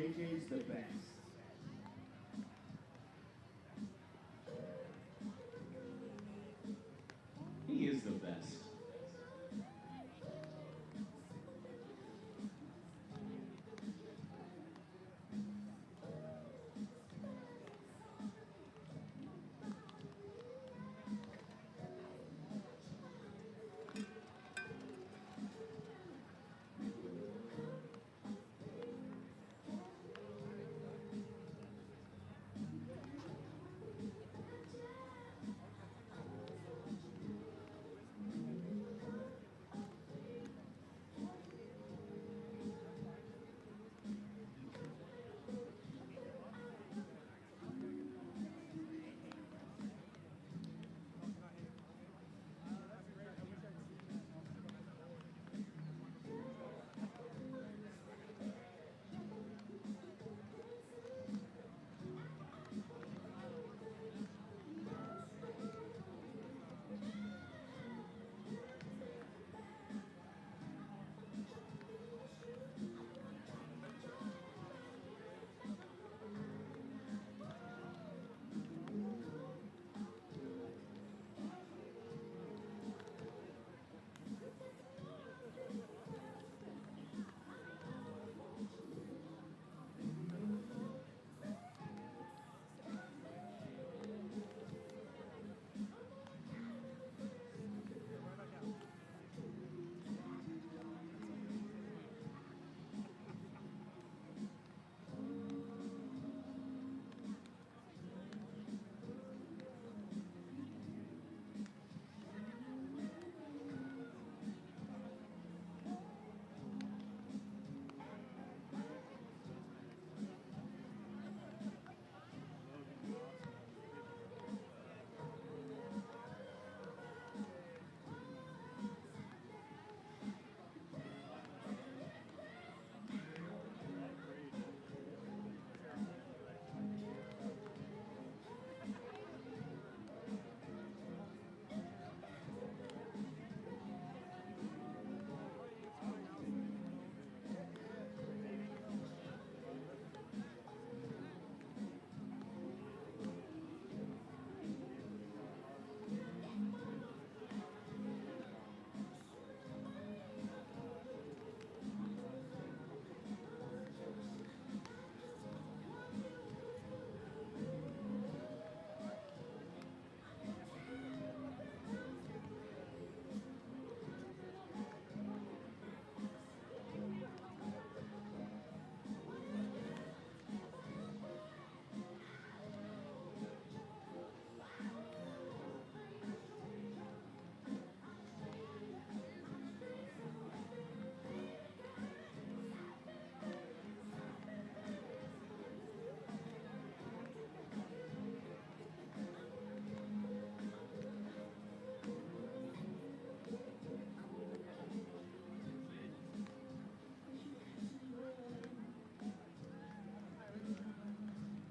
JJ's the best. He is the best.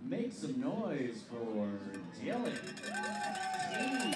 Make some noise for Dylan T.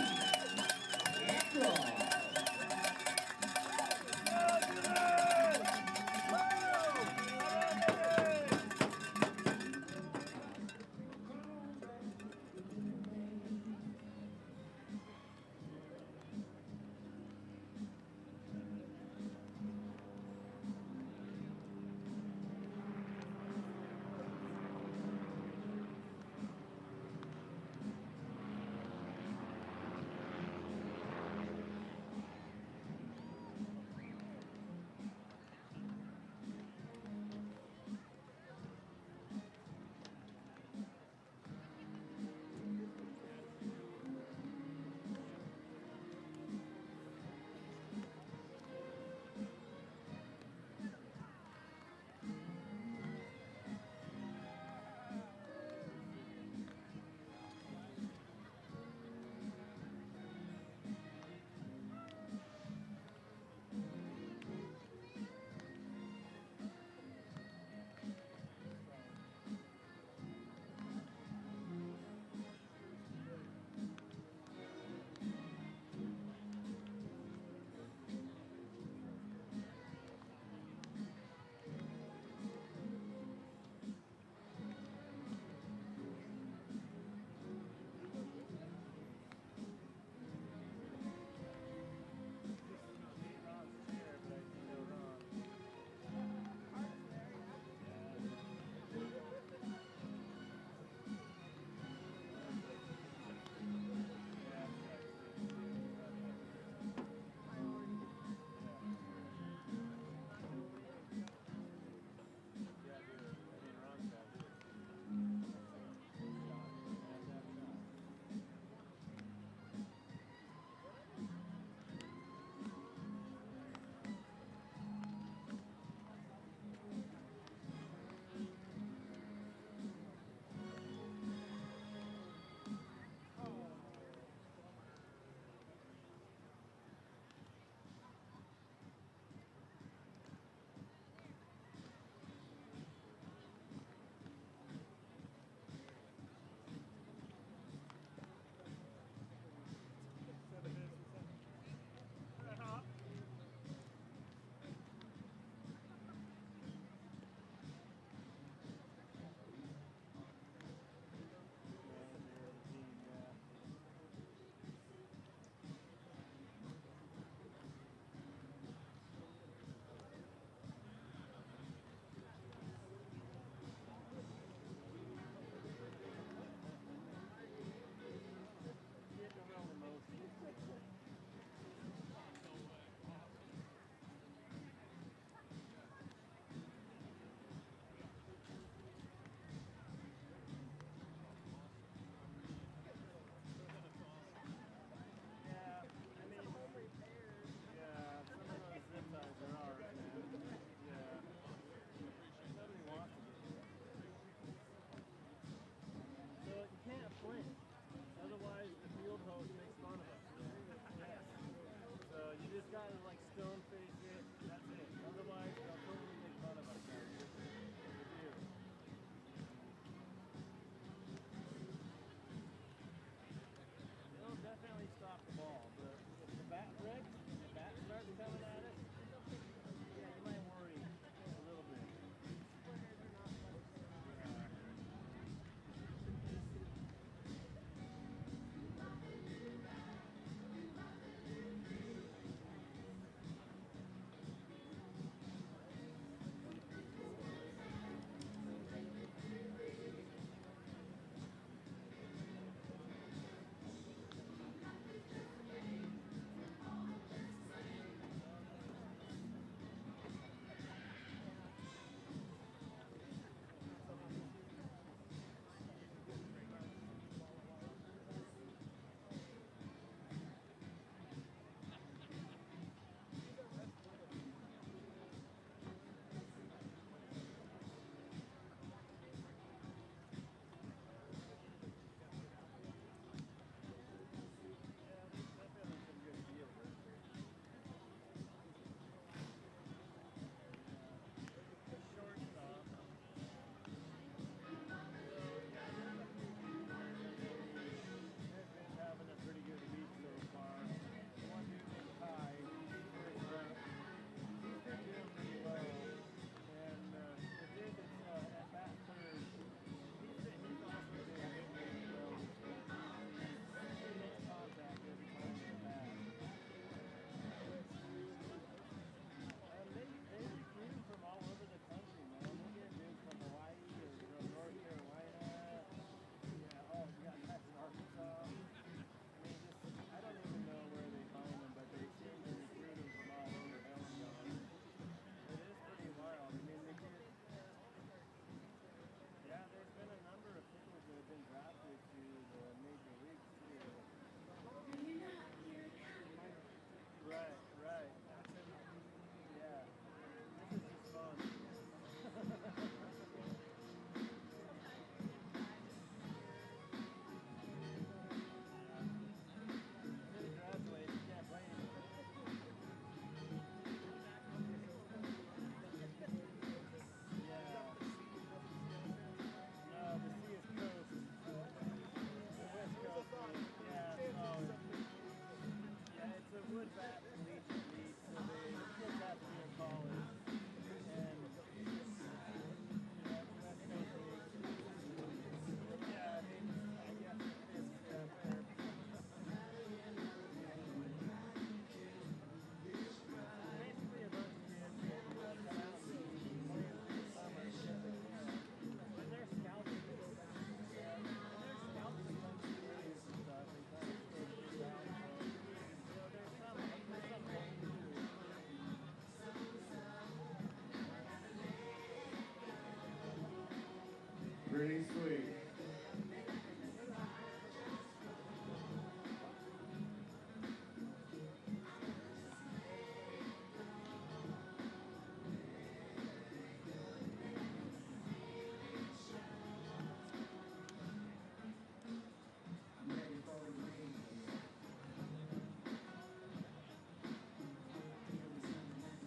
pretty sweet.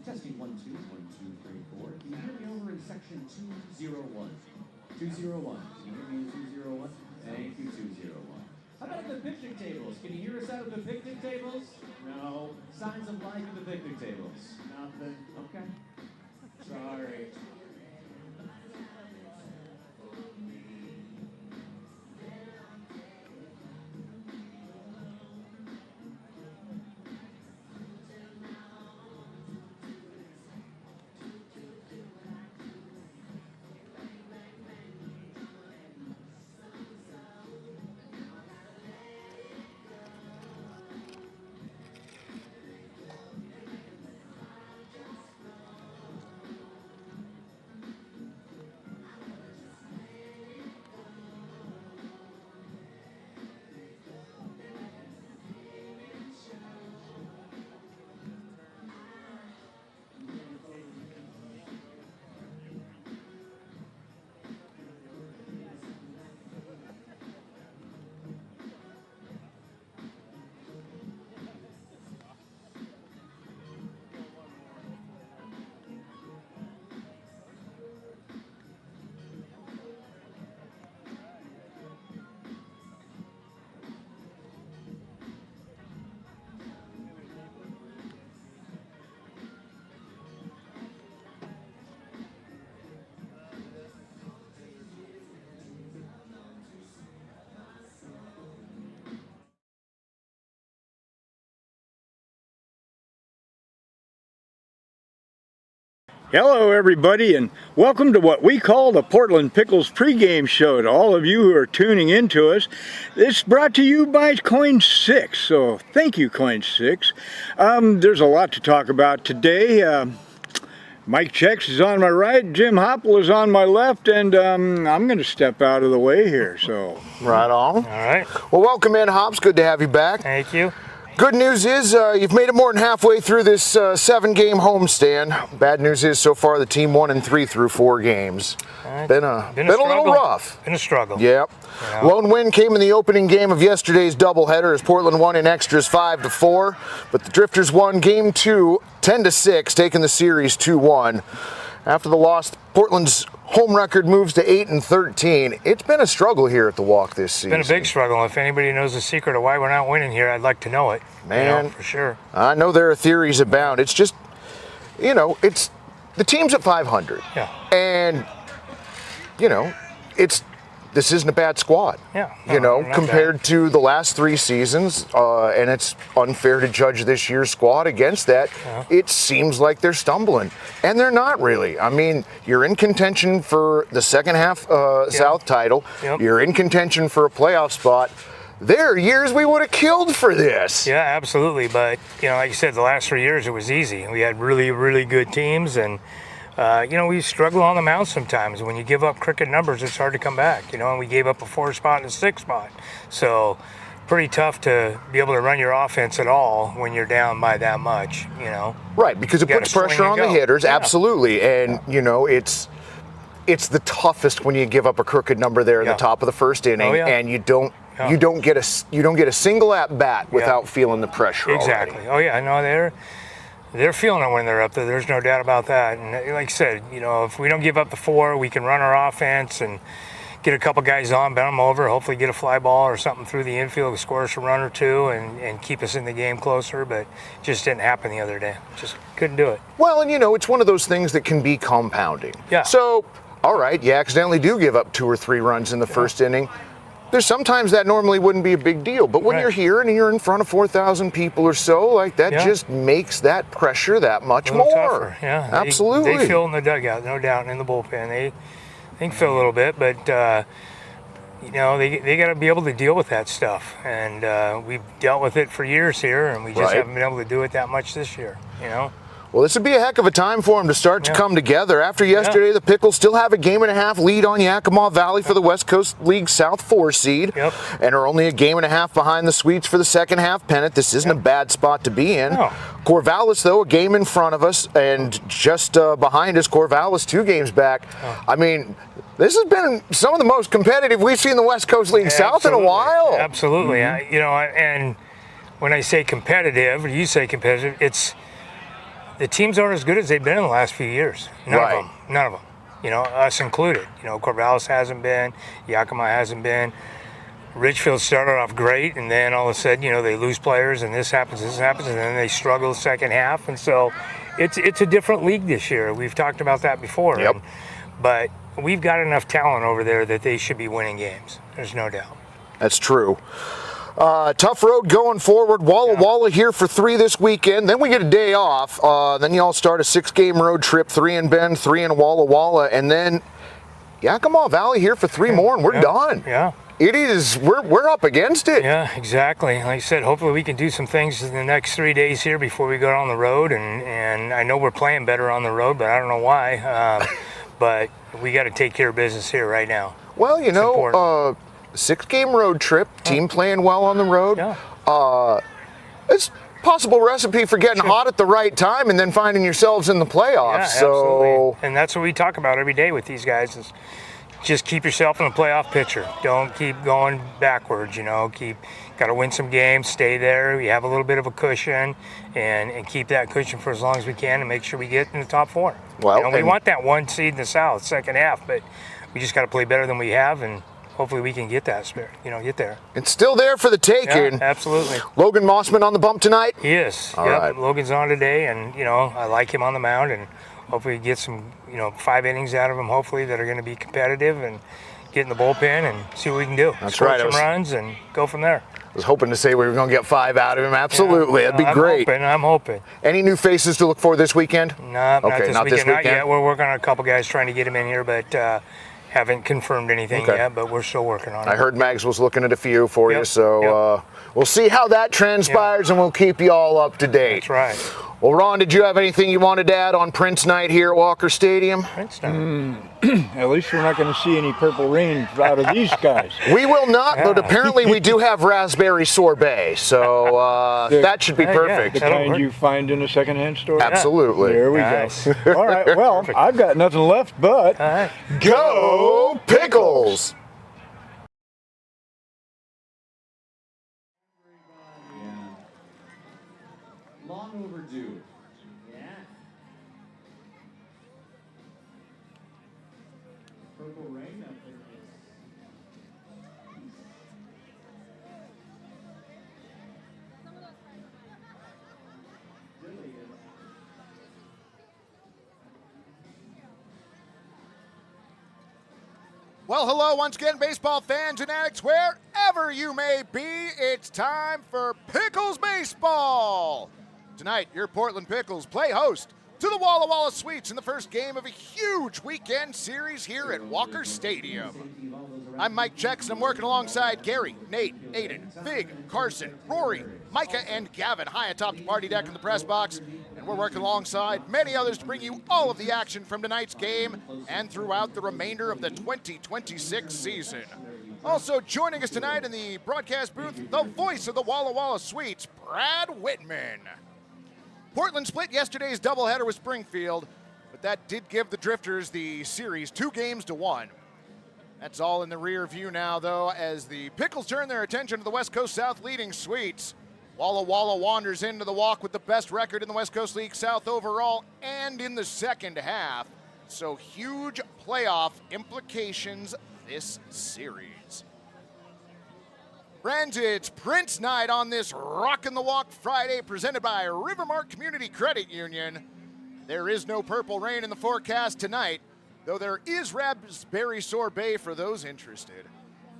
Testing 1 2 1 2 3 4. Can you hear me over in section 201? 201. Can you hear me in 201? Thank you, 201. How about the picnic tables? Can you hear us out of the picnic tables? No. Signs of life at the picnic tables? Nothing. Okay. Sorry. Hello everybody, and welcome to what we call the Portland Pickles pregame show. To all of you who are tuning in to us, it's brought to you by Coin 6, so thank you, Coin 6. There's a lot to talk about today. Mike Chex is on my right, Jim Hopple is on my left, and I'm going to step out of the way here. So right on. All right. Well, welcome in, Hops. Good to have you back. Thank you. Good news is you've made it more than halfway through this 7-game homestand. Bad news is so far the team 1-3 through 4 games. Been a little rough. Been a struggle. Yep. Yeah. Lone win came in the opening game of yesterday's doubleheader as Portland won in extras 5-4, but the Drifters won game 2 10-6, taking the series 2-1. After the loss, Portland's home record moves to 8-13. It's been a struggle here at the Walk this season. It's been a big struggle. If anybody knows the secret of why we're not winning here, I'd like to know it. Man, you know, for sure. I know there are theories abound. It's just, you know, it's the team's at 500. Yeah. And, you know, this isn't a bad squad. Yeah. No, you know, compared to the last 3 seasons, and it's unfair to judge this year's squad against that. It seems like they're stumbling, and they're not really. I mean, you're in contention for the second half South title. Yep. You're in contention for a playoff spot. There are years we would have killed for this. Yeah, absolutely. But, you know, like you said, the last 3 years it was easy. We had really, really good teams, and you know, we struggle on the mound sometimes. When you give up cricket numbers, it's hard to come back, you know, and we gave up a 4 spot and a 6 spot. So pretty tough to be able to run your offense at all when you're down by that much, you know. Right, because it puts pressure on the hitters, absolutely. And, you know, it's the toughest when you give up a crooked number there in the top of the first inning, and you don't get a single at bat without feeling the pressure. Exactly. Already. Oh yeah, no, they're feeling it when they're up there. There's no doubt about that. And like I said, you know, if we don't give up the 4, we can run our offense and get a couple guys on, bend them over, hopefully get a fly ball or something through the infield, score us a run or 2, and keep us in the game closer. But it just didn't happen the other day. Just couldn't do it. Well, and you know, it's one of those things that can be compounding. Yeah. So, all right, you accidentally do give up 2 or 3 runs in the first inning. There's sometimes that normally wouldn't be a big deal, but when you're here and you're in front of 4,000 people or so, like that just makes that pressure that much more. Tougher. Yeah, absolutely. They feel in the dugout, no doubt, in the bullpen. They can feel a little bit, but you know, they got to be able to deal with that stuff, and we've dealt with it for years here, and we just haven't been able to do it that much this year. You know. Well, this would be a heck of a time for them to start to come together. After yesterday, the Pickles still have a 1.5 game lead on Yakima Valley for the West Coast League South 4 seed, and are only a 1.5 game behind the Sweets for the second half pennant. This isn't a bad spot to be in. No. Corvallis, though, a game in front of us, and just behind us, Corvallis 2 games back. I mean, this has been some of the most competitive we've seen the West Coast League South in a while. Absolutely. You know, and when I say competitive, or you say competitive, it's the teams aren't as good as they've been in the last few years. None of them. You know, us included. You know, Corvallis hasn't been, Yakima hasn't been. Richfield started off great, and then all of a sudden, you know, they lose players, and this happens, and then they struggle the second half. And so it's a different league this year. We've talked about that before. But we've got enough talent over there that they should be winning games. There's no doubt. That's true. Tough road going forward. Walla Walla here for 3 this weekend. Then we get a day off. Then you all start a 6-game road trip, 3 in Bend, 3 in Walla Walla, and then Yakima Valley here for 3 more, and we're done. It is, we're up against it. Yeah, exactly. Like I said, hopefully we can do some things in the next 3 days here before we go on the road, and I know we're playing better on the road, but I don't know why. But we got to take care of business here right now. Well, you know, 6-game road trip, team playing well on the road. It's a possible recipe for getting hot at the right time and then finding yourselves in the playoffs. Absolutely. And that's what we talk about every day with these guys is just keep yourself in the playoff picture. Don't keep going backwards, you know. Got to win some games, stay there. We have a little bit of a cushion and keep that cushion for as long as we can and make sure we get in the top 4. Well, you know, we want that 1 seed in the South, second half, but we just got to play better than we have, and hopefully we can get that spirit, get there. It's still there for the taking. Yeah, absolutely. Logan Mossman on the bump tonight? He is. All right. Logan's on today, and, I like him on the mound, and hopefully get some, 5 innings out of him, hopefully, that are going to be competitive and get in the bullpen and see what we can do. That's Score right. some runs and go from there. I was hoping to say we were going to get 5 out of him. Absolutely. That'd be great. I'm hoping. Any new faces to look for this weekend? No, Okay, not this weekend. Not yet. We're working on a couple guys trying to get him in here, but haven't confirmed anything yet, but we're still working on it. I heard Mags was looking at a few for you, so we'll see how that transpires, and we'll keep you all up to date. That's right. Well, Ron, did you have anything you wanted to add on Prince Night here at Walker Stadium? Prince Night. At least we're not going to see any purple rain out of these guys. We will not, but apparently we do have raspberry sorbet, so that should be perfect. The kind you find in a secondhand store? Absolutely. There we go. All right, well, I've got nothing left but go Pickles! Long overdue. Yeah. Purple rain up there. Well, hello once again, baseball fans and addicts, wherever you may be. It's time for Pickles Baseball. Tonight, your Portland Pickles play host to the Walla Walla Sweets in the first game of a huge weekend series here at Walker Stadium. I'm Mike Chex, and I'm working alongside Gary, Nate, Aiden, Vig, Carson, Rory, Micah, and Gavin high atop the party deck in the press box. And we're working alongside many others to bring you all of the action from tonight's game and throughout the remainder of the 2026 season. Also joining us tonight in the broadcast booth, the voice of the Walla Walla Sweets, Brad Whitman. Portland split yesterday's doubleheader with Springfield, but that did give the Drifters the series 2-1. That's all in the rear view now, though, as the Pickles turn their attention to the West Coast South leading Sweets. Walla Walla wanders into the walk with the best record in the West Coast League South overall and in the second half. So huge playoff implications this series. Friends, it's Prince Night on this Rockin' the Walk Friday presented by Rivermark Community Credit Union. There is no purple rain in the forecast tonight, though there is raspberry sorbet for those interested.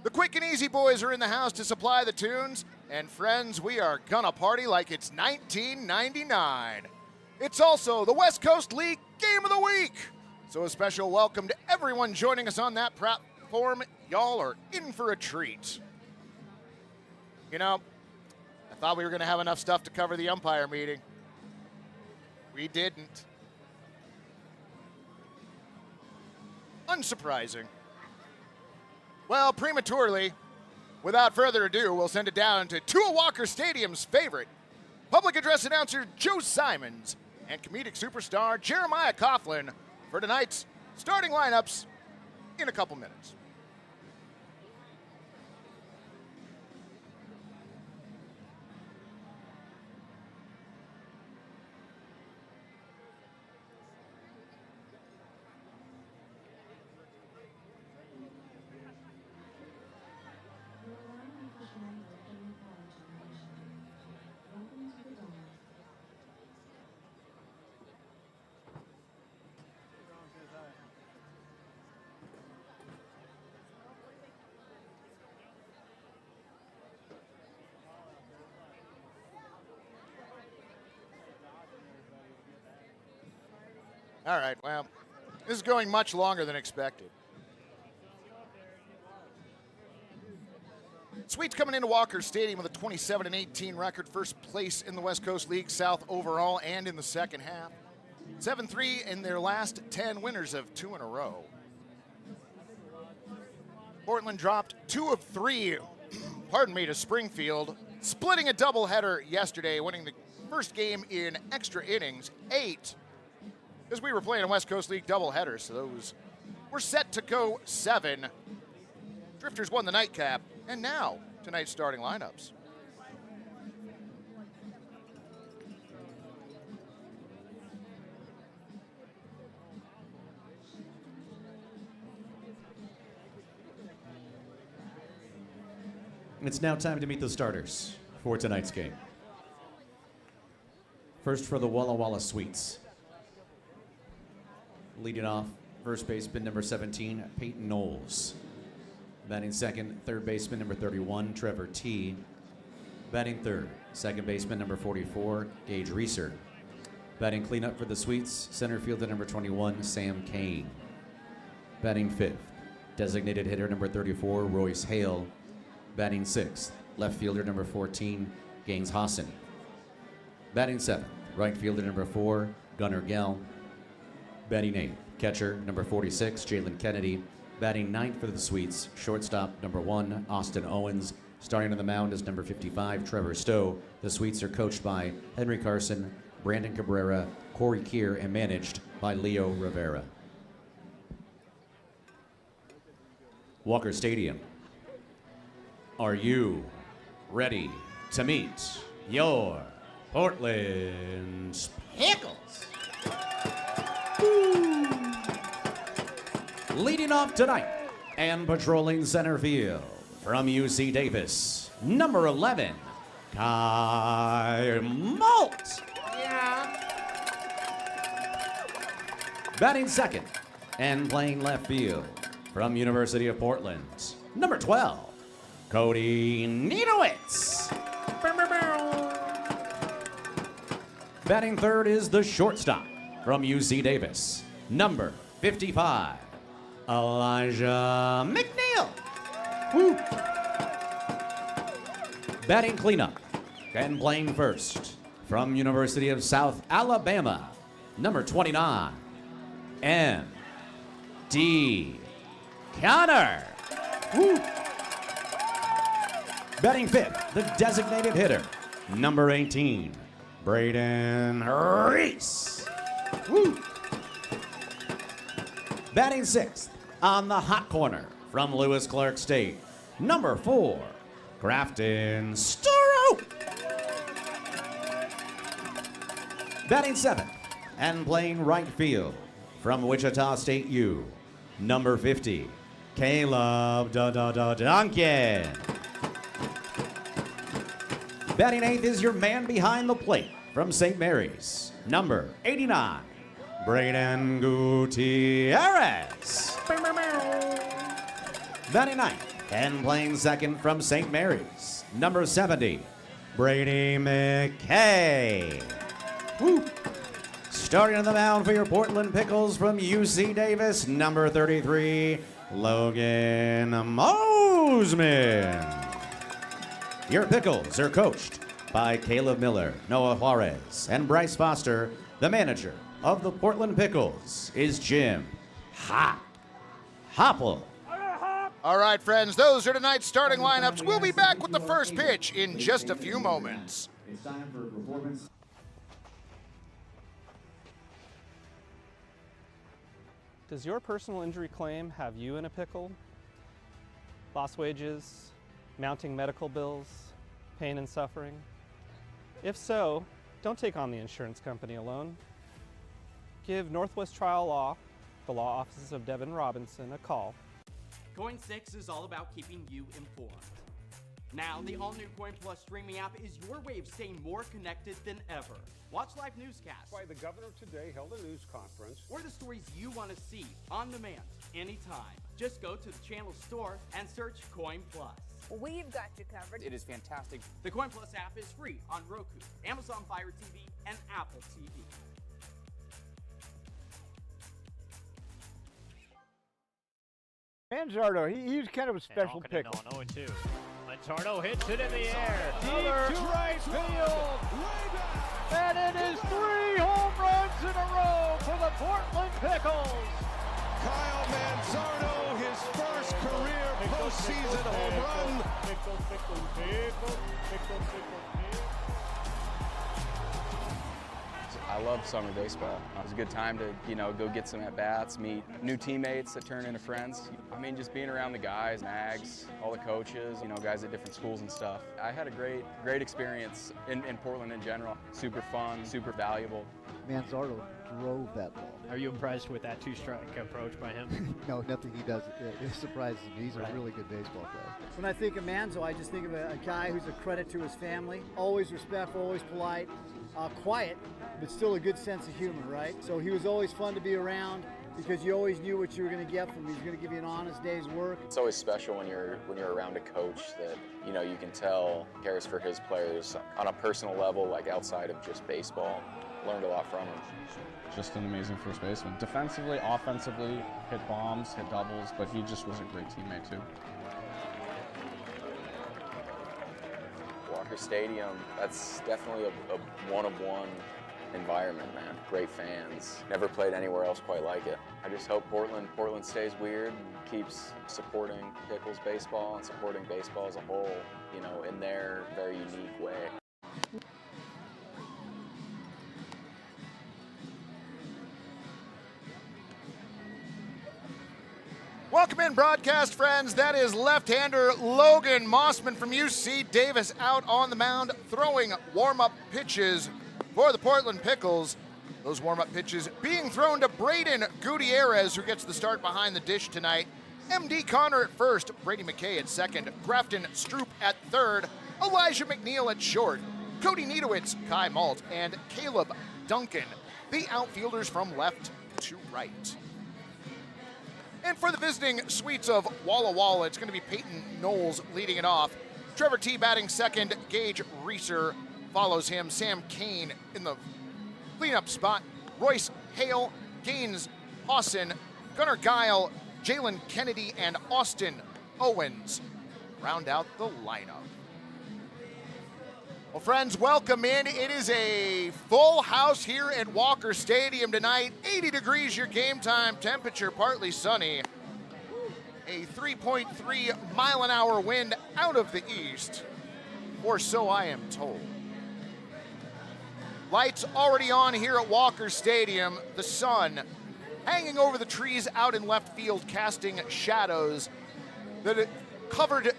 The Quick and Easy boys are in the house to supply the tunes, and friends, we are gonna party like it's 1999. It's also the West Coast League Game of the Week, so a special welcome to everyone joining us on that platform. Y'all are in for a treat. You know, I thought we were going to have enough stuff to cover the umpire meeting. We didn't. Unsurprising. Well, prematurely, without further ado, we'll send it down to Tua Walker Stadium's favorite, public address announcer Joe Simons and comedic superstar Jeremiah Coughlin for tonight's starting lineups in a couple minutes. All right, well, this is going much longer than expected. Sweets coming into Walker Stadium with a 27-18 record, first place in the West Coast League South overall and in the second half. 7-3 in their last 10 winners of 2 in a row. Portland dropped 2 of 3, to Springfield, splitting a doubleheader yesterday, winning the first game in extra innings, 8. As we were playing a West Coast League doubleheader, so those were set to go 7. Drifters won the nightcap, and now tonight's starting lineups. It's now time to meet the starters for tonight's game. First for the Walla Walla Sweets. Leading off, first baseman number 17, Peyton Knowles. Batting second, third baseman number 31, Trevor T. Batting third, second baseman number 44, Gage Reeser. Batting cleanup for the Sweets, center fielder number 21, Sam Kane. Batting fifth, designated hitter number 34, Royce Hale. Batting sixth, left fielder number 14, Gaines Hassan. Batting seventh, right fielder number 4, Gunnar Gell. Batting eighth, catcher number 46, Jalen Kennedy. Batting ninth for the Sweets, shortstop number 1, Austin Owens. Starting on the mound is number 55, Trevor Stowe. The Sweets are coached by Henry Carson, Brandon Cabrera, Corey Keir, and managed by Leo Rivera. Walker Stadium. Are you ready to meet your Portland Pickles? Leading off tonight and patrolling center field from UC Davis, number 11, Kai Molt. Batting second and playing left field from University of Portland, number 12, Cody Niedowitz. Batting third is the shortstop from UC Davis, number 55, Elijah McNeil. Woo. Batting cleanup and playing first from University of South Alabama, number 29, M.D. Connor. Woo. Batting fifth, the designated hitter, number 18, Braden Reese. Woo. Batting sixth, on the hot corner from Lewis Clark State, number 4, Grafton Sturrow. Batting seventh and playing right field from Wichita State U, number 50, Caleb Duncan. Batting eighth is your man behind the plate from St. Mary's, number 89, Braden Gutierrez. Batting ninth and playing second from St. Mary's, number 70, Brady McKay. Woo. Starting on the mound for your Portland Pickles from UC Davis, number 33, Logan Mosman. Your Pickles are coached by Caleb Miller, Noah Juarez, and Bryce Foster, The manager of the Portland Pickles is Jim Hopple. All right, friends, those are tonight's starting lineups. We'll be back with the first pitch in just a few moments. It's time for performance. Does your personal injury claim have you in a pickle? Lost wages, mounting medical bills, pain and suffering? If so, don't take on the insurance company alone. Give Northwest Trial Law, the law offices of Devin Robinson, a call. Coin 6 is all about keeping you informed. Now, the all-new Coin Plus streaming app is your way of staying more connected than ever. Watch live newscasts. Why the governor today held a news conference. Or the stories you want to see on demand, anytime. Just go to the channel store and search Coin Plus. We've got you covered. It is fantastic. The Coin Plus app is free on Roku, Amazon Fire TV, and Apple TV. Manzardo, he's kind of a special pickle. 0-2. Manzardo hits it in the air. Another Deep to right field. And it is 3 home runs in a row for the Portland Pickles. Kyle Manzardo, his first career postseason home run. I love summer baseball. It was a good time to, go get some at-bats, meet new teammates that turn into friends. I mean, just being around the guys, Mags, all the coaches, guys at different schools and stuff. I had a great experience in Portland in general. Super fun, super valuable. Manzardo drove that ball. Are you impressed with that two-strike approach by him? No, nothing he does. It surprises me. He's a really good baseball player. When I think of Manzo, I just think of a guy who's a credit to his family. Always respectful, always polite, quiet, but still a good sense of humor, right? So he was always fun to be around because you always knew what you were going to get from him. He was going to give you an honest day's work. It's always special when you're around a coach that, you can tell cares for his players on a personal level, like outside of just baseball. Learned a lot from him. Just an amazing first baseman. Defensively, offensively, hit bombs, hit doubles, but he just was a great teammate too. Walker Stadium, that's definitely a one-of-one environment, man. Great fans. Never played anywhere else quite like it. I just hope Portland stays weird and keeps supporting Pickles baseball and supporting baseball as a whole, in their very unique way. Welcome in, broadcast friends. That is left-hander Logan Mossman from UC Davis out on the mound throwing warm-up pitches for the Portland Pickles. Those warm-up pitches being thrown to Braden Gutierrez, who gets the start behind the dish tonight. MD Connor at first, Brady McKay at second, Grafton Stroop at third, Elijah McNeil at short, Cody Niedowitz, Kai Malt, and Caleb Duncan, the outfielders from left to right. And for the visiting Sweets of Walla Walla, it's going to be Peyton Knowles leading it off. Trevor T batting second, Gage Reeser follows him, Sam Kane in the cleanup spot, Royce Hale, Gaines Hawson, Gunnar Guile, Jalen Kennedy, and Austin Owens round out the lineup. Well, friends, welcome in. It is a full house here at Walker Stadium tonight. 80 degrees your game time temperature, partly sunny. A 3.3 mile an hour wind out of the east, or so I am told. Lights already on here at Walker Stadium. The sun hanging over the trees out in left field, casting shadows that covered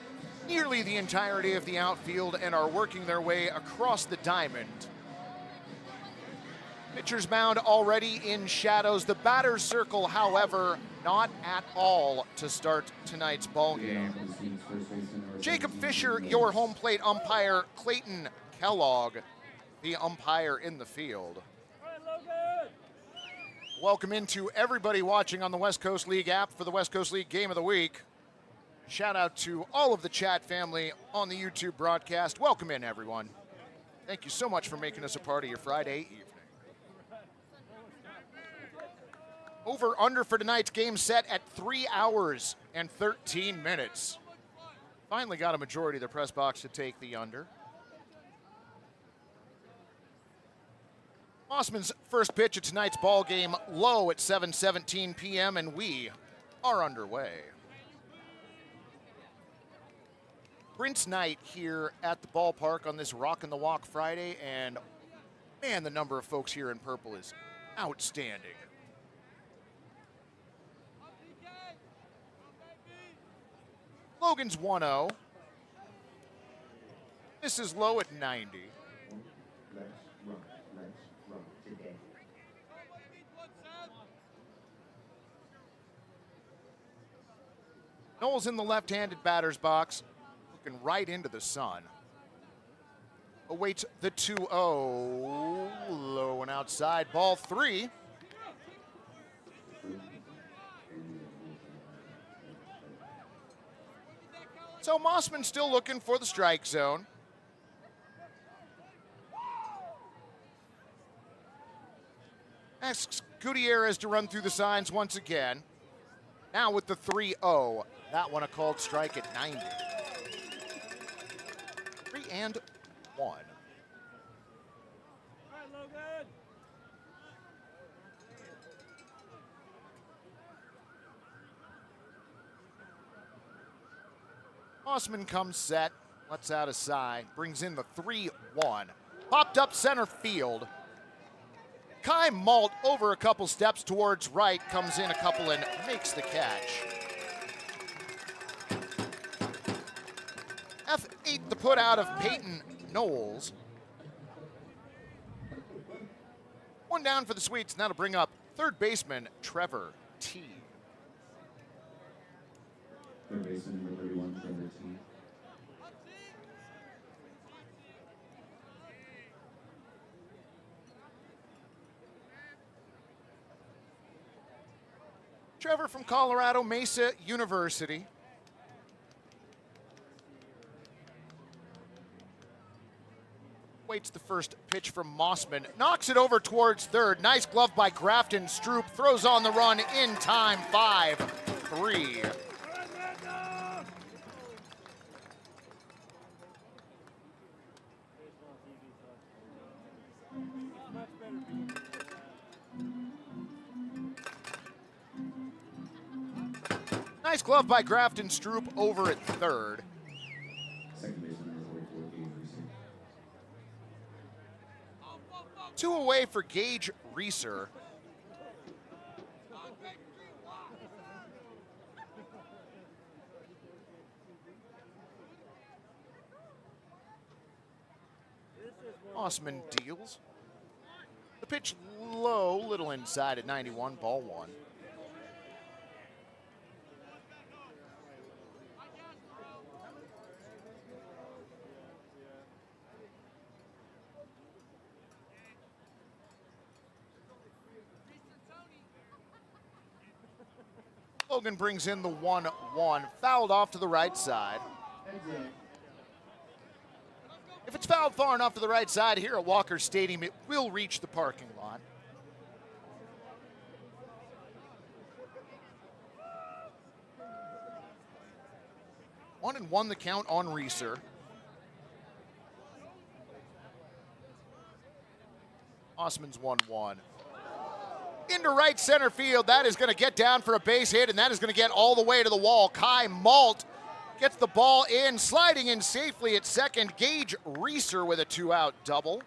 nearly the entirety of the outfield and are working their way across the diamond. Pitcher's mound already in shadows. The batter's circle, however, not at all to start tonight's ball game. Jacob Fisher, your home plate umpire. Clayton Kellogg, the umpire in the field. Welcome into everybody watching on the West Coast League app for the West Coast League Game of the Week. Shout out to all of the chat family on the YouTube broadcast. Welcome in, everyone. Thank you so much for making us a part of your Friday evening. Over under for tonight's game set at 3 hours and 13 minutes. Finally got a majority of the press box to take the under. Mossman's first pitch of tonight's ball game low at 7:17 p.m. and we are underway. Prince night here at the ballpark on this Rock and the Walk Friday, and man, the number of folks here in purple is outstanding. Logan's 1-0. This is low at 90. Knowles in the left-handed batter's box, looking right into the sun. Awaits the 2-0. Low and outside, ball 3. So Mossman still looking for the strike zone. Asks Gutierrez to run through the signs once again. Now with the 3-0. That one a called strike at 90. 3-1. Mossman comes set, lets out a sigh, brings in the 3-1. Popped up center field. Kai Malt over a couple steps towards right, comes in a couple and makes the catch. F8 the put out of Peyton Knowles. One down for the Sweets, now to bring up third baseman Trevor T. Third baseman number 31, Trevor T. Trevor from Colorado Mesa University. Waits the first pitch from Mossman. Knocks it over towards third. Nice glove by Grafton. Stroop throws on the run in time. 5-3. Nice glove by Grafton. Stroop over at third. Second baseman number 44, Gage Reeser. 2 away for Gage Reeser. Mossman deals. The pitch low, little inside at 91, ball 1. Logan brings in the 1-1, fouled off to the right side. If it's fouled far enough to the right side here at Walker Stadium, it will reach the parking lot. One and one the count on Reeser. Osman's 1-1. Into right center field. That is going to get down for a base hit, and that is going to get all the way to the wall. Kai Malt gets the ball in, sliding in safely at second. Gage Reeser with a 2-out double.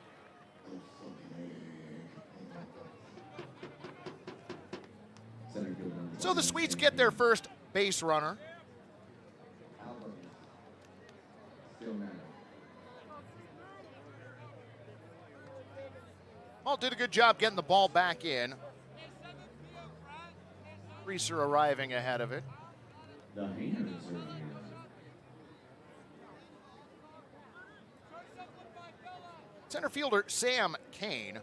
So the Sweets get their first base runner. Malt did a good job getting the ball back in. Reeser arriving ahead of it. The Hangers are here. Center fielder Sam Kane.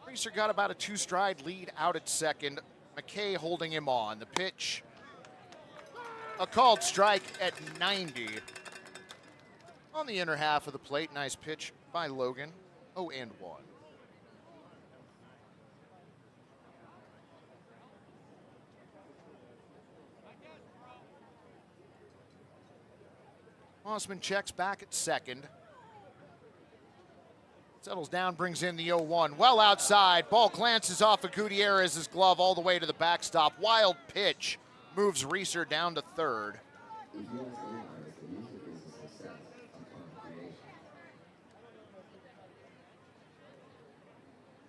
Reeser got about a 2-stride lead out at second. McKay holding him on. The pitch, a called strike at 90. On the inner half of the plate, nice pitch by Logan. 0-1. Mossman checks back at second. Settles down, brings in the 0-1. Well outside. Ball glances off of Gutierrez's glove all the way to the backstop. Wild pitch moves Reeser down to third.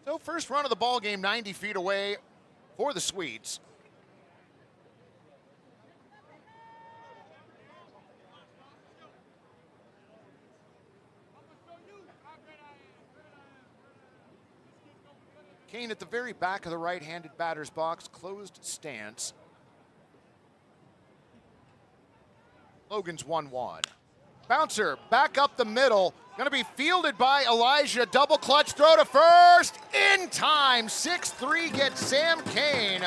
So first run of the ball game, 90 feet away for the Sweets. Kane at the very back of the right-handed batter's box, closed stance. Logan's 1-1. Bouncer back up the middle, gonna be fielded by Elijah. Double clutch throw to first, in time. 6-3 gets Sam Kane.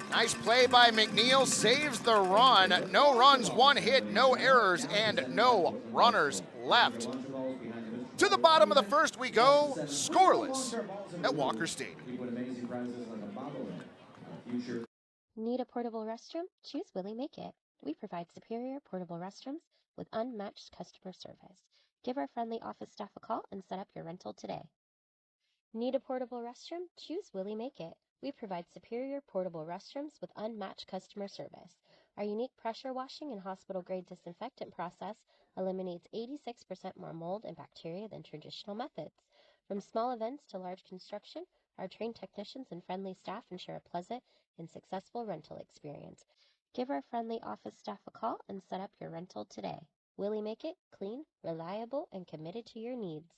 Nice play by McNeil, saves the run. No runs, one hit, no errors, and no runners left. To the bottom of the first we go, scoreless at Walker Stadium. Need a portable restroom? Choose Willie Make It. We provide superior portable restrooms with unmatched customer service. Give our friendly office staff a call and set up your rental today. Need a portable restroom? Choose Willie Make It. We provide superior portable restrooms with unmatched customer service. Our unique pressure washing and hospital-grade disinfectant process eliminates 86% more mold and bacteria than traditional methods. From small events to large construction, our trained technicians and friendly staff ensure a pleasant and successful rental experience. Give our friendly office staff a call and set up your rental today. Willie Make It, clean, reliable, and committed to your needs.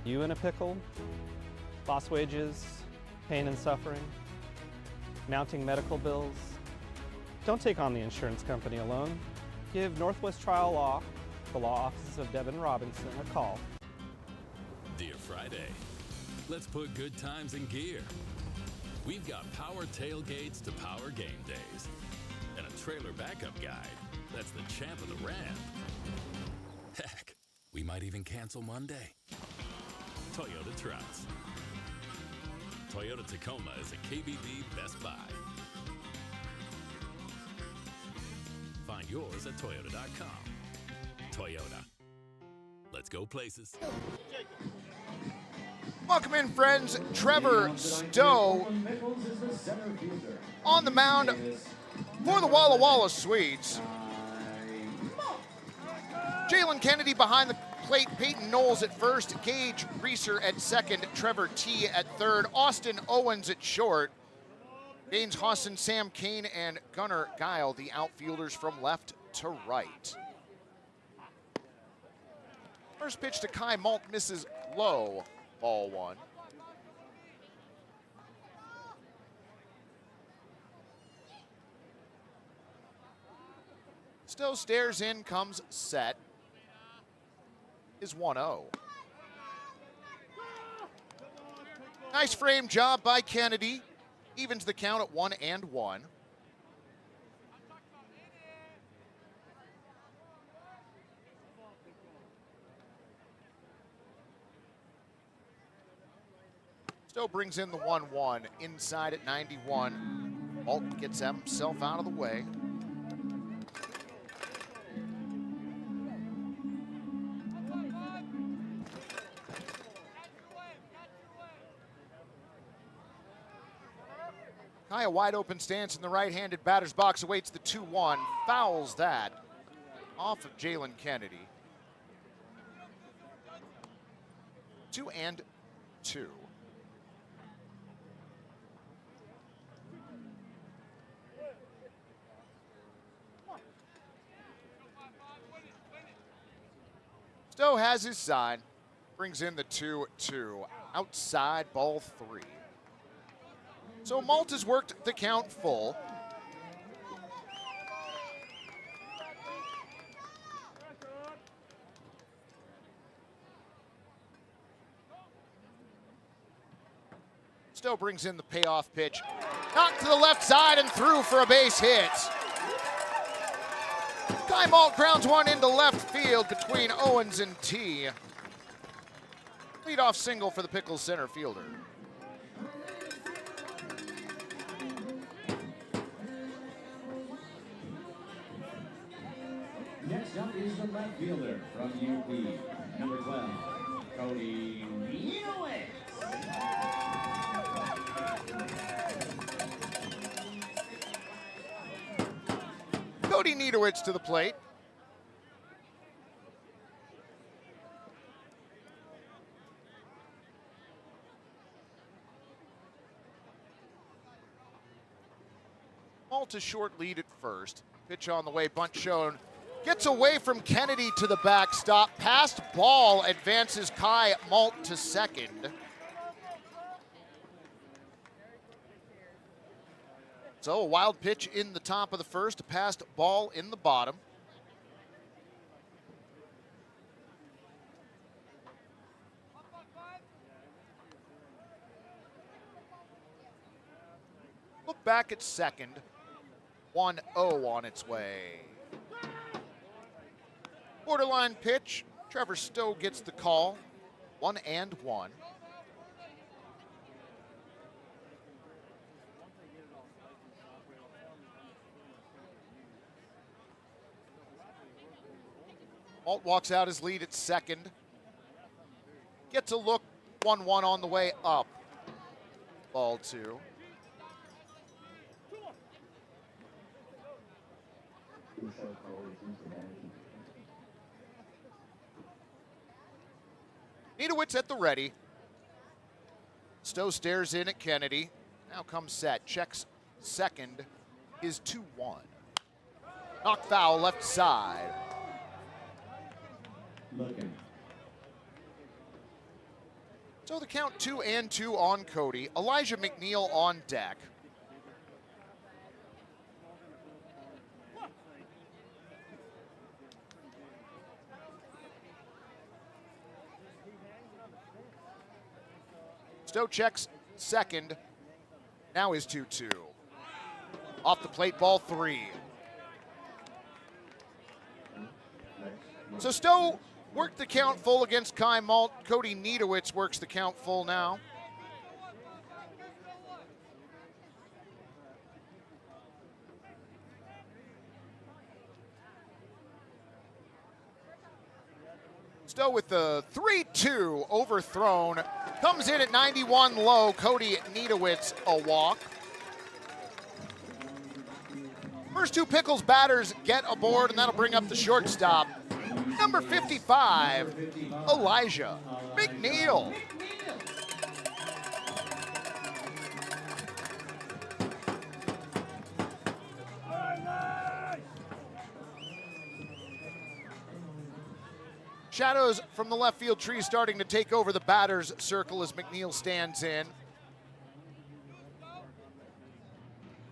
You in a pickle? Lost wages, pain and suffering, mounting medical bills? Don't take on the insurance company alone. Give Northwest Trial Law, the law offices of Devin Robinson, a call. Dear Friday, let's put good times in gear. We've got power tailgates to power game days, and a trailer backup guide that's the champ of the ramp. Heck, we might even cancel Monday. Toyota Trucks. Toyota Tacoma is a KBB Best Buy. Find yours at Toyota.com. Toyota. Let's go places. Welcome in, friends. Trevor Stowe on the mound for the Walla Walla Sweets. Jalen Kennedy behind the plate, Peyton Knowles at first, Gage Reeser at second, Trevor T at third, Austin Owens at short, Baines Hosson, Sam Kane, and Gunnar Guile, the outfielders from left to right. First pitch to Kai Malt misses low, ball one. Stowe stares in, comes set. Is 1-0. Nice frame job by Kennedy. Evens the count at 1-1. Stowe brings in the 1-1 inside at 91. Alt gets himself out of the way. Kai, a wide open stance in the right-handed batter's box, awaits the 2-1, fouls that off of Jalen Kennedy. 2-2. Stowe has his sign, brings in the 2-2, outside ball 3. So Malt has worked the count full. Stowe brings in the payoff pitch. Knocked to the left side and through for a base hit. Kai Malt grounds one into left field between Owens and T. Leadoff single for the Pickles center fielder. Next up is the left fielder from UP, number 12, Cody Nealowitz. Cody Nealowitz to the plate. Malt a short lead at first. Pitch on the way, bunt shown. Gets away from Kennedy to the backstop. Passed ball advances Kai Malt to second. So a wild pitch in the top of the first, a passed ball in the bottom. Look back at second. 1-0 on its way. Borderline pitch. Trevor Stowe gets the call. 1-1. Malt walks out his lead at second. Gets a look. 1-1 on the way up. Ball 2. Nealowitz at the ready. Stowe stares in at Kennedy. Now comes set. Checks second. Is 2-1. Knock foul left side. Looking. So the count 2-2 on Cody. Elijah McNeil on deck. Stowe checks second. Now is 2-2. Off the plate, ball 3. So Stowe worked the count full against Kai Malt. Cody Nealowitz works the count full now. Stowe with the 3-2 overthrown. Comes in at 91 low. Cody Nealowitz a walk. First two Pickles batters get aboard, and that'll bring up the shortstop. Number 55, Elijah McNeil. Shadows from the left field tree starting to take over the batter's circle as McNeil stands in.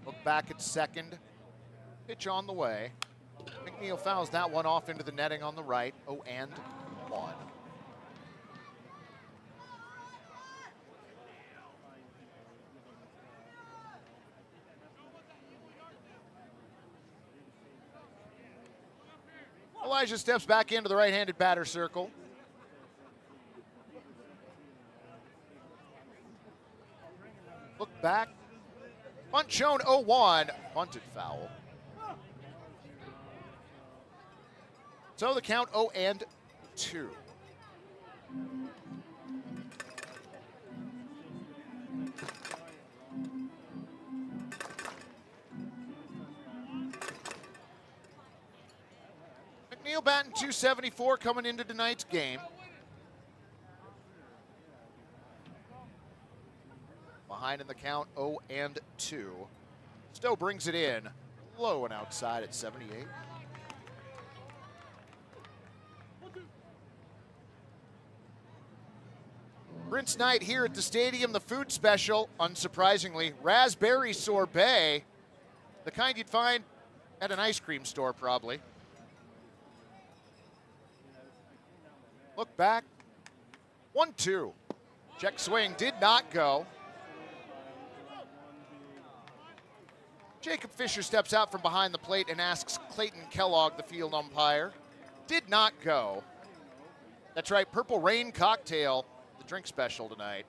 Look back at second. Pitch on the way. McNeil fouls that one off into the netting on the right. 0-1. Elijah steps back into the right-handed batter circle. Look back. Bunt shown 0-1. Bunted foul. So the count 0-2. McNeil batting .274 coming into tonight's game. Behind in the count 0-2. Stowe brings it in low and outside at 78. Prince night here at the stadium, the food special, unsurprisingly, raspberry sorbet. The kind you'd find at an ice cream store, probably. Look back. 1-2. Check swing did not go. Jacob Fisher steps out from behind the plate and asks Clayton Kellogg, the field umpire. Did not go. That's right, Purple Rain Cocktail, the drink special tonight.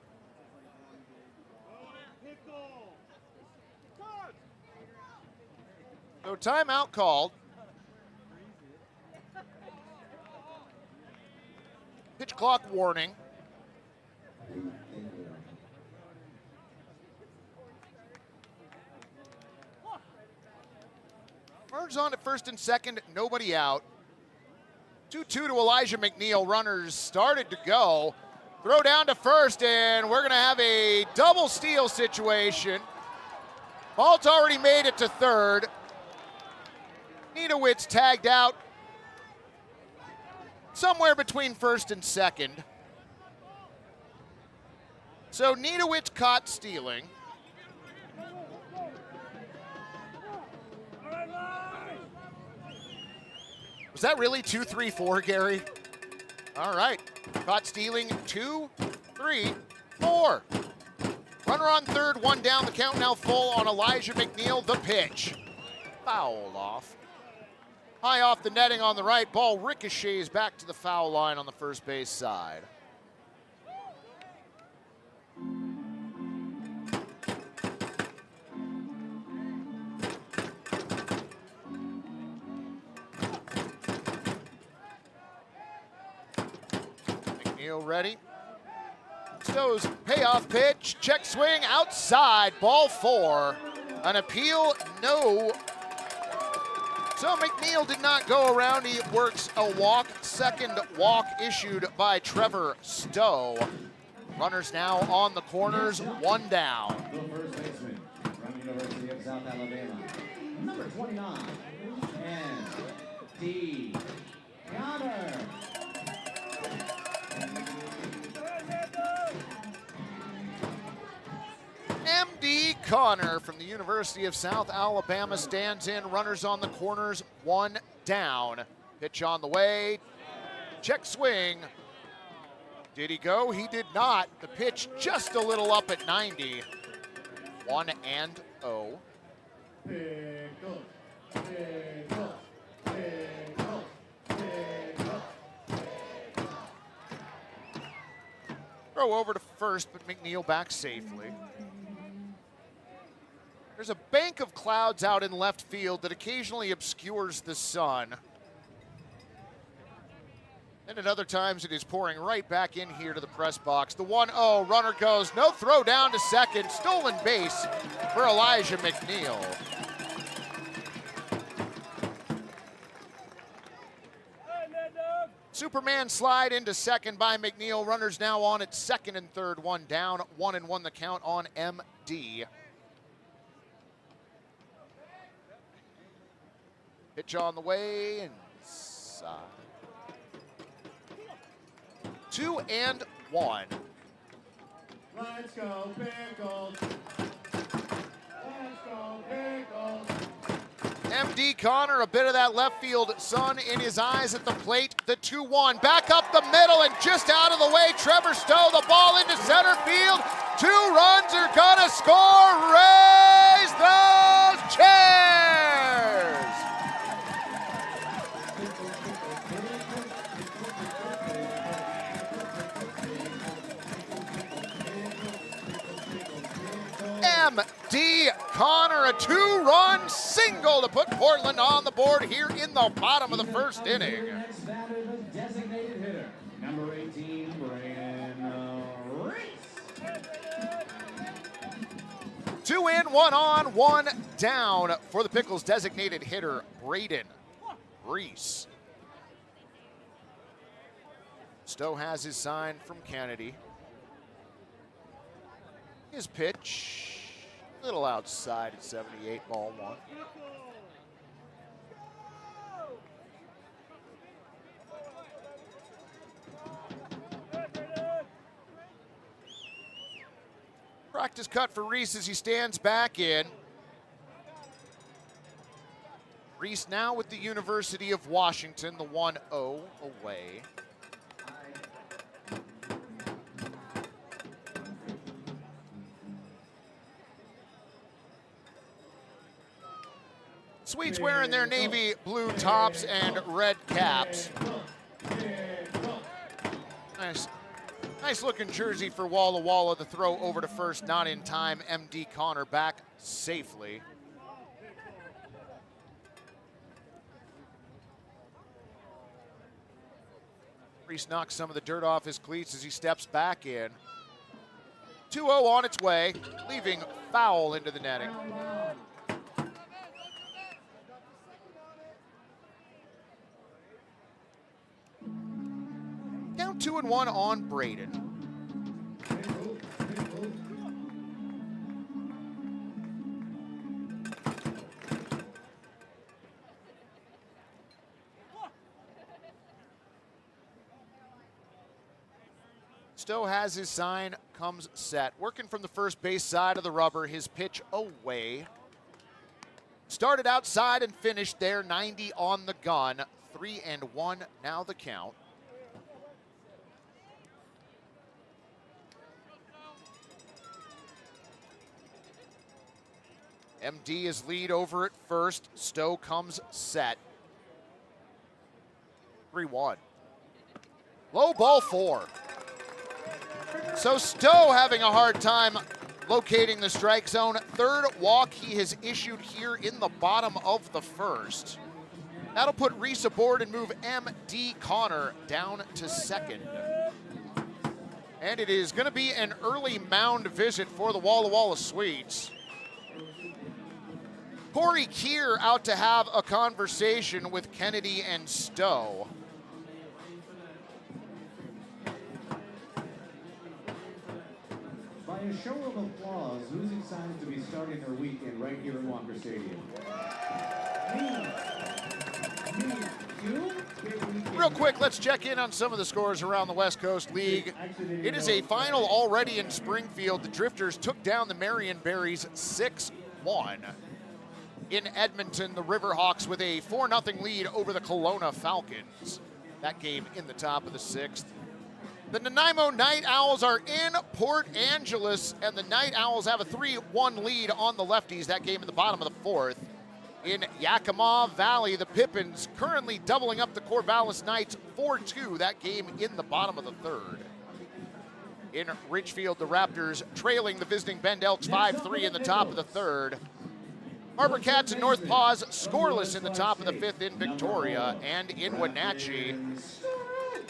So timeout called. Pitch clock warning. Runners on at first and second, nobody out. 2-2 to Elijah McNeil. Runners started to go. Throw down to first, and we're going to have a double steal situation. Ball's already made it to third. Niedowitz tagged out somewhere between first and second. So Niedowitz caught stealing. Was that really 2-3-4, Gary? All right. Caught stealing 2, 3, 4. Runner on third, one down. The count now full on Elijah McNeil. The pitch. Foul off. High off the netting on the right. Ball ricochets back to the foul line on the first base side. McNeil ready. Stowe's payoff pitch. Check swing outside. Ball 4. An appeal, no. So McNeil did not go around. He works a walk. Second walk issued by Trevor Stowe. Runners now on the corners, one down. The first baseman from University of South Alabama, number 29, M.D. Connor. M.D. Connor from the University of South Alabama stands in. Runners on the corners, one down. Pitch on the way. Check swing. Did he go? He did not. The pitch just a little up at 90. 1-0. Throw over to first, but McNeil back safely. There's a bank of clouds out in left field that occasionally obscures the sun. And at other times it is pouring right back in here to the press box. The 1-0, runner goes, no throw down to second. Stolen base for Elijah McNeil. Superman slide into second by McNeil. Runners now on at second and third, one down. 1-1 the count on MD. Pitch on the way, inside. 2-1. Let's go Pickles. Let's go Pickles. MD Connor, a bit of that left field sun in his eyes at the plate. The 2-1, back up the middle and just out of the way. Trevor Stowe, the ball into center field. 2 runs are gonna score. Raise those chairs. M.D. Connor, a 2-run single to put Portland on the board here in the bottom of the first inning. Next batter, the designated hitter, number 18, Brandon Reese. 2 in, 1 on, 1 down for the Pickles designated hitter, Braden Reese. Stowe has his sign from Kennedy. His pitch, a little outside at 78, ball 1. Practice cut for Reese as he stands back in. Reese now with the University of Washington, the 1-0 away. Sweets wearing their navy blue tops and red caps. Nice looking jersey for Walla Walla. The throw over to first, not in time. MD Connor back safely. Reese knocks some of the dirt off his cleats as he steps back in. 2-0 on its way, leaving foul into the netting. Down 2-1 on Braden. Stowe has his sign, comes set. Working from the first base side of the rubber, his pitch away. Started outside and finished there, 90 on the gun. 3-1 now the count. MD is lead over at first. Stowe comes set. 3-1. Low ball 4. So Stowe having a hard time locating the strike zone. Third walk he has issued here in the bottom of the first. That'll put Reese aboard and move MD Connor down to second. And it is going to be an early mound visit for the Walla Walla Sweets. Corey Keir out to have a conversation with Kennedy and Stowe. By a show of applause, who's excited to be starting their weekend right here in Walker Stadium? Me, you? Real quick, let's check in on some of the scores around the West Coast League. It is a final already in Springfield. The Drifters took down the Marion Berries 6-1. In Edmonton, the Riverhawks with a 4-0 lead over the Kelowna Falcons. That game in the top of the 6th. The Nanaimo Night Owls are in Port Angeles, and the Night Owls have a 3-1 lead on the Lefties. That game in the bottom of the 4th. In Yakima Valley, the Pippins currently doubling up the Corvallis Knights 4-2. That game in the bottom of the 3rd. In Richfield, the Raptors trailing the visiting Bend Elks 5-3 in the top of the 3rd. Harbor Cats and North Paws scoreless in the top of the 5th in Victoria. And in Wenatchee,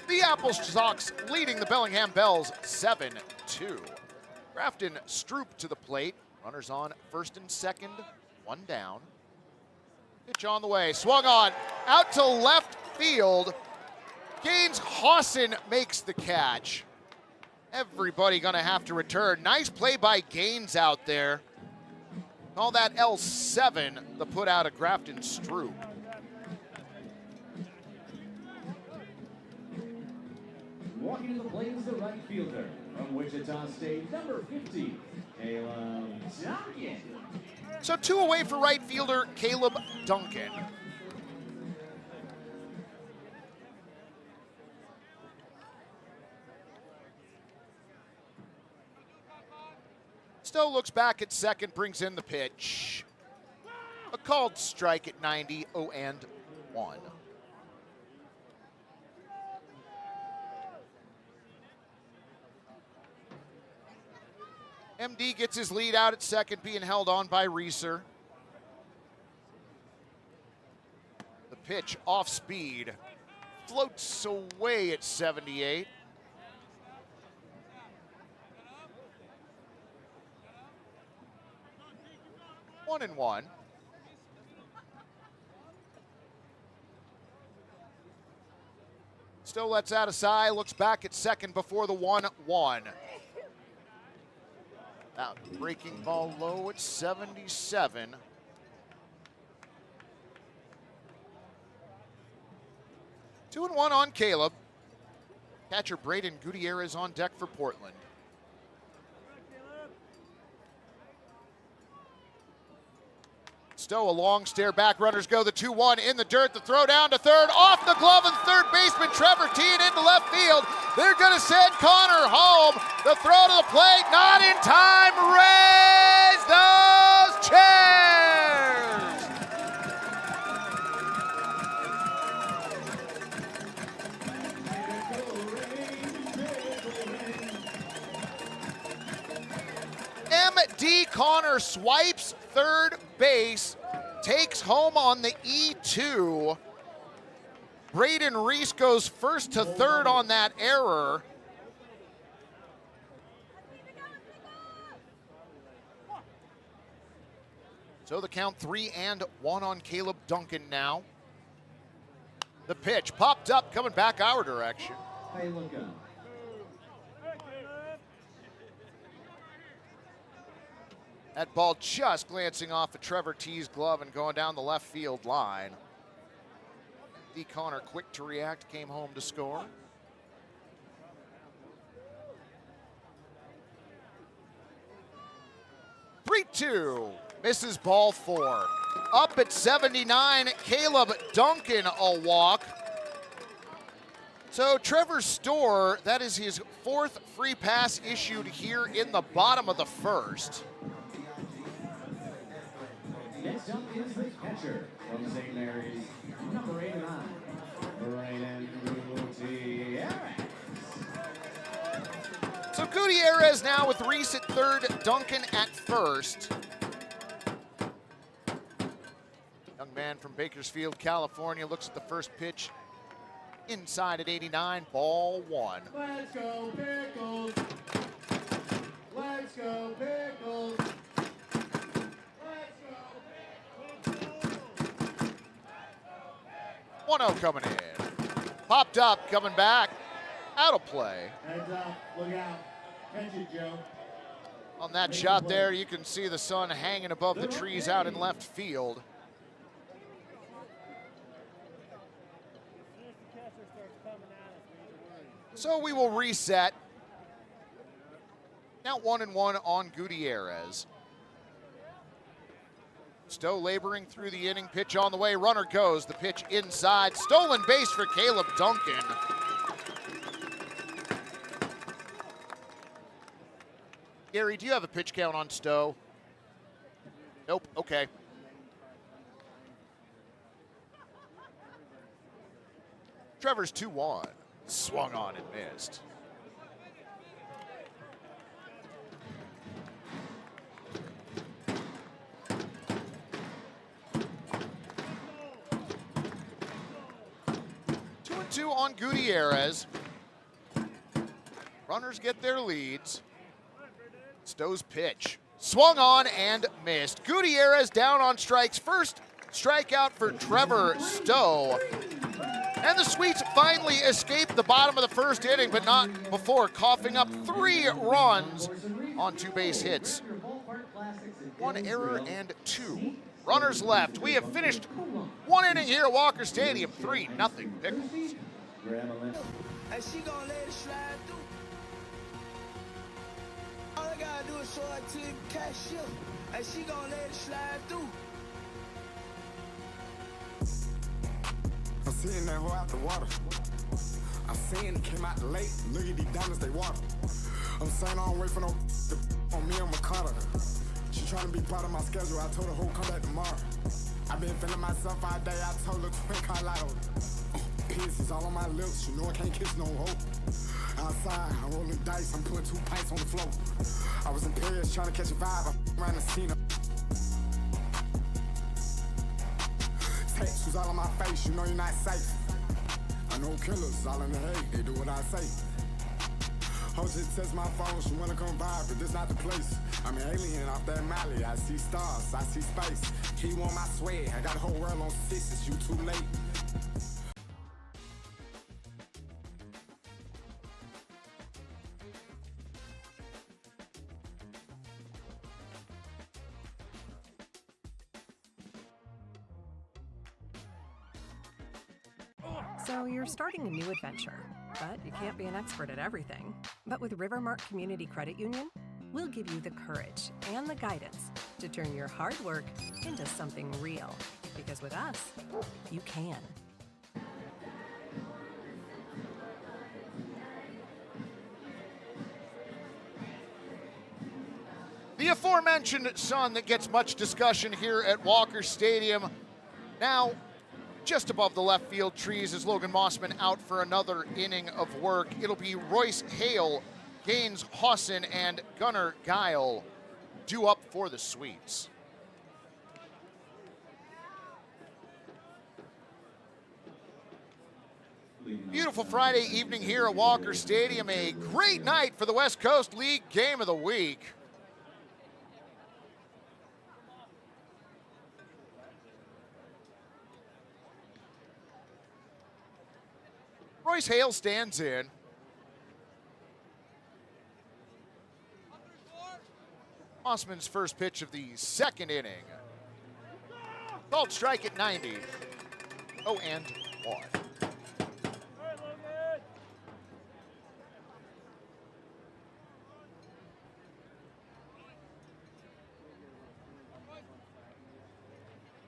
the Apple Sox leading the Bellingham Bells 7-2. Grafton Stroop to the plate. Runners on first and second, one down. Pitch on the way, swung on, out to left field. Gaines Hawson makes the catch. Everybody gonna have to return. Nice play by Gaines out there. Call that L7, the put out of Grafton Stroop. Walking to the plate is the right fielder from Wichita State, number 50, Caleb Duncan. So 2 away for right fielder Caleb Duncan. Stowe looks back at second, brings in the pitch. A called strike at 90, 0-1. MD gets his lead out at second, being held on by Reeser. The pitch off speed, floats away at 78. One and one. Still lets out a sigh, looks back at second before the 1-1. Out breaking ball low at 77. Two and one on Caleb. Catcher Braden Gutierrez on deck for Portland. Stowe, a long stare back. Runners go. The 2-1 in the dirt. The throw down to third. Off the glove of third baseman Trevor Teeing into left field. They're going to send Connor home. The throw to the plate. Not in time. Raise those chairs. D. Connor swipes third base, takes home on the E2. Braden Reese goes first to third on that error. So the count 3-1 on Caleb Duncan now. The pitch popped up, coming back our direction. Hey, look up. That ball just glancing off of Trevor T's glove and going down the left field line. D. Connor, quick to react, came home to score. "3-2, misses ball 4. Up at 79, Caleb Duncan a walk. So Trevor Storr, that is his 4th free pass issued here in the bottom of the first. Next up is the catcher from St. Mary's, number 89, Brayden Gutierrez. So Gutierrez now with Reese at third, Duncan at first. Young man from Bakersfield, California, looks at the first pitch inside at 89, ball 1. Let's go Pickles! Let's go Pickles! 1-0 coming in. Popped up, coming back. Out of play. Heads up, look out. Catch it, Joe. On that shot there, you can see the sun hanging above the trees out in left field. So we will reset. Now 1-1 on Gutierrez. Stowe laboring through the inning, pitch on the way, runner goes, the pitch inside, stolen base for Caleb Duncan. Gary, do you have a pitch count on Stowe? Nope, okay. Trevor's 2-1, swung on and missed. Two on Gutierrez. Runners get their leads. Stowe's pitch. Swung on and missed. Gutierrez down on strikes. First strikeout for Trevor Stowe. And the Sweets finally escaped the bottom of the first inning, but not before coughing up 3 runs on 2 base hits. 1 error and 2 runners left. We have finished 1 inning here at Walker Stadium, 3-0 Pickles. And she gon' let it slide through. All I gotta do is show her to the cashier. And she gon' let it slide through. I'm seeing that hoe out the water. I'm saying it came out the lake. Look at these diamonds, they water. I'm saying I don't wait for no on me and McCarter. She trying to be part of my schedule. I told her, hoe, come back tomorrow. I've been feeling myself all day. I told her, twin Carlito. Pisses all on my lips. You know I can't kiss no hoe. Outside, I'm rolling dice. I'm putting 2 pints on the floor. I was in Paris trying to catch a vibe. I ran the scene. Tattoos all on my face. You know you're not safe. I know killers all in the hay. They do what I say. Ho just text my phone. She wanna come by, but this not the place. I'm an alien off that Mali. I see stars, I see space. He want my swag. I got the whole world on 6s. You too late. So you're starting a new adventure, but you can't be an expert at everything. But with Rivermark Community Credit Union, we'll give you the courage and the guidance to turn your hard work into something real. Because with us, you can. The aforementioned sun that gets much discussion here at Walker Stadium. Now, just above the left field trees is Logan Mossman out for another inning of work. It'll be Royce Hale, Gaines Hawson, and Gunnar Guile due up for the Sweets. Beautiful Friday evening here at Walker Stadium. A great night for the West Coast League Game of the Week. Royce Hale stands in. Mossman's first pitch of the second inning. Called strike at 90. 0-1.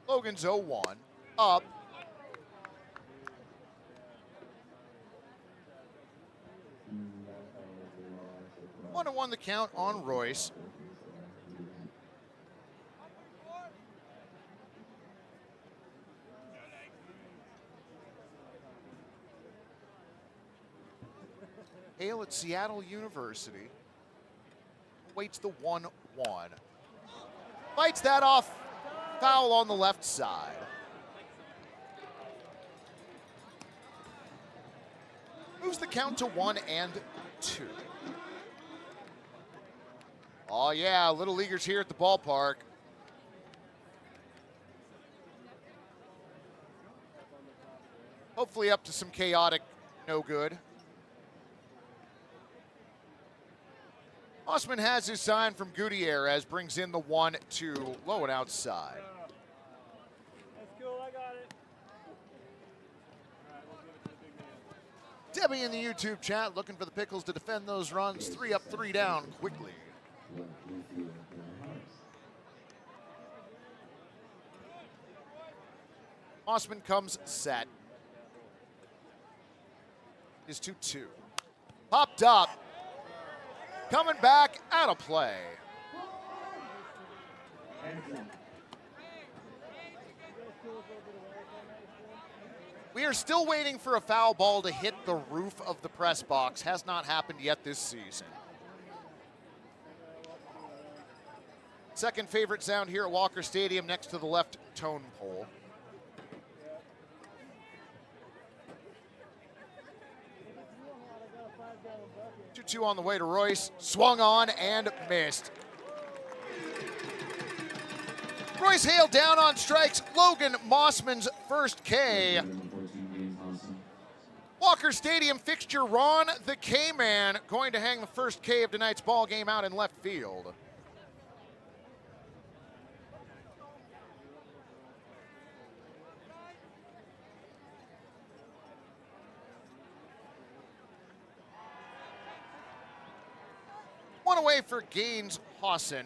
Logan's 0-1. Up. One and 1 the count on Royce. Hale at Seattle University waits the 1-1. Fights that off. Foul on the left side. Moves the count to 1-2. Oh yeah, Little Leaguers here at the ballpark. Hopefully up to some chaotic no good. Mossman has his sign from Gutierrez, brings in the 1-2, low and outside. That's cool, I got it. Debbie in the YouTube chat looking for the Pickles to defend those runs. 3 up, 3 down quickly. Mossman comes set. Is 2-2. Popped up. Coming back, out of play. We are still waiting for a foul ball to hit the roof of the press box. Has not happened yet this season. Second favorite sound here at Walker Stadium next to the left tone pole. Two on the way to Royce. Swung on and missed. Royce Hale down on strikes. Logan Mossman's first K. Walker Stadium fixture Ron the K-Man going to hang the first K of tonight's ball game out in left field. One away for Gaines Hawson.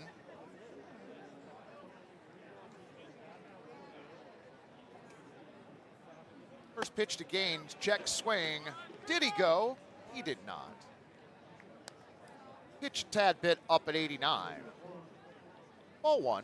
First pitch to Gaines, check swing. Did he go? He did not. Pitch a tad bit up at 89. Ball 1.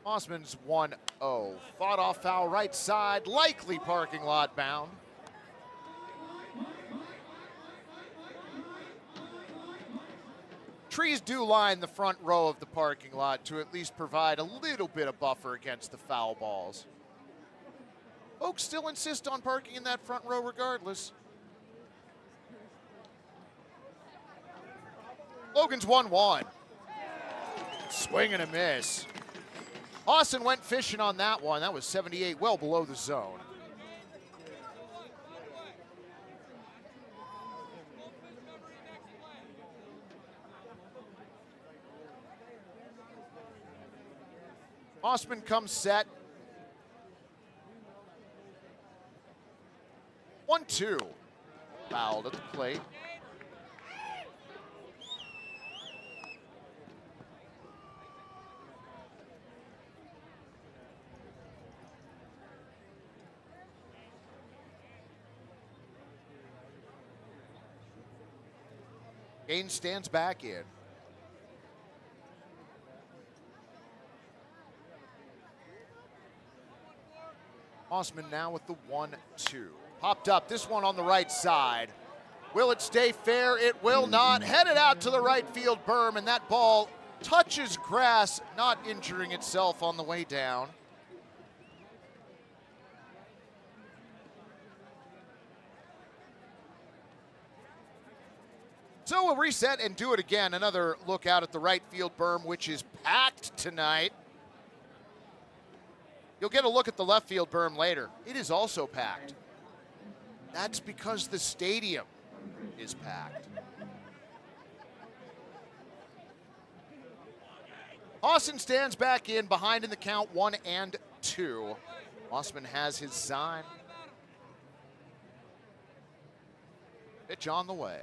Mossman's 1-0. Fought off foul right side, likely parking lot bound. Trees do line the front row of the parking lot to at least provide a little bit of buffer against the foul balls. Folks still insist on parking in that front row regardless. Logan's 1-1. Swing and a miss. Austin went fishing on that one. That was 78, well below the zone. Mossman comes set. 1-2. Fouled at the plate. Gaines stands back in. Osman now with the 1-2. Popped up, this one on the right side. Will it stay fair? It will not. Headed out to the right field berm, and that ball touches grass, not injuring itself on the way down. So we'll reset and do it again. Another look out at the right field berm, which is packed tonight. You'll get a look at the left field berm later. It is also packed. That's because the stadium is packed. Austin stands back in behind in the count 1-2. Osman has his sign. Pitch on the way.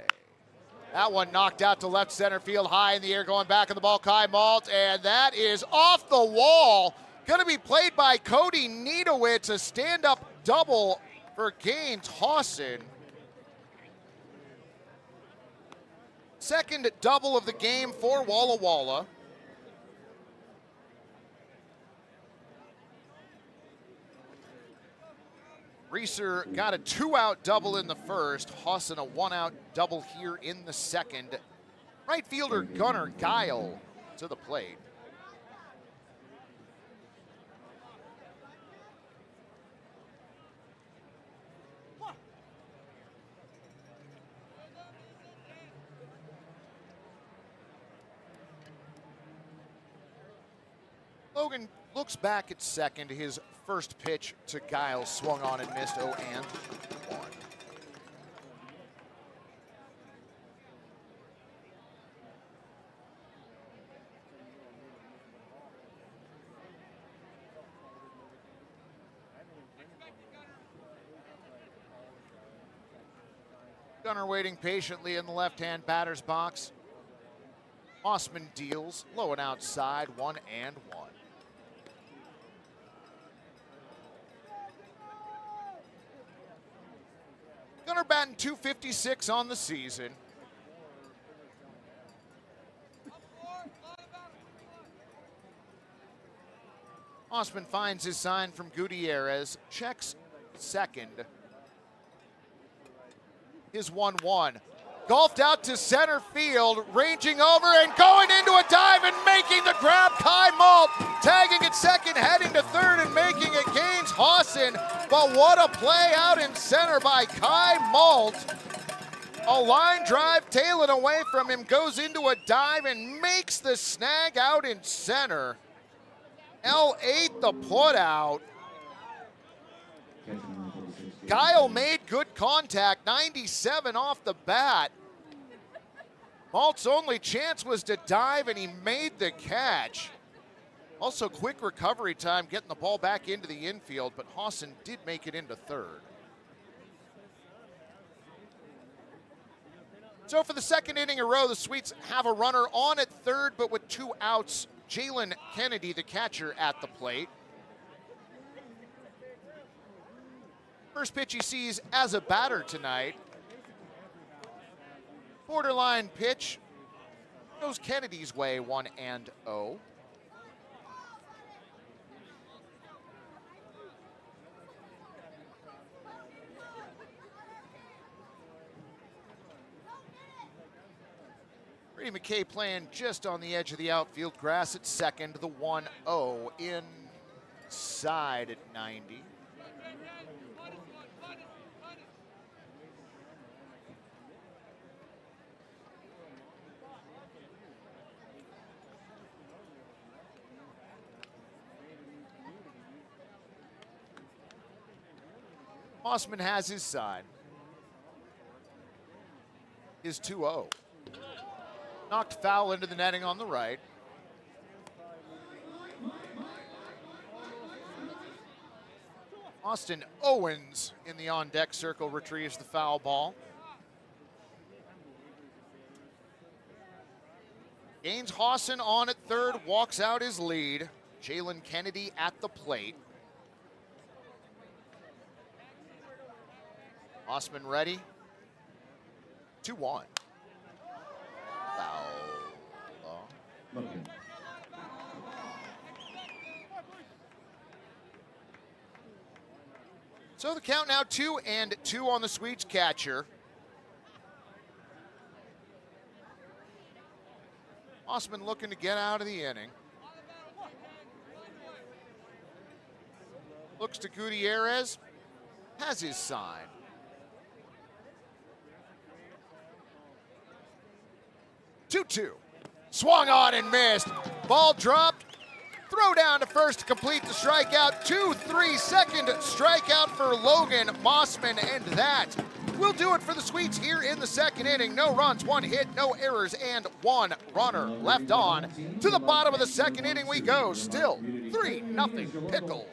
That one knocked out to left center field, high in the air, going back on the ball, Kai Malt, and that is off the wall. Going to be played by Cody Niedowitz, a stand-up double for Gaines Hawson. Second double of the game for Walla Walla. Reeser got a 2-out double in the first. Hawson a 1-out double here in the second. Right fielder Gunnar Guile to the plate. Logan looks back at second. His first pitch to Giles swung on and missed 0-1. Gunnar waiting patiently in the left-hand batter's box. Osman deals, low and outside, 1-1. Gunnar batting .256 on the season. Osman finds his sign from Gutierrez, checks second. His 1-1. Golfed out to center field, ranging over and going into a dive and making the grab. Kai Malt tagging at second, heading to third and making it Gaines Hawson. But what a play out in center by Kai Malt. A line drive tailing away from him, goes into a dive and makes the snag out in center. L8 the put out. Guile made good contact, 97 off the bat. Malt's only chance was to dive, and he made the catch. Also, quick recovery time getting the ball back into the infield, but Hawson did make it into third. So for the second inning in a row, the Sweets have a runner on at third, but with 2 outs. Jalen Kennedy, the catcher, at the plate. First pitch he sees as a batter tonight. Borderline pitch. Goes Kennedy's way, 1-0. Brady McKay playing just on the edge of the outfield grass at second. The 1-0 inside at 90. Osman has his side. His 2-0. Knocked foul into the netting on the right. Austin Owens in the on-deck circle retrieves the foul ball. Gaines Hawson on at third, walks out his lead. Jalen Kennedy at the plate. Osman ready. 2-1. Foul. So the count now 2-2 on the Sweets catcher. Mossman looking to get out of the inning. Looks to Gutierrez, has his sign. 2-2. Swung on and missed. Ball dropped. Throw down to first to complete the strikeout. 2-3 second strikeout for Logan Mossman, and that will do it for the Sweets here in the second inning. No runs, 1 hit, no errors, and 1 runner left on. To the bottom of the second inning we go. Still 3-0 Pickles.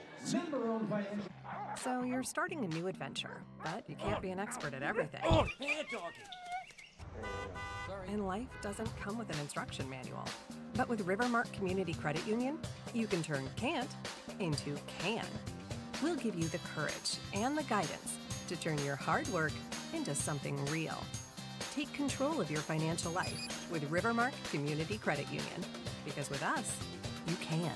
So you're starting a new adventure, but you can't be an expert at everything. And life doesn't come with an instruction manual. But with Rivermark Community Credit Union, you can turn can't into can. We'll give you the courage and the guidance to turn your hard work into something real. Take control of your financial life with Rivermark Community Credit Union. Because with us, you can.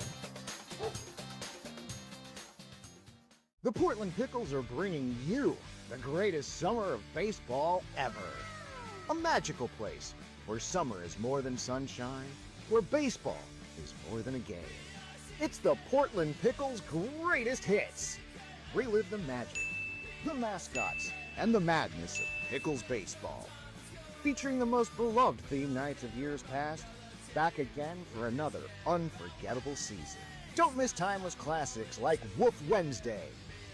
The Portland Pickles are bringing you the greatest summer of baseball ever. A magical place where summer is more than sunshine, where baseball is more than a game. It's the Portland Pickles' greatest hits. Relive the magic, the mascots, and the madness of Pickles baseball. Featuring the most beloved theme nights of years past, back again for another unforgettable season. Don't miss timeless classics like Woof Wednesday,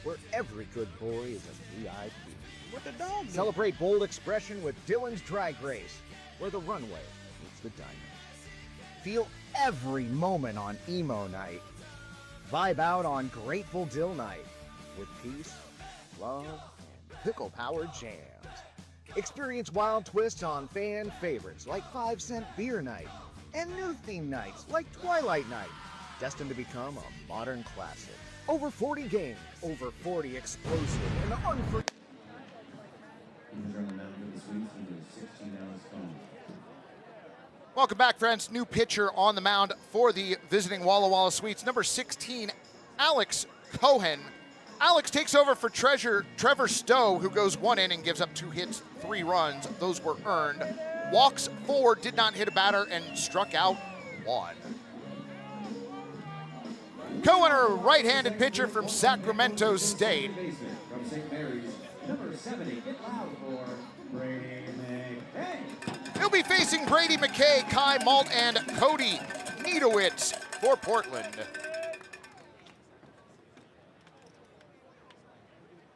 where every good boy is a VIP. What the dog? Celebrate bold expression with Dylan's Dry Grace, where the runway meets the diamond. Feel every moment on Emo Night. Vibe out on Grateful Dill Night with peace, love, and pickle-powered jams. Experience wild twists on fan favorites like 5-cent Beer Night and new theme nights like Twilight Night, destined to become a modern classic. Over 40 games, over 40 explosive and unforgettable. Welcome back, friends. New pitcher on the mound for the visiting Walla Walla Sweets, number 16, Alex Cohen. Alex takes over for Trevor Stowe, who goes 1 inning, gives up 2 hits, 3 runs. Those were earned. Walks 4, did not hit a batter, and struck out 1. Cohen, a right-handed pitcher from Sacramento State. From St. Mary's, number 70, get loud for Brady McKay. He'll be facing Brady McKay, Kai Malt, and Cody Niedowitz for Portland.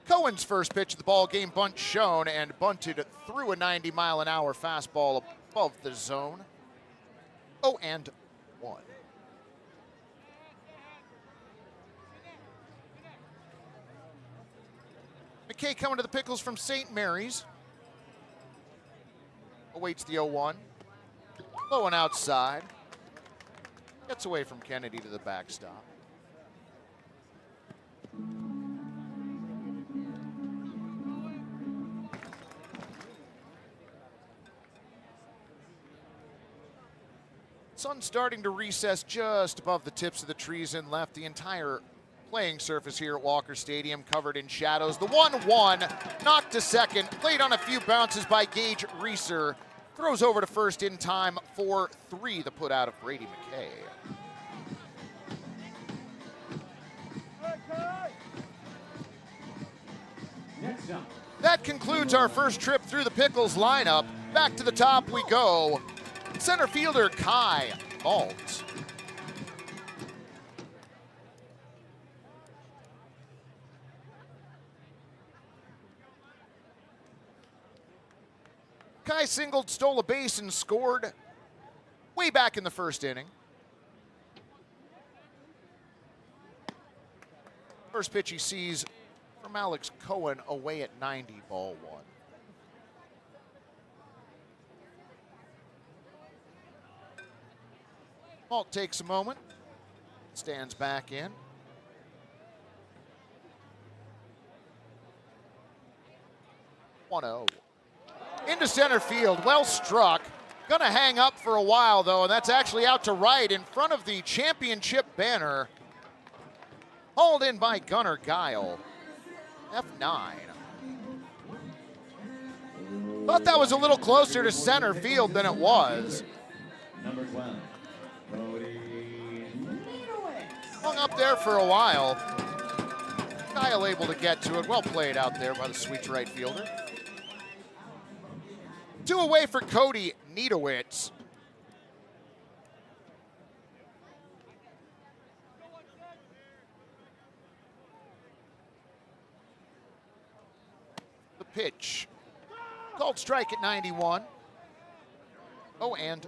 Cohen's first pitch of the ball game, bunt shown, and bunted through a 90-mile-an-hour fastball above the zone. 0-1. McKay coming to the Pickles from St. Mary's. Awaits the 0-1. Low and outside. Gets away from Kennedy to the backstop. Sun starting to recess just above the tips of the trees and left. The entire playing surface here at Walker Stadium covered in shadows. The 1-1 knocked to second, played on a few bounces by Gage Reeser. Throws over to first in time for 3, the put out of Brady McKay. Next up. That concludes our first trip through the Pickles lineup. Back to the top we go. Center fielder Kai Malt. Kai singled, stole a base, and scored way back in the first inning. First pitch he sees from Alex Cohen away at 90, ball 1. Malt takes a moment, stands back in. 1-0. Into center field, well struck. Gonna hang up for a while though, and that's actually out to right in front of the championship banner. Hauled in by Gunnar Guile. F9. Thought that was a little closer to center field than it was. Number 12, Cody. Hung up there for a while. Kyle able to get to it. Well played out there by the Sweets right fielder. 2 away for Cody Niedowitz. The pitch. Called strike at 91. 0-1.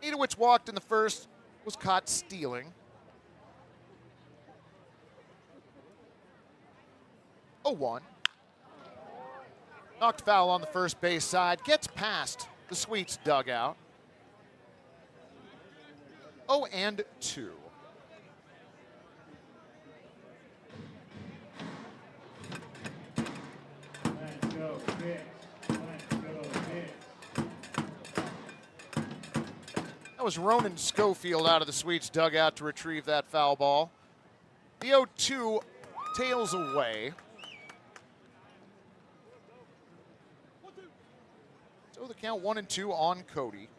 Niedowitz walked in the first, was caught stealing. 0-1. Knocked foul on the first base side, gets past the Sweets dugout. 0-2. Let's go, pitch. Let's go, pitch. That was Ronan Schofield out of the Sweets dugout to retrieve that foul ball. The 0-2 tails away. So the count 1-2 on Cody.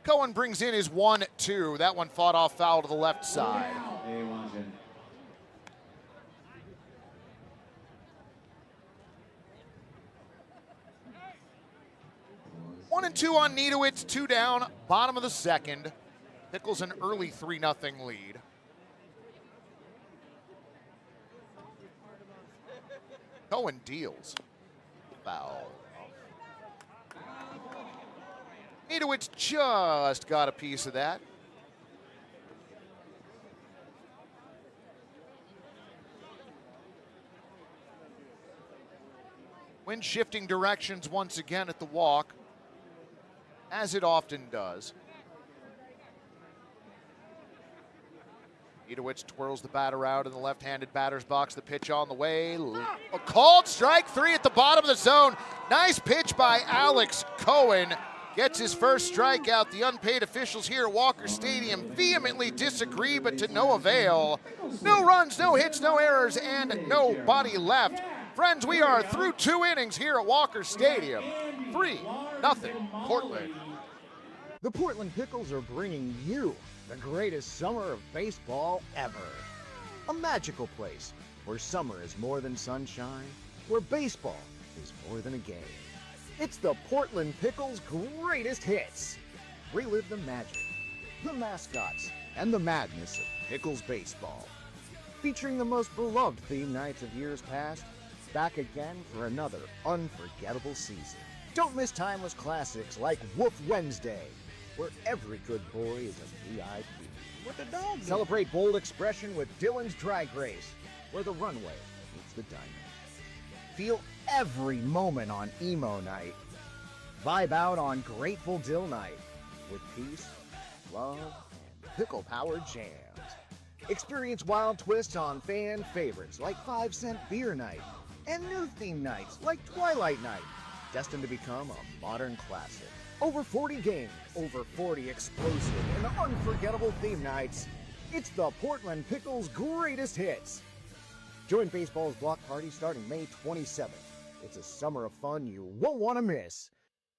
Cohen brings in his 1-2. That one fought off foul to the left side. Hey, Washington. One and two on Niedowitz, 2 down, bottom of the second. Pickles an early 3-0 lead. Cohen deals. Foul. Niedowitz just got a piece of that. Wind shifting directions once again at the walk, as it often does. Niedowitz twirls the batter out in the left-handed batter's box. The pitch on the way. A called strike 3 at the bottom of the zone. Nice pitch by Alex Cohen. Gets his first strikeout. The unpaid officials here at Walker Stadium vehemently disagree, but to no avail. No runs, no hits, no errors, and nobody left. Friends, we are through 2 innings here at Walker Stadium. 3-0 Portland. The Portland Pickles are bringing you the greatest summer of baseball ever. A magical place where summer is more than sunshine, where baseball is more than a game. It's the Portland Pickles' greatest hits. Relive the magic, the mascots, and the madness of Pickles baseball. Featuring the most beloved theme nights of years past, back again for another unforgettable season. Don't miss timeless classics like Woof Wednesday, where every good boy is a VIP. What the dog? Celebrate bold expression with Dylan's Dry Grace, where the runway meets the diamond. Feel every moment on Emo Night. Vibe out on Grateful Dill Night with peace, love, and pickle-powered jams. Experience wild twists on fan favorites like 5-cent Beer Night and new theme nights like Twilight Night, destined to become a modern classic. Over 40 games, over 40 explosive and unforgettable theme nights. It's the Portland Pickles' greatest hits. Join baseball's block party starting May 27th. It's a summer of fun you won't want to miss.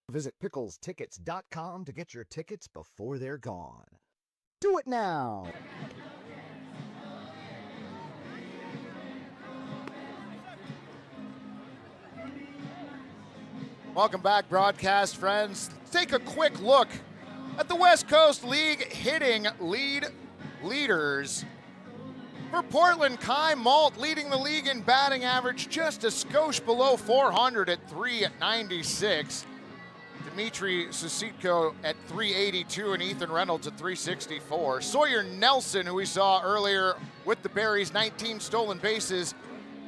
Visit picklestickets.com to get your tickets before they're gone. Do it now! Welcome back, broadcast friends. Let's take a quick look at the West Coast League hitting leaders. For Portland, Kai Malt leading the league in batting average, just a skosh below 400 at .396. Dmitry Susitko at .382 and Ethan Reynolds at .364. Sawyer Nelson, who we saw earlier with the Berries, 19 stolen bases.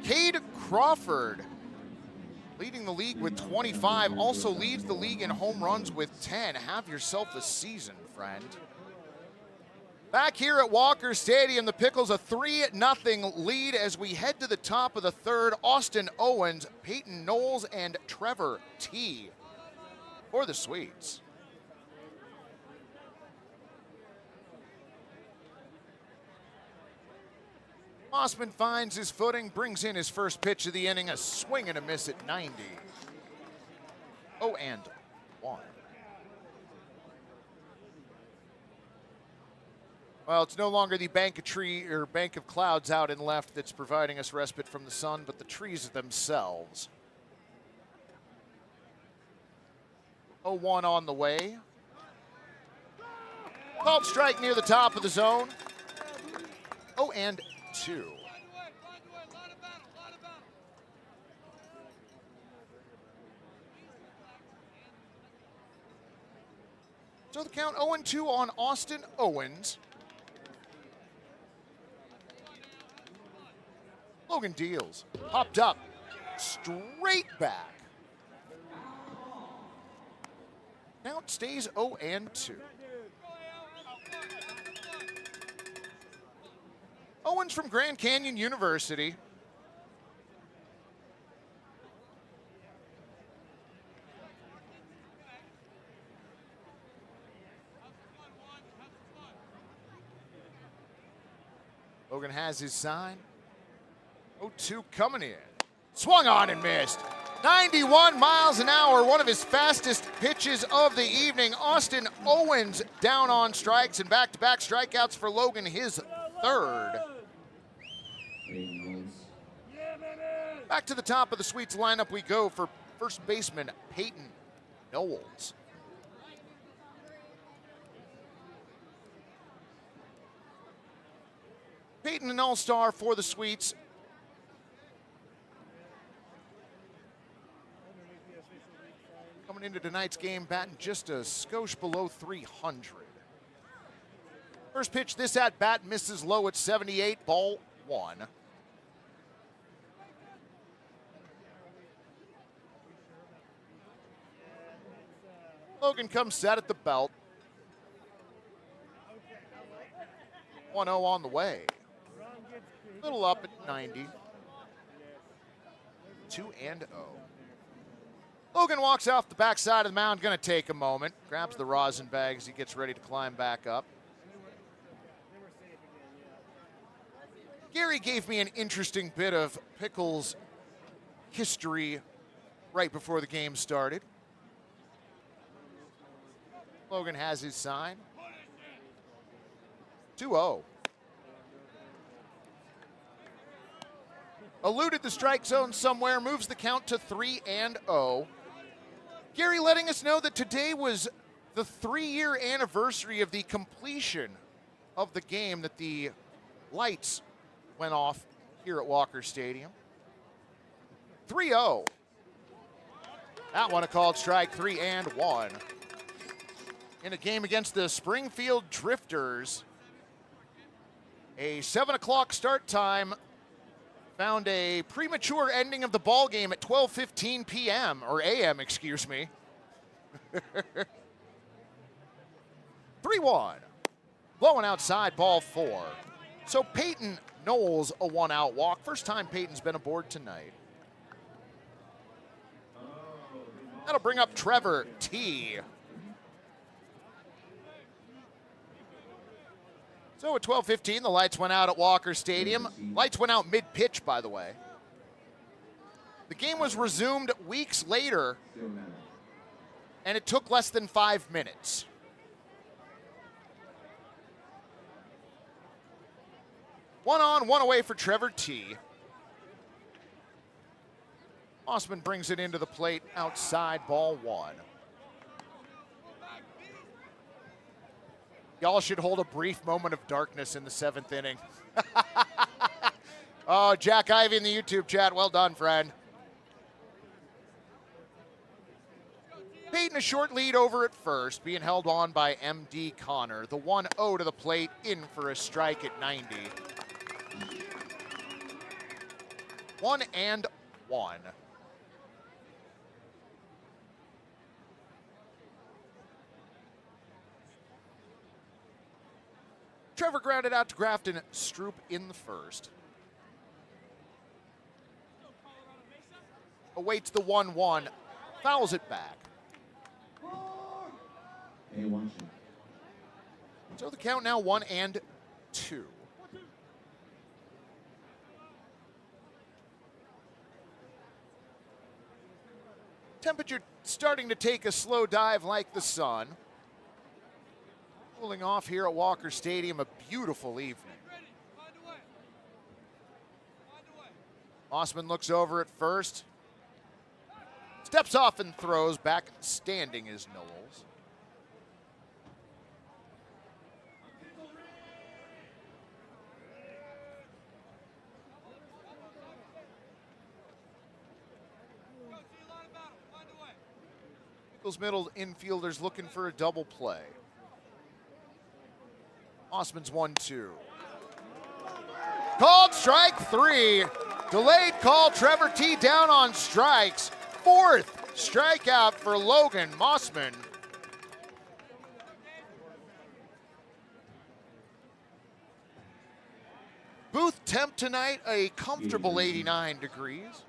Cade Crawford leading the league with 25, also leads the league in home runs with 10. Have yourself a season, friend. Back here at Walker Stadium, the Pickles a 3-0 lead as we head to the top of the third. Austin Owens, Peyton Knowles, and Trevor T. for the Sweets. Mossman finds his footing, brings in his first pitch of the inning, a swing and a miss at 90. 0-1. Well, it's no longer the bank of clouds out and left that's providing us respite from the sun, but the trees themselves. 0-1 on the way. Called strike near the top of the zone. 0-2. So the count 0-2 on Austin Owens. Logan deals. Popped up. Straight back. Count stays 0-2. Owens from Grand Canyon University. Logan has his sign. 0-2 coming in. Swung on and missed. 91 miles an hour, one of his fastest pitches of the evening. Austin Owens down on strikes and back-to-back strikeouts for Logan, his third. Back to the top of the Sweets lineup we go for first baseman Peyton Knowles. Peyton, an all-star for the Sweets. Coming into tonight's game, batting just a skosh below 300. First pitch this at-bat misses low at 78, ball 1. Logan comes set at the belt. 1-0 on the way. Little up at 90. 2-0. Logan walks off the backside of the mound, going to take a moment. Grabs the rosin bag as he gets ready to climb back up. Gary gave me an interesting bit of Pickles history right before the game started. Logan has his sign. 2-0. Eluded the strike zone somewhere, moves the count to 3-0. Gary letting us know that today was the 3-year anniversary of the completion of the game that the lights went off here at Walker Stadium. 3-0. That one a called strike, 3-1. In a game against the Springfield Drifters, a 7 o'clock start time found a premature ending of the ball game at 12:15 p.m. or a.m., excuse me. 3-1. Blowing outside, ball 4. So Peyton Knowles a 1-out walk. First time Peyton's been aboard tonight. That'll bring up Trevor T. So at 12:15, the lights went out at Walker Stadium. Lights went out mid-pitch, by the way. The game was resumed weeks later, and it took less than 5 minutes. One on, one away for Trevor T. Mossman brings it into the plate outside, ball 1. Y'all should hold a brief moment of darkness in the 7th inning. Oh, Jack Ivey in the YouTube chat. Well done, friend. Peyton a short lead over at first, being held on by M.D. Connor. The 1-0 to the plate, in for a strike at 90. 1-1. Trevor Turnover grounded out to Grafton Stroop in the first. Awaits the 1-1, fouls it back. So the count now 1-2. Temperature starting to take a slow dive like the sun. Cooling off here at Walker Stadium, a beautiful evening. Mossman looks over at first. Steps off and throws. Back standing is Knowles. Pickles middle infielders looking for a double play. Mossman's 1-2. Called strike 3. Delayed call. Trevor T down on strikes. 4th strikeout for Logan Mossman. Booth temp tonight, a comfortable 89 degrees.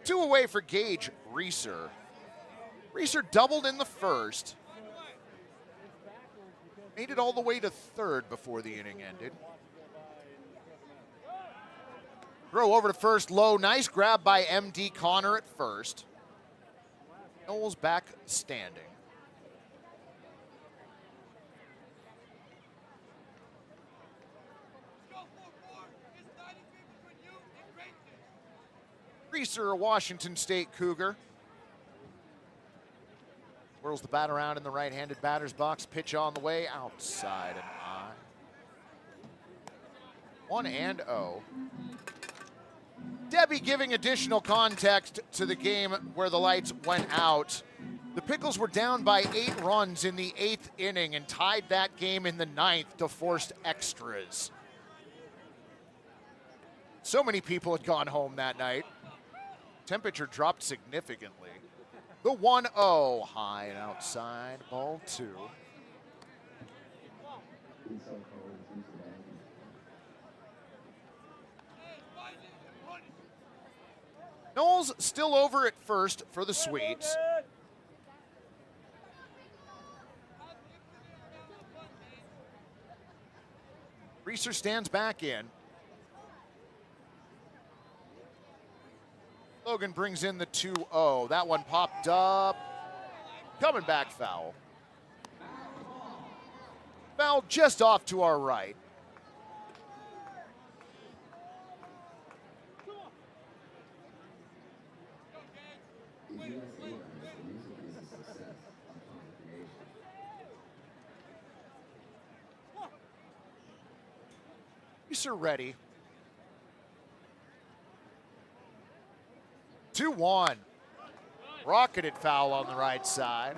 Two away for Gage Reeser. Reeser doubled in the first. Made it all the way to third before the inning ended. Throw over to first, low. Nice grab by M.D. Connor at first. Knowles back standing. Reeser, a Washington State Cougar. Whirls the bat around in the right-handed batter's box. Pitch on the way, outside and high. 1-0. Debbie giving additional context to the game where the lights went out. The Pickles were down by 8 runs in the 8th inning and tied that game in the 9th to forced extras. So many people had gone home that night. Temperature dropped significantly. The 1-0, high and outside, ball 2. Knowles still over at first for the Sweets. Reeser stands back in. Logan brings in the 2-0. That one popped up. Coming back foul. Foul just off to our right. Reeser ready. 2-1. Rocketed foul on the right side.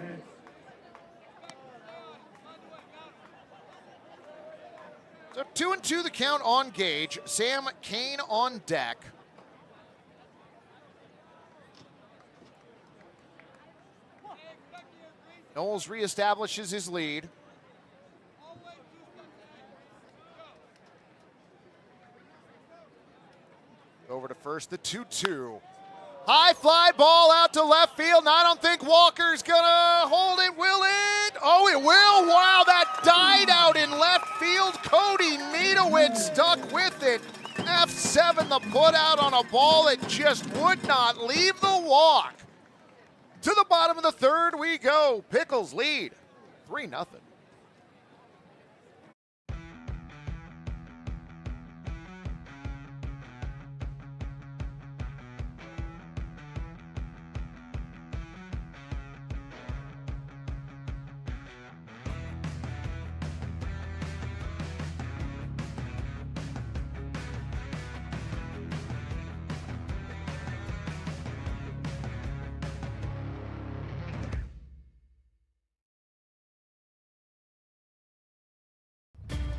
So 2-2 the count on Gage. Sam Kane on deck. Knowles reestablishes his lead. Over to first, the 2-2. High fly ball out to left field, and I don't think Walker's gonna hold it. Will it? Oh, it will. Wow, that died out in left field. Cody Niedowitz stuck with it. F7 the put out on a ball that just would not leave the walk. To the bottom of the third we go. Pickles lead 3-0.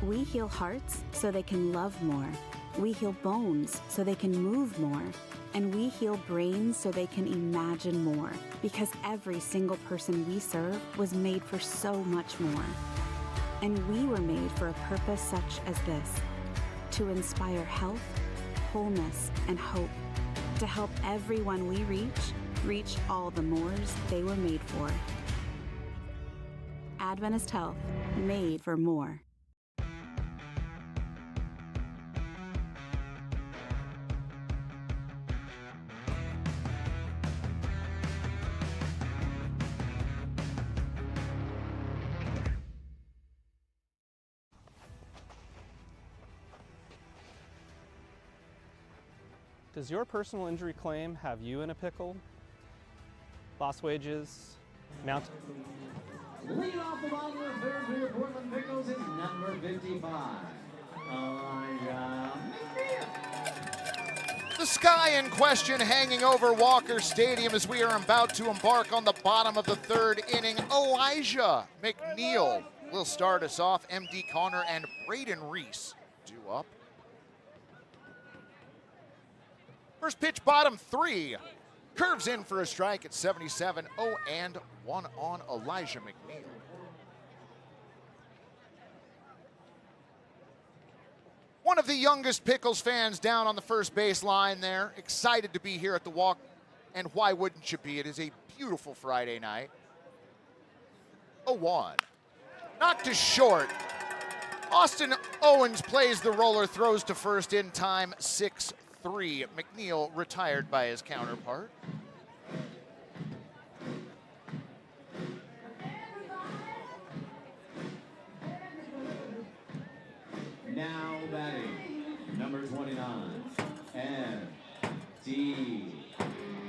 We heal hearts so they can love more. We heal bones so they can move more. And we heal brains so they can imagine more, because every single person we serve was made for so much more. And we were made for a purpose such as this, to inspire health, wholeness, and hope, to help everyone we reach all the mores they were made for. Adventist Health, made for more. Does your personal injury claim have you in a pickle? Lost wages, mount. Leading off the bottom of the third for your Portland Pickles is number 55. Elijah McNeil. The sky in question hanging over Walker Stadium as we are about to embark on the bottom of the third inning. Elijah McNeil will start us off. MD Connor and Braden Reese due up. First pitch, bottom three. Curves in for a strike at 77. 0-1 on Elijah McNeil. One of the youngest Pickles fans down on the first base line there. Excited to be here at the walk. And why wouldn't you be? It is a beautiful Friday night. 0-1. Knocked to short. Austin Owens plays the roller, throws to first in time, 6-3. McNeil retired by his counterpart. Now batting, number 29, MD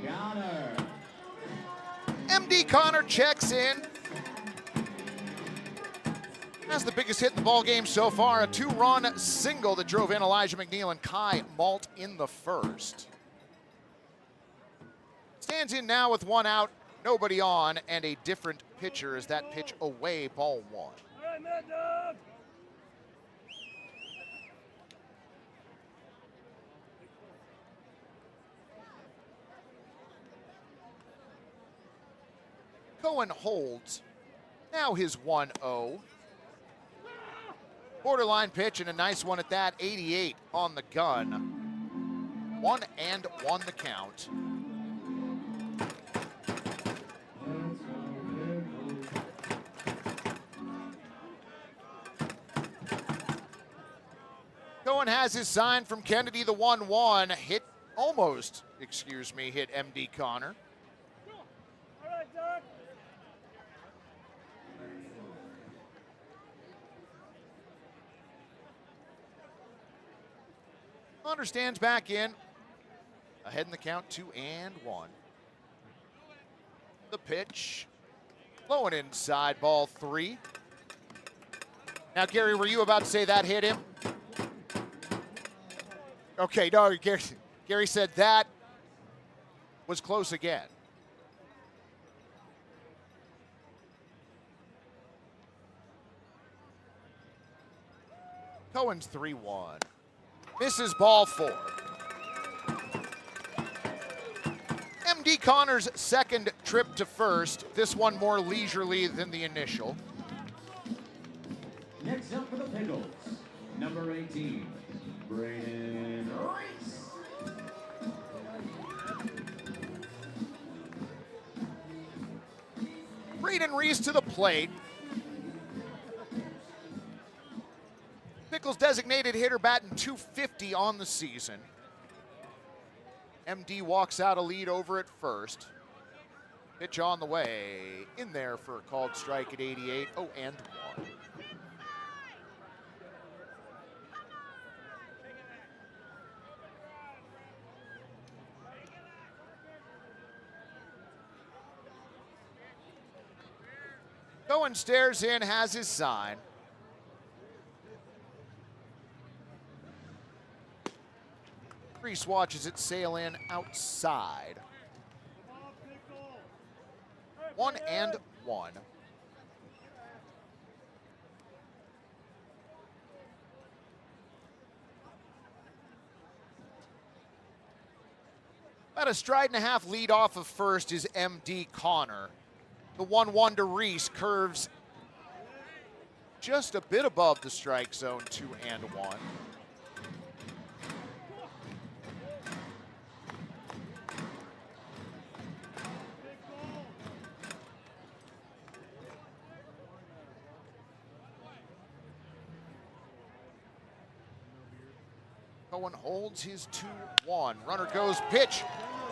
Connor. MD Connor checks in. Has the biggest hit in the ball game so far, a 2-run single that drove in Elijah McNeil and Kai Malt in the first. Stands in now with one out, nobody on, and a different pitcher as that pitch away, ball one. All right, Mad Dog. Cohen holds. Now his 1-0. Borderline pitch and a nice one at that. 88 on the gun. 1-1 the count. Cohen has his sign from Kennedy, the 1-1. Hit MD Connor. All right, Doc. Connor stands back in. Ahead in the count, 2-1. The pitch. Blowing inside, ball 3. Now, Gary, were you about to say that hit him? Okay, no, Gary said that was close again. Cohen's 3-1. Misses ball 4. MD Connor's second trip to first. This one more leisurely than the initial. Next up for the Pickles, number 18, Braden Reese. Braden Reese to the plate. Pickles designated hitter batting .250 on the season. MD walks out a lead over at first. Pitch on the way. In there for a called strike at 88. 0-1. Cohen stares in, has his sign. Reese watches it sail in outside. 1-1. About a stride and a half lead off of first is MD Connor. The 1-1 to Reese curves just a bit above the strike zone, 2-1. Cohen holds his 2-1. Runner goes pitch.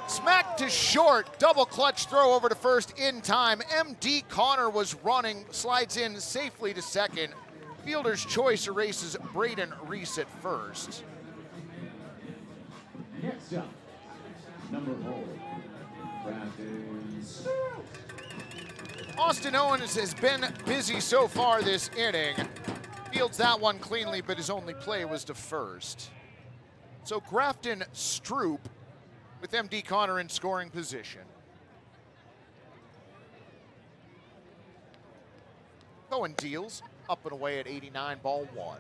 Smacked to short. Double clutch throw over to first in time. MD Connor was running, slides in safely to second. Fielder's choice erases Braden Reese at first. Next up, number 4, Brandon Stewart. Austin Owens has been busy so far this inning. Fields that one cleanly, but his only play was to first. So Grafton Stroop with MD Connor in scoring position. Cohen deals, up and away at 89, ball 1.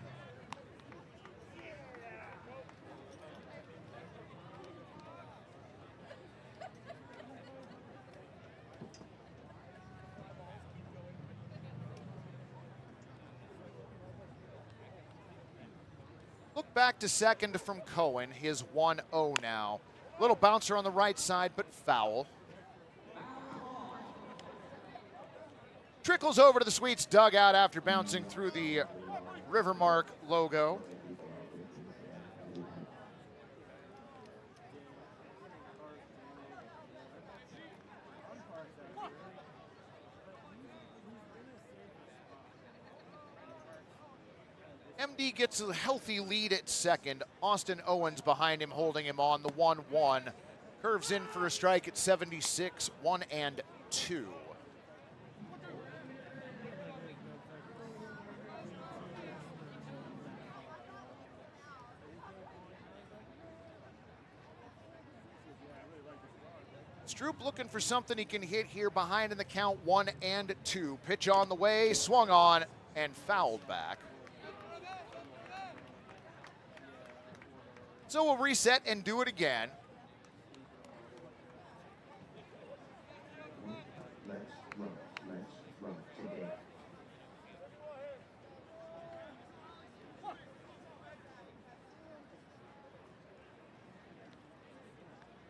Look back to second from Cohen, his 1-0 now. Little bouncer on the right side, but foul. Trickles over to the Sweets dugout after bouncing through the Rivermark logo. MD gets a healthy lead at second. Austin Owens behind him, holding him on the 1-1. Curves in for a strike at 76, 1-2. Stroop looking for something he can hit here behind in the count, 1-2. Pitch on the way, swung on, and fouled back. So we'll reset and do it again.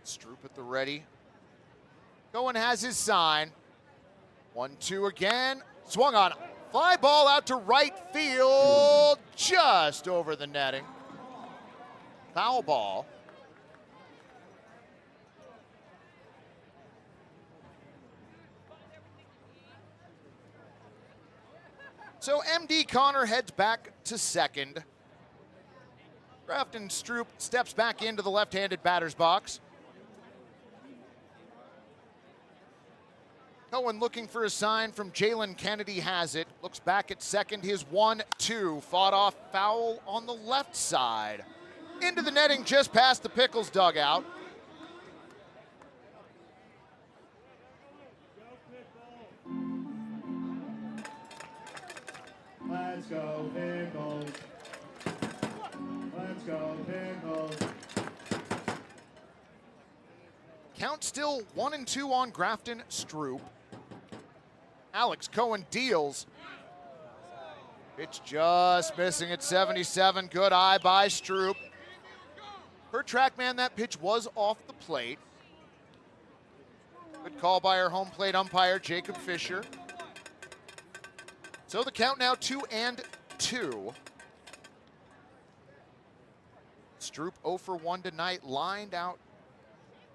Stroop at the ready. Cohen has his sign. 1-2 again. Swung on. Fly ball out to right field. Just over the netting. Foul ball. So MD Connor heads back to second. Grafton Stroop steps back into the left-handed batter's box. Cohen looking for a sign from Jalen Kennedy has it. Looks back at second, his 1-2. Fought off foul on the left side. Into the netting just past the Pickles dugout. Let's go Pickles. Let's go Pickles. Count still 1-2 on Grafton Stroop. Alex Cohen deals. Pitch just missing at 77. Good eye by Stroop. Per TrackMan, that pitch was off the plate. Good call by our home plate umpire, Jacob Fisher. So the count now 2-2. Stroop 0 for 1 tonight, lined out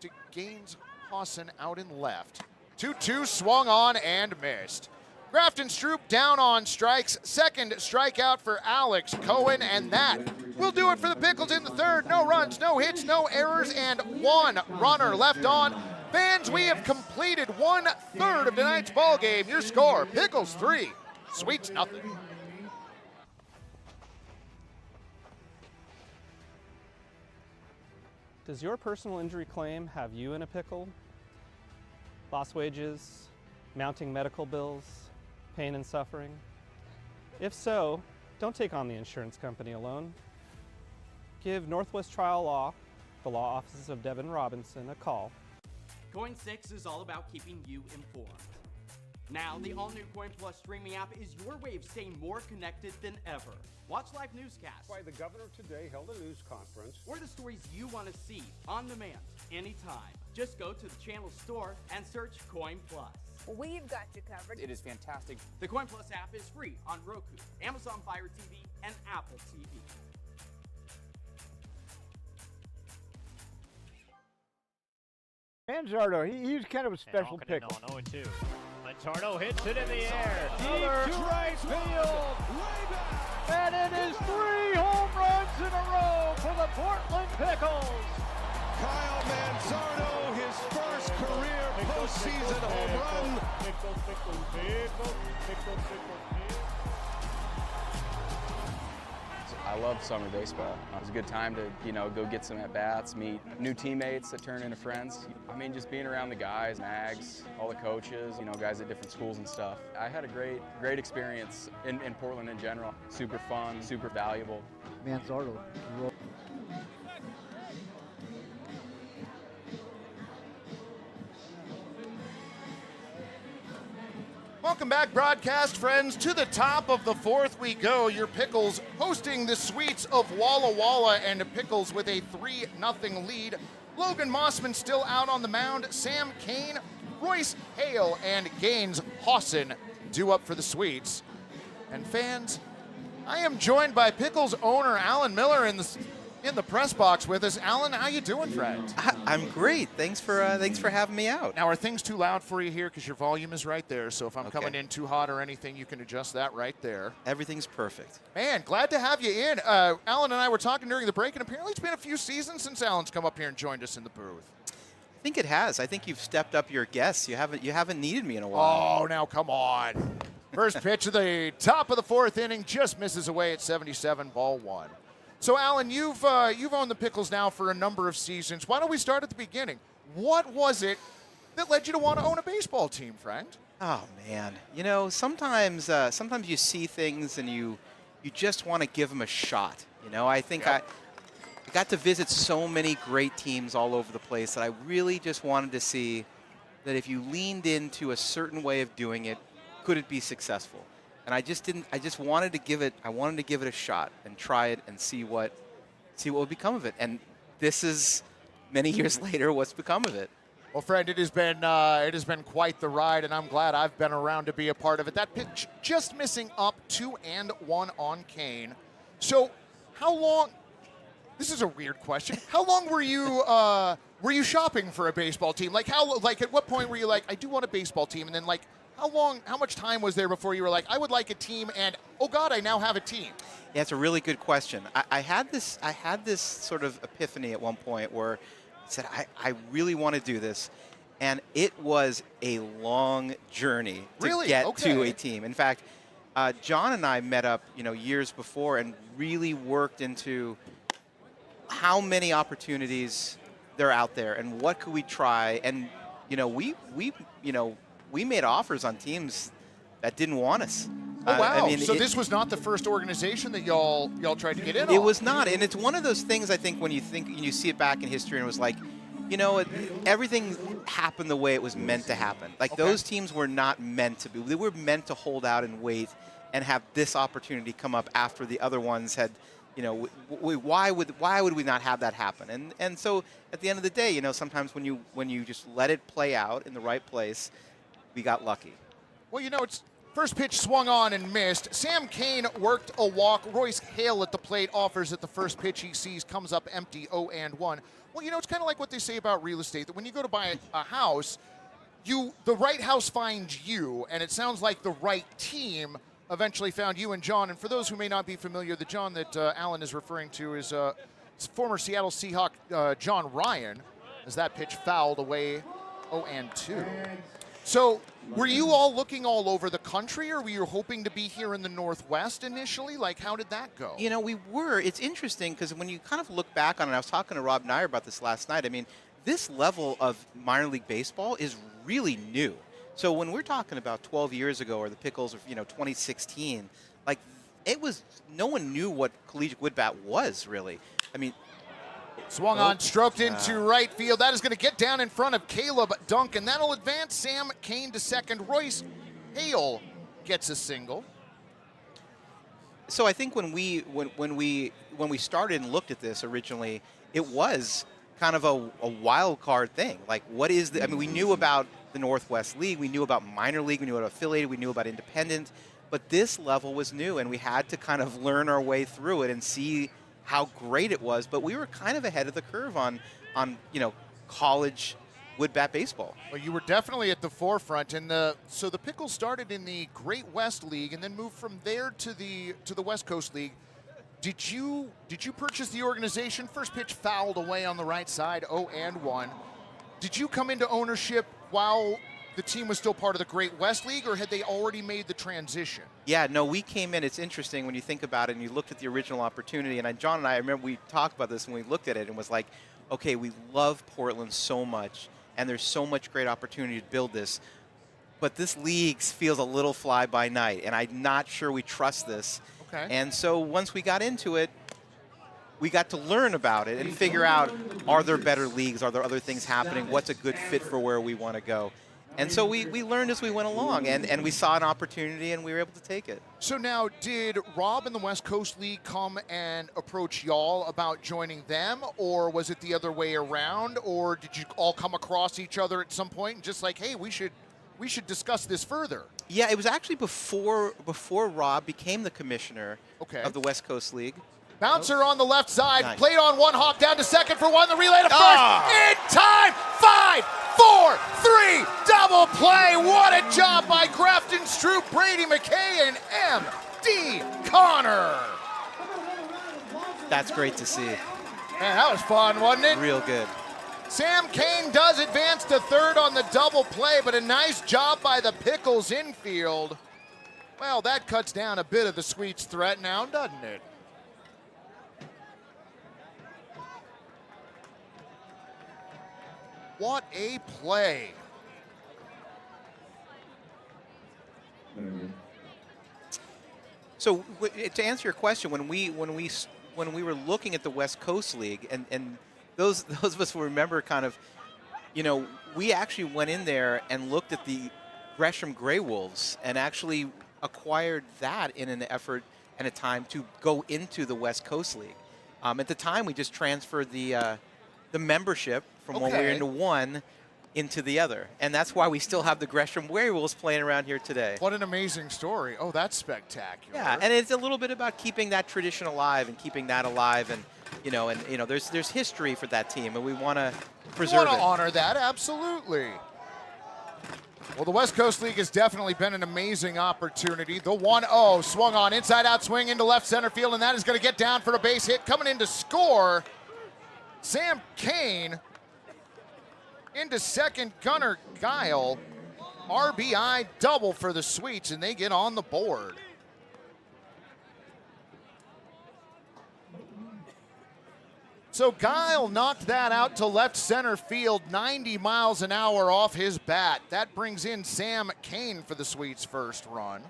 to Gaines Hawson out in left. 2-2 swung on and missed. Grafton Stroop down on strikes. Second strikeout for Alex Cohen, and that will do it for the Pickles in the third. No runs, no hits, no errors, and one runner left on. Fans, we have completed 1/3 of tonight's ball game. Your score, Pickles 3, Sweets nothing. Does your personal injury claim have you in a pickle? Lost wages, mounting medical bills, pain and suffering? If so, don't take on the insurance company alone. Give Northwest Trial Law the law offices of Devin Robinson a call. Coin 6 is all about keeping you informed. Now, the all-new Coin Plus streaming app is your way of staying more connected than ever. Watch live newscasts. Why the governor today held a news conference. Or the stories you want to see on demand, anytime. Just go to the channel store and search Coin Plus. We've got you covered. It is fantastic. The Coin Plus app is free on Roku, Amazon Fire TV, and Apple TV. Manzardo, he's kind of a special pickle. On 0-2. Manzardo hits it in the air. Deep to right field. And it is 3 home runs in a row for the Portland Pickles. Kyle Manzardo, his first career postseason home run. I love summer baseball. It was a good time to, go get some at-bats, meet new teammates that turn into friends. I mean, just being around the guys, Mags, all the coaches, guys at different schools and stuff. I had a great experience in Portland in general. Super fun, super valuable. Manzardo. Welcome back, broadcast friends. To the top of the fourth we go. Your Pickles hosting the Sweets of Walla Walla, and the Pickles with a 3-0 lead. Logan Mossman still out on the mound. Sam Kane, Royce Hale, and Gaines Hawson due up for the Sweets. And fans, I am joined by Pickles owner Alan Miller in the press box with us. Alan, how you doing, friend? I'm great. Thanks for having me out. Now, are things too loud for you here? Because your volume is right there. So if I'm coming in too hot or anything, you can adjust that right there. Everything's perfect. Man, glad to have you in. Alan and I were talking during the break, and apparently it's been a few seasons since Alan's come up here and joined us in the booth. I think it has. I think you've stepped up your guests. You haven't needed me in a while. Oh, now come on. First pitch of the top of the fourth inning just misses away at 77, ball 1. So, Alan, you've owned the Pickles now for a number of seasons. Why don't we start at the beginning? What was it that led you to want to own a baseball team, friend? Oh man, sometimes you see things and you just want to give them a shot. I think I got to visit so many great teams all over the place that I really just wanted to see that if you leaned into a certain way of doing it, could it be successful? And I just wanted to give it a shot and try it and see what would become of it. And this is many years later what's become of it. Well, friend, it has been quite the ride, and I'm glad I've been around to be a part of it. That pitch just missing up 2-1 on Kane. So, how long? This is a weird question. How long were you shopping for a baseball team? Like at what point were you like, I do want a baseball team, and then like, how much time was there before you were like, I would like a team, and oh God, I now have a team? Yeah, it's a really good question. I had this sort of epiphany at one point where I said, I really want to do this. And it was a long journey to get to a team. In fact, John and I met up, years before and really worked into how many opportunities there are out there and what could we try. And, we made offers on teams that didn't want us. Oh, wow. So this was not the first organization that y'all tried to get in on? It was not. And it's one of those things, I think, when you see it back in history and it was like, everything happened the way it was meant to happen. Like those teams were not meant to be. They were meant to hold out and wait and have this opportunity come up after the other ones had, why would we not have that happen? And so at the end of the day, sometimes when you just let it play out in the right place, we got lucky. Well, it's first pitch swung on and missed. Sam Kane worked a walk. Royce Hale at the plate offers at the first pitch he sees, comes up empty, 0-1. Well, it's kind of like what they say about real estate, that when you go to buy a house, the right house finds you, and it sounds like the right team eventually found you and John. And for those who may not be familiar, the John that Alan is referring to is former Seattle Seahawk John Ryan, as that pitch fouled away, 0-2. So were you all looking all over the country, or were you hoping to be here in the Northwest initially? Like, how did that go? We were. It's interesting because when you kind of look back on it, I was talking to Rob Nyer about this last night. I mean, this level of minor league baseball is really new. So when we're talking about 12 years ago, or the Pickles of 2016, like no one knew what collegiate wood bat was really. I mean, Swung on, stroked into right field. That is going to get down in front of Caleb Duncan. That'll advance Sam Kane to second. Royce Hale gets a single. So I think when we started and looked at this originally, it was kind of a wild card thing. Like, what is the? I mean, we knew about the Northwest League, we knew about minor league, we knew about affiliated, we knew about independent, but this level was new, and we had to kind of learn our way through it and see how great it was. But we were kind of ahead of the curve on college wood bat baseball. Well, you were definitely at the forefront, and so the Pickles started in the Great West League and then moved from there to the West Coast League. Did you purchase the organization? First pitch fouled away on the right side, 0-1. Did you come into ownership while the team was still part of the Great West League, or had they already made the transition? Yeah, no, we came in. It's interesting when you think about it and you looked at the original opportunity. And John and I remember we talked about this when we looked at it and was like, okay, we love Portland so much, and there's so much great opportunity to build this. But this league feels a little fly by night, and I'm not sure we trust this. Okay. And so once we got into it, we got to learn about it and figure out, are there better leagues? Are there other things happening? What's a good fit for where we want to go? And so we learned as we went along, and we saw an opportunity, and we were able to take it. So now, did Rob and the West Coast League come and approach y'all about joining them, or was it the other way around, or did you all come across each other at some point and just like, hey, we should discuss this further? Yeah, it was actually before Rob became the commissioner of the West Coast League. Bouncer on the left side, Nice. played on one hop down to second for one, the relay to first, in time, 5, 4, 3, double play. What a job by Grafton Stroop, Brady McKay, and M.D. Connor. That's great to see. Man, that was fun, wasn't it? Real good. Sam Kane does advance to third on the double play, but a nice job by the Pickles infield. Well, that cuts down a bit of the Sweets' threat now, doesn't it? What a play. So to answer your question, when we were looking at the West Coast League, and those of us will remember kind of, we actually went in there and looked at the Gresham Grey Wolves and actually acquired that in an effort and a time to go into the West Coast League. At the time, we just transferred the membership from one we were into one into the other. And that's why we still have the Gresham Werewolves playing around here today. What an amazing story. Oh, that's spectacular. Yeah, and it's a little bit about keeping that tradition alive and keeping that alive, and there's history for that team, and we want to preserve it. We want to honor that, absolutely. Well, the West Coast League has definitely been an amazing opportunity. The 1-0 swung on, inside-out swing into left center field, and that is going to get down for a base hit. Coming in to score, Sam Kane. Into second, Gunnar Guile. RBI double for the Sweets, and they get on the board. So Guile knocked that out to left center field, 90 miles an hour off his bat. That brings in Sam Kane for the Sweets' first run.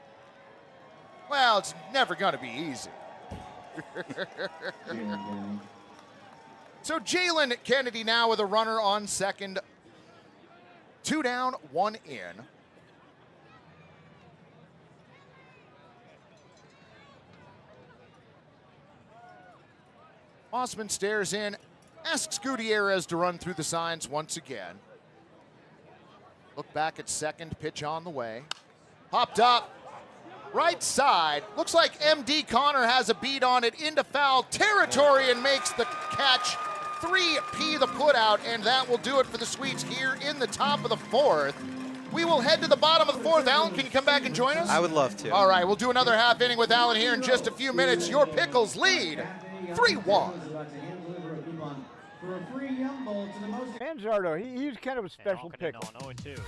Well, it's never going to be easy. So Jalen Kennedy now with a runner on second. 2 down, 1 in. Mossman stares in, asks Gutierrez to run through the signs once again. Look back at second, pitch on the way. Popped up, right side. Looks like M.D. Connor has a beat on it into foul territory and makes the catch. 3P the putout, and that will do it for the Sweets here in the top of the fourth. We will head to the bottom of the fourth. Alan, can you come back and join us? I would love to. All right, we'll do another half inning with Alan here in just a few minutes. Your Pickles lead 3-1. Manzardo, he's kind of a special pickle. 0-2.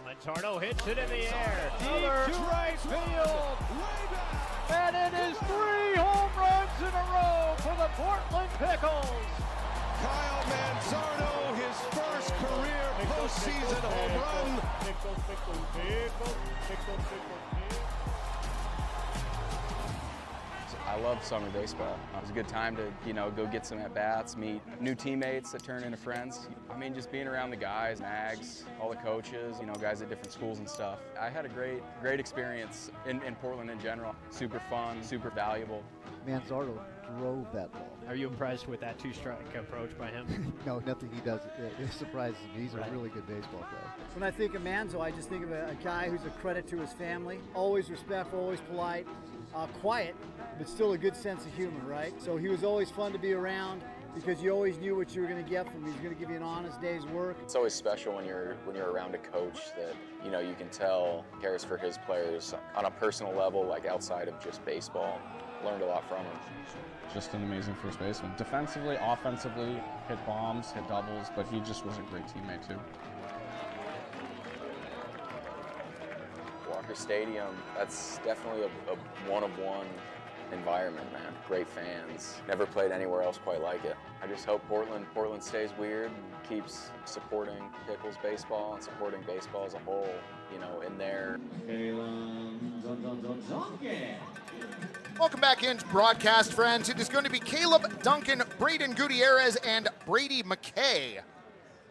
Manzardo hits it in the air. Deep to right field. And it is 3 home runs in a row for the Portland Pickles. Kyle Manzardo, his first career postseason home run. I I love summer baseball. It was a good time to, go get some at-bats, meet new teammates that turn into friends. I mean, just being around the guys, Mags, all the coaches, guys at different schools and stuff. I had a great experience in Portland in general. Super fun, super valuable. Manzardo drove that ball. Are you impressed with that two-strike approach by him? No, nothing he does. It surprises me. He's a really good baseball player. When I think of Manzo, I just think of a guy who's a credit to his family. Always respectful, always polite, quiet, but still a good sense of humor, right? So he was always fun to be around because you always knew what you were going to get from him. He was going to give you an honest day's work. It's always special when you're around a coach that, you can tell cares for his players on a personal level, like outside of just baseball. Learned a lot from him. Just an amazing first baseman. Defensively, offensively, hit bombs, hit doubles, but he just was a great teammate too. Walker Stadium, that's definitely a one-of-one environment, man. Great fans. Never played anywhere else quite like it. I just hope Portland stays weird and keeps supporting Pickles baseball and supporting baseball as a whole, in there. Welcome back in, broadcast friends. It is going to be Caleb Duncan, Braden Gutierrez, and Brady McKay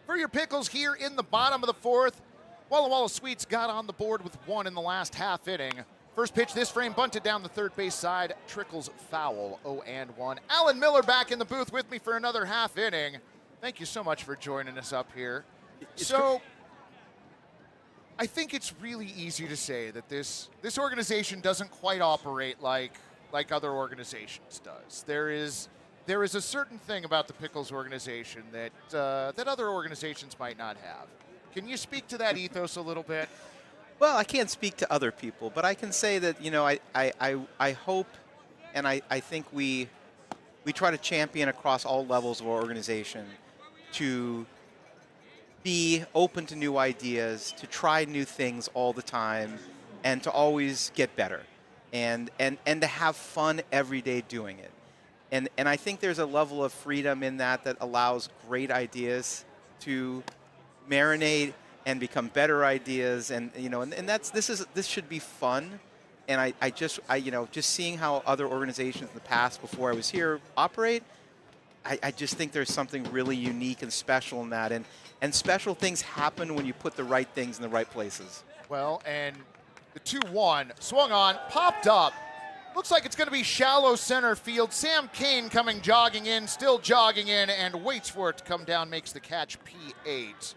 for your Pickles here in the bottom of the fourth. Walla Walla Sweets got on the board with one in the last half inning. First pitch this frame bunted down the third base side. Trickles foul, 0-1. Alan Miller back in the booth with me for another half inning. Thank you so much for joining us up here. I think it's really easy to say that this organization doesn't quite operate like other organizations does. There is a certain thing about the Pickles organization that other organizations might not have. Can you speak to that ethos a little bit? Well, I can't speak to other people, but I can say that I hope, and I think we try to champion across all levels of our organization to be open to new ideas, to try new things all the time, and to always get better, and to have fun every day doing it. And I think there's a level of freedom in that allows great ideas to marinate and become better ideas, and this should be fun. And I just seeing how other organizations in the past before I was here operate, I just think there's something really unique and special in that. And special things happen when you put the right things in the right places. Well, and the 2-1 swung on, popped up. Looks like it's going to be shallow center field. Sam Kane coming jogging in, still jogging in, and waits for it to come down, makes the catch, P8.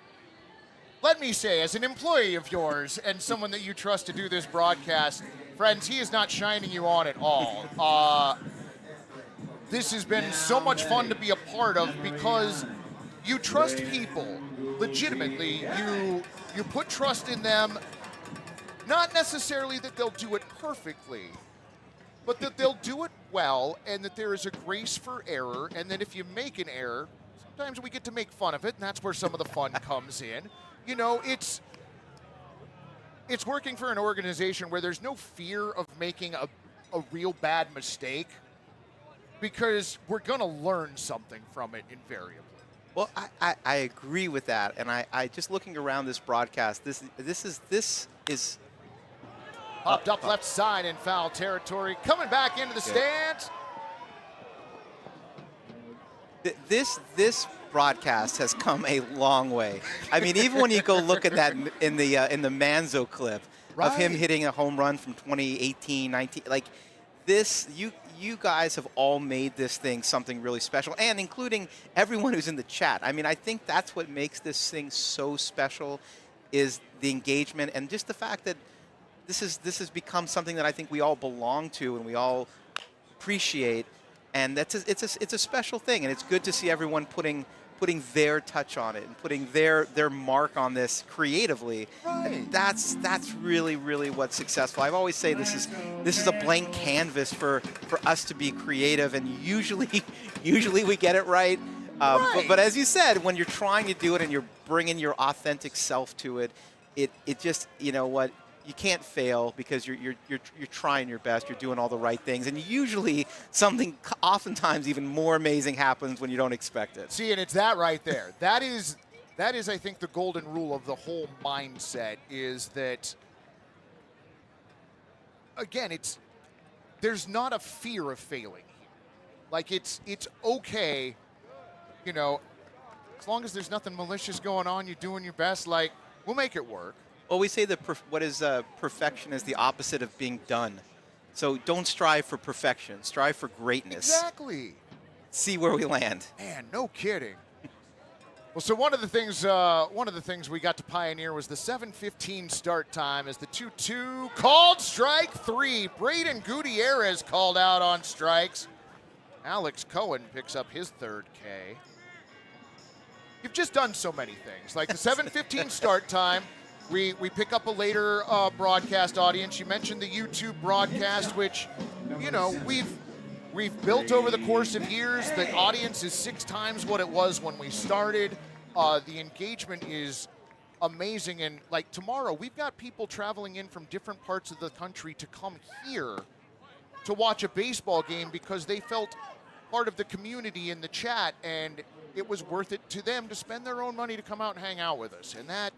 Let me say, as an employee of yours and someone that you trust to do this broadcast, friends, he is not shining you on at all. This has been so much fun to be a part of because you trust people legitimately. You put trust in them, not necessarily that they'll do it perfectly, but that they'll do it well, and that there is a grace for error, and that if you make an error, sometimes we get to make fun of it, and that's where some of the fun comes in. It's working for an organization where there's no fear of making a real bad mistake, because we're going to learn something from it invariably. Well, I agree with that, and I just looking around this broadcast, this is popped up left side in foul territory, coming back into the stands. This broadcast has come a long way. I mean, even when you go look at that in the Manzo clip of him hitting a home run from 2018, 19, like this, you guys have all made this thing something really special, and including everyone who's in the chat. I mean, I think that's what makes this thing so special, is the engagement and just the fact that this has become something that I think we all belong to and we all appreciate, and it's a special thing, and it's good to see everyone putting their touch on it and putting their mark on this creatively. Right. And that's really, really what's successful. I've always say this is a blank canvas for us to be creative, and usually we get it right. But as you said, when you're trying to do it and you're bringing your authentic self to it, it just, you know what, you can't fail because you're trying your best. You're doing all the right things, and usually something, oftentimes even more amazing, happens when you don't expect it. See, and it's that right there. That is, I think, the golden rule of the whole mindset is that. Again, there's not a fear of failing here. Like, it's okay, you know, as long as there's nothing malicious going on, you're doing your best, like, we'll make it work. Well, we say that perfection is the opposite of being done. So don't strive for perfection. Strive for greatness. Exactly. See where we land. Man, no kidding. Well, so one of the things we got to pioneer was the 7:15 start time as the 2-2 called strike 3. Braden Gutierrez called out on strikes. Alex Cohen picks up his 3rd K. You've just done so many things. Like the 7:15 start time, we pick up a later broadcast audience. You mentioned the YouTube broadcast, which, you know, we've built over the course of years. The audience is 6 times what it was when we started. The engagement is amazing. And like tomorrow, we've got people traveling in from different parts of the country to come here to watch a baseball game because they felt part of the community in the chat, and it was worth it to them to spend their own money to come out and hang out with us. And that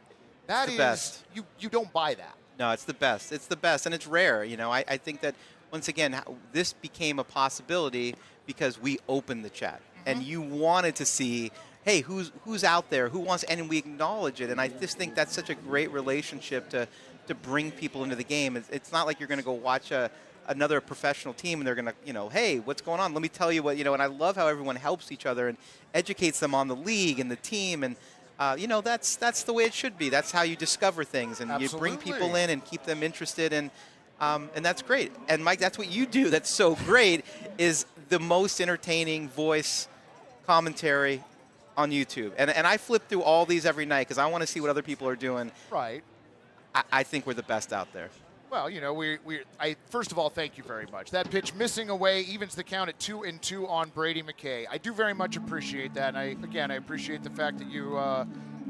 is best. You don't buy that. No, it's the best. It's the best, and it's rare. You know, I think that once again, this became a possibility because we opened the chat, and you wanted to see, hey, who's out there, who wants, and we acknowledge it. And I just think that's such a great relationship to bring people into the game. It's not like you're going to go watch another professional team and they're going to, you know, hey, what's going on? Let me tell you what, you know. And I love how everyone helps each other and educates them on the league and the team. And you know, that's the way it should be. That's how you discover things, and Absolutely. you bring people in and keep them interested. And that's great. And Mike, that's what you do. That's so great. Is the most entertaining voice commentary on YouTube. And I flip through all these every night because I want to see what other people are doing. Right. I think we're the best out there. Well, you know, I first of all, thank you very much. That pitch missing away evens the count at 2-2 on Brady McKay. I do very much appreciate that. And I appreciate the fact that you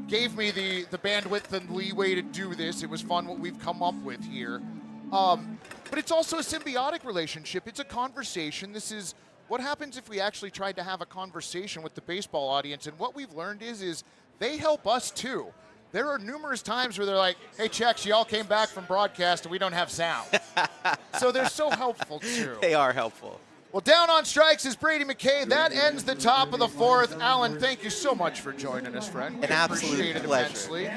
gave me the bandwidth and leeway to do this. It was fun what we've come up with here. But it's also a symbiotic relationship. It's a conversation. This is what happens if we actually tried to have a conversation with the baseball audience. And what we've learned is they help us too. There are numerous times where they're like, hey, Chex, y'all came back from broadcast and we don't have sound. So they're so helpful, too. They are helpful. Well, down on strikes is Brady McKay. That ends the top of the 4th. Alan, thank you so much for joining us, friend. An absolute appreciate it pleasure. immensely.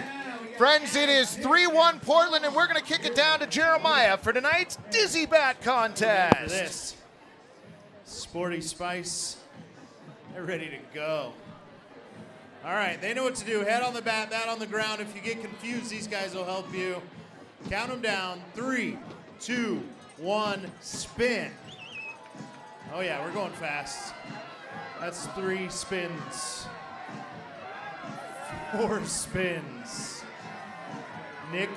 Friends, it is 3-1 Portland, and we're going to kick it down to Jeremiah for tonight's Dizzy Bat contest. This Sporty Spice, they're ready to go. All right, they know what to do. Head on the bat, bat on the ground. If you get confused, these guys will help you. Count them down. 3, 2, 1, spin. Oh, yeah, we're going fast. That's 3 spins. 4 spins. Nick,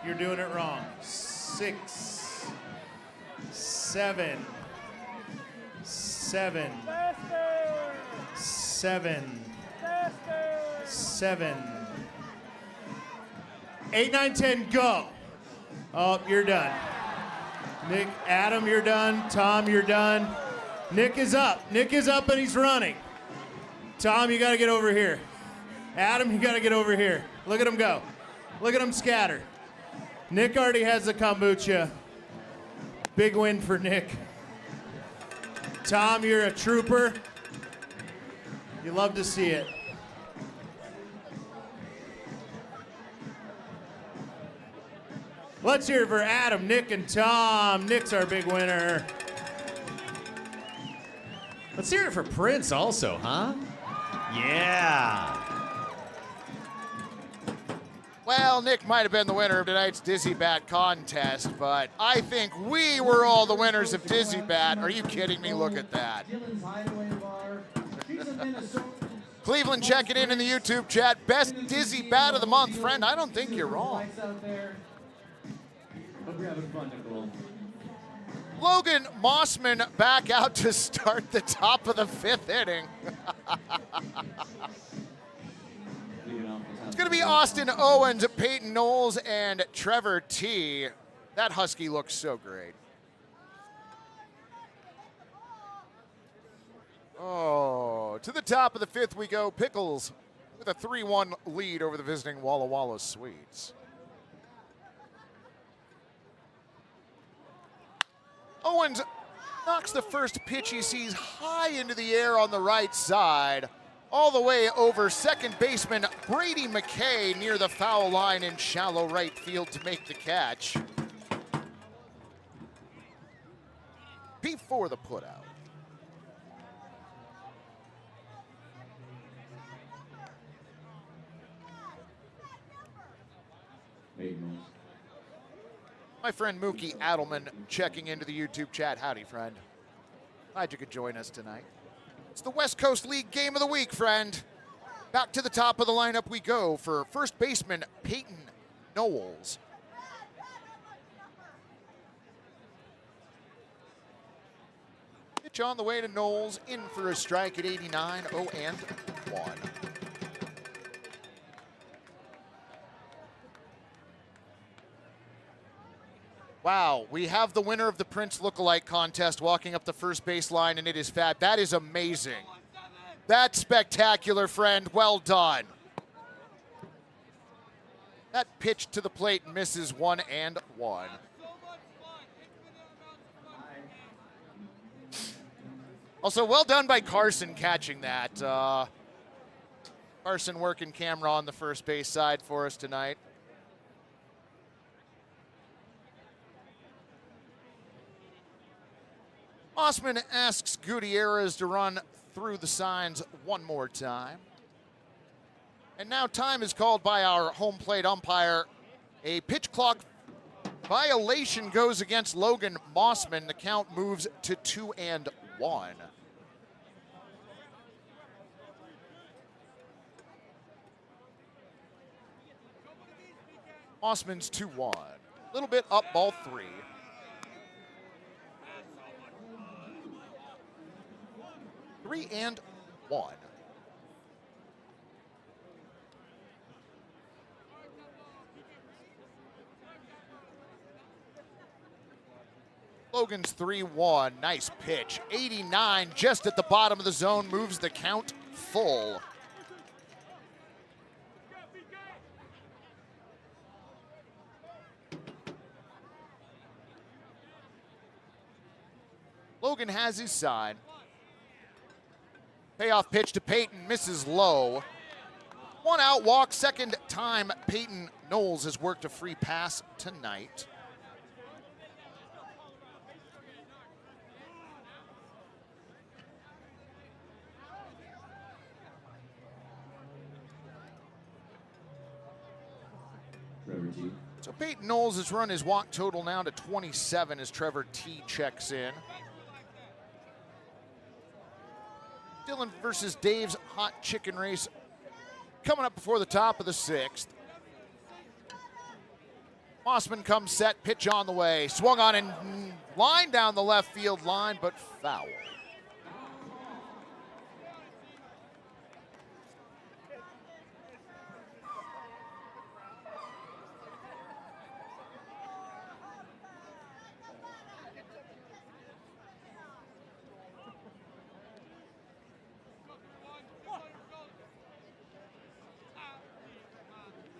you're doing it wrong. 6, 7, 7, 8, 9, 10, go. Oh, you're done. Nick, Adam, you're done. Tom, you're done. Nick is up. Nick is up and he's running. Tom, you got to get over here. Adam, you got to get over here. Look at him go. Look at him scatter. Nick already has the kombucha. Big win for Nick. Tom, you're a trooper. You love to see it. Let's hear it for Adam, Nick, and Tom. Nick's our big winner. Let's hear it for Prince also, huh? Yeah. Well, Nick might have been the winner of tonight's Dizzy Bat contest, but I think we were all the winners of Dizzy Bat. Are you kidding me? Look at that. Cleveland checking in the YouTube chat. Best Dizzy Bat of the month. Friend, I don't think you're wrong. Logan Mossman back out to start the top of the 5th inning. It's going to be Austin Owens, Peyton Knowles, and Trevor T. That Husky looks so great. Oh, to the top of the 5th we go. Pickles with a 3-1 lead over the visiting Walla Walla Sweets. Owens knocks the first pitch he sees high into the air on the right side, all the way over second baseman Brady McKay near the foul line in shallow right field to make the catch. Before the putout. My friend Mookie Adelman checking into the YouTube chat. Howdy, friend. Glad you could join us tonight. It's the West Coast League Game of the Week, friend. Back to the top of the lineup we go for first baseman Peyton Knowles. Pitch on the way to Knowles, in for a strike at 89, 0-1. Wow, we have the winner of the Prince Lookalike contest walking up the first base line, and it is Fat. That is amazing. That's spectacular, friend. Well done. That pitch to the plate misses 1-1. Also, well done by Carson catching that. Carson working camera on the first base side for us tonight. Osman asks Gutierrez to run through the signs one more time. And now time is called by our home plate umpire. A pitch clock violation goes against Logan Mossman. The count moves to 2-1. Mossman's 2-1. A little bit up, ball 3. Three and 1. Logan's 3-1. Nice pitch. 89 just at the bottom of the zone, moves the count full. Logan has his sign. Payoff pitch to Peyton, misses low. 1 out walk, second time Peyton Knowles has worked a free pass tonight. So Peyton Knowles has run his walk total now to 27 as Trevor T checks in. Dylan versus Dave's hot chicken race coming up before the top of the 6th. Mossman comes set, pitch on the way. Swung on and line down the left field line, but foul.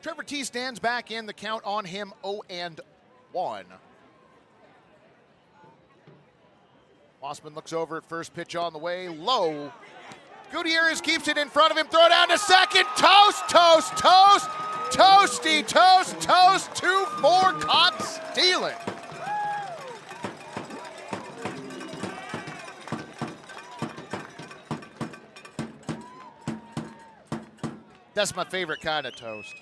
Trevor T stands back in, the count on him 0-1. Mossman looks over at first, pitch on the way, low. Gutierrez keeps it in front of him, throw down to second, toast, toast, toast, toasty, toast, toast, 2-4, caught stealing. That's my favorite kind of toast.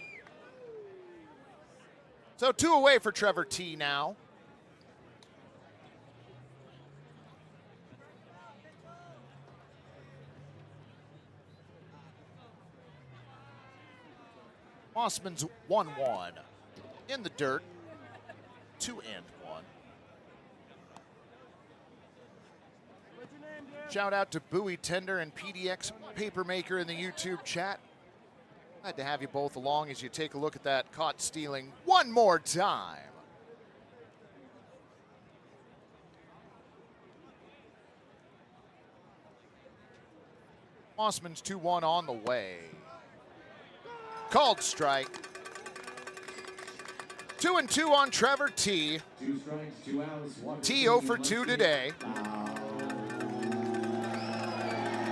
So 2 away for Trevor T now. Mossman's 1-1. In the dirt, 2-1. Shout out to Bowie Tender and PDX Papermaker in the YouTube chat. Glad to have you both along as you take a look at that caught stealing one more time. Mossman's 2-1 on the way. Called strike. 2-2 on Trevor T. 2 strikes, 2 outs, 1 T 0 for 2 today.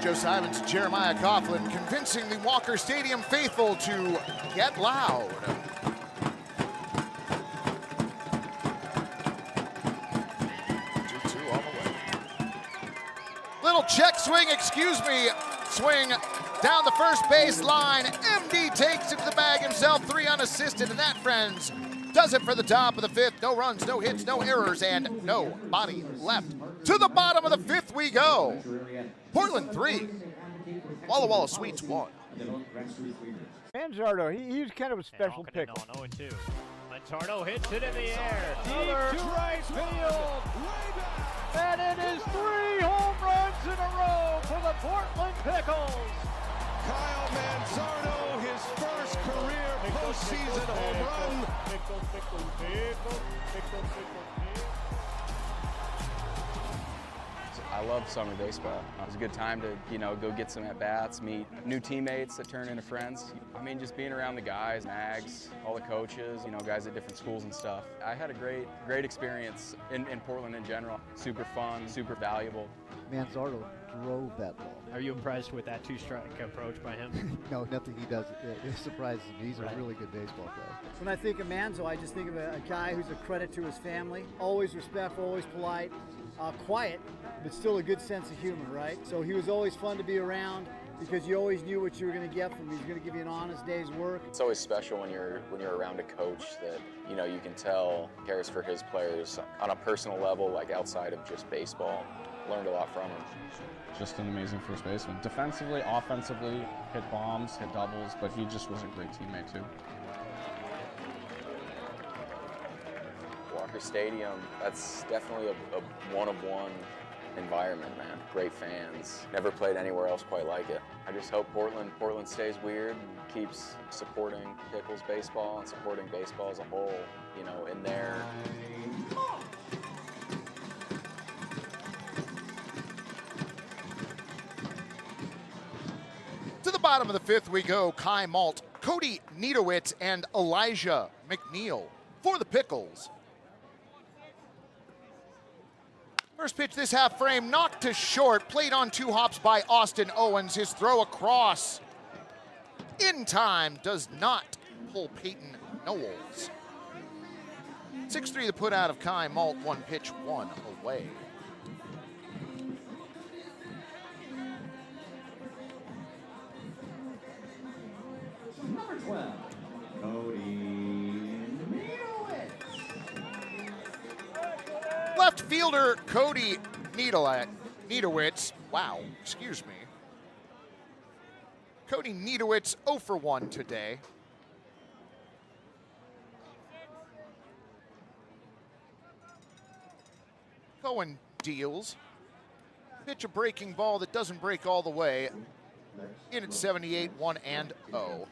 Joe Simons, Jeremiah Coughlin, convincing the Walker Stadium faithful to get loud. Little check swing, swing down the first base line. MD takes it to the bag himself, 3 unassisted, and that, friends, does it for the top of the 5th. No runs, no hits, no errors, and no body left. To the bottom of the 5th we go. Portland 3, Walla Walla Sweets 1. Manzardo, he's kind of a special pick. 0-2. Manzardo hits it in the air. Deep to right field. And it is 3 home runs in a row for the Portland Pickles. Kyle Manzardo, his first career postseason home run. I love summer baseball. It was a good time to, go get some at-bats, meet new teammates that turn into friends. I mean, just being around the guys, Mags, all the coaches, guys at different schools and stuff. I had a great experience in Portland in general. Super fun, super valuable. Manzardo drove that ball. Are you impressed with that 2-strike approach by him? No, nothing he does. It surprises me. He's a really good baseball player. When I think of Manzo, I just think of a guy who's a credit to his family. Always respectful, always polite, quiet, but still a good sense of humor, right? So he was always fun to be around because you always knew what you were going to get from him. He was going to give you an honest day's work. It's always special when you're around a coach that, you can tell cares for his players on a personal level, like outside of just baseball. Learned a lot from him. Just an amazing first baseman. Defensively, offensively, hit bombs, hit doubles, but he just was a great teammate too. Walker Stadium, that's definitely a one-of-one environment, man. Great fans. Never played anywhere else quite like it. I just hope Portland stays weird and keeps supporting Pickles baseball and supporting baseball as a whole, in there. To the bottom of the 5th we go. Kai Malt, Cody Niedowitz, and Elijah McNeil for the Pickles. First pitch this half frame, knocked to short, played on 2 hops by Austin Owens. His throw across in time does not pull Peyton Knowles. 6-3 the put out of Kai Malt, 1 pitch, 1 away. Number 12, Cody Niedowitz. Left fielder Cody Niedowitz. Wow, excuse me. Cody Niedowitz 0 for 1 today. Cohen deals. Pitch a breaking ball that doesn't break all the way. In at 78, 1-0.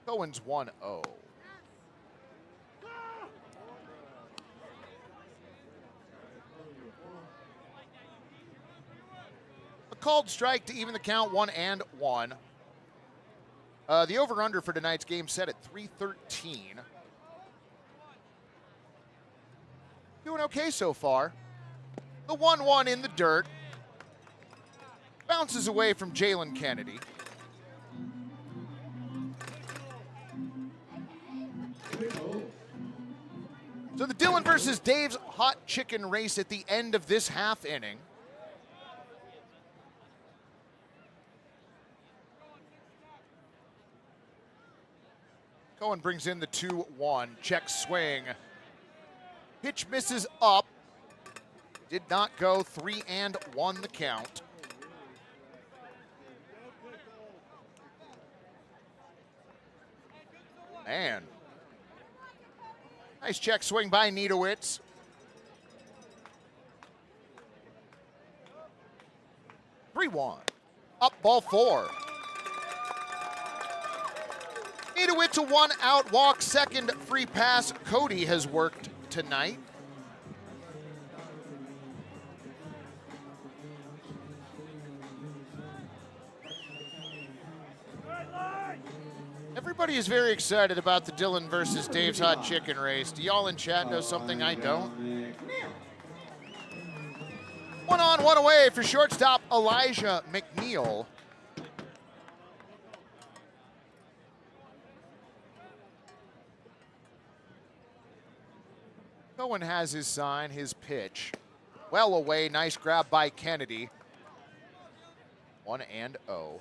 Cohen's 1-0. A called strike to even the count, 1-1. The over-under for tonight's game set at 313. Doing okay so far. The 1-1 in the dirt. Bounces away from Jalen Kennedy. So the Dylan versus Dave's hot chicken race at the end of this half inning. Cohen brings in the 2-1, check swing. Pitch misses up. Did not go, 3-1 the count. Man. Nice check swing by Niedowitz. Up ball 4. Niedowitz a 1-out walk, second free pass. Cody has worked tonight. Everybody is very excited about the Dylan versus Dave's Hot Chicken race. Do y'all in chat know something I don't? 1 on, 1 away for shortstop Elijah McNeil. Cohen has his sign, his pitch. Well away, nice grab by Kennedy. 1-0.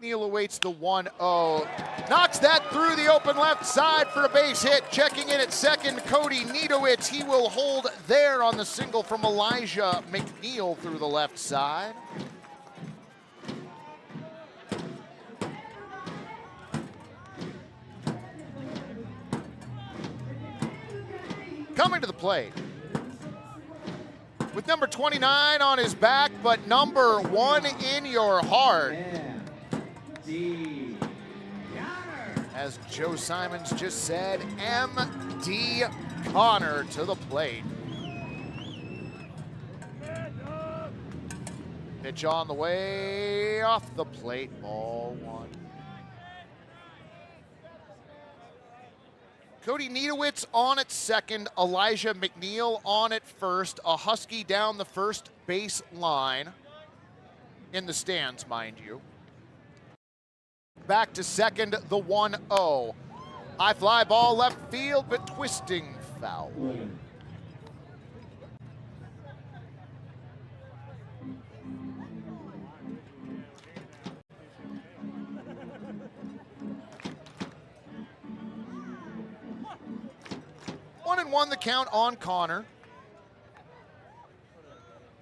McNeil awaits the 1-0. Knocks that through the open left side for a base hit. Checking in at second, Cody Niedowitz. He will hold there on the single from Elijah McNeil through the left side. Coming to the plate with number 29 on his back, but number 1 in your heart. As Joe Simons just said, M.D. Connor to the plate. Pitch on the way, off the plate, ball 1. Cody Niedowitz on at second, Elijah McNeil on at first, a Husky down the first base line, in the stands, mind you. Back to second, the 1-0. High fly ball left field, but twisting foul. One and one the count on Connor.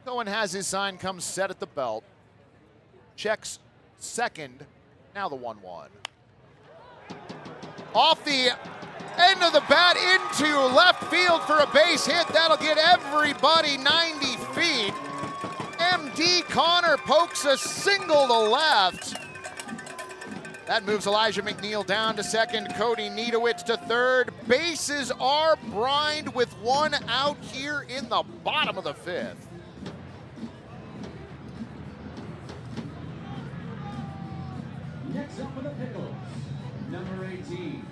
Cohen has his sign, comes set at the belt. Checks second. Now the 1-1. Off the end of the bat into left field for a base hit. That'll get everybody 90 feet. M.D. Connor pokes a single to left. That moves Elijah McNeil down to second. Cody Niedowitz to third. Bases are brined with 1 out here in the bottom of the 5th. Next up for the Pickles, number 18,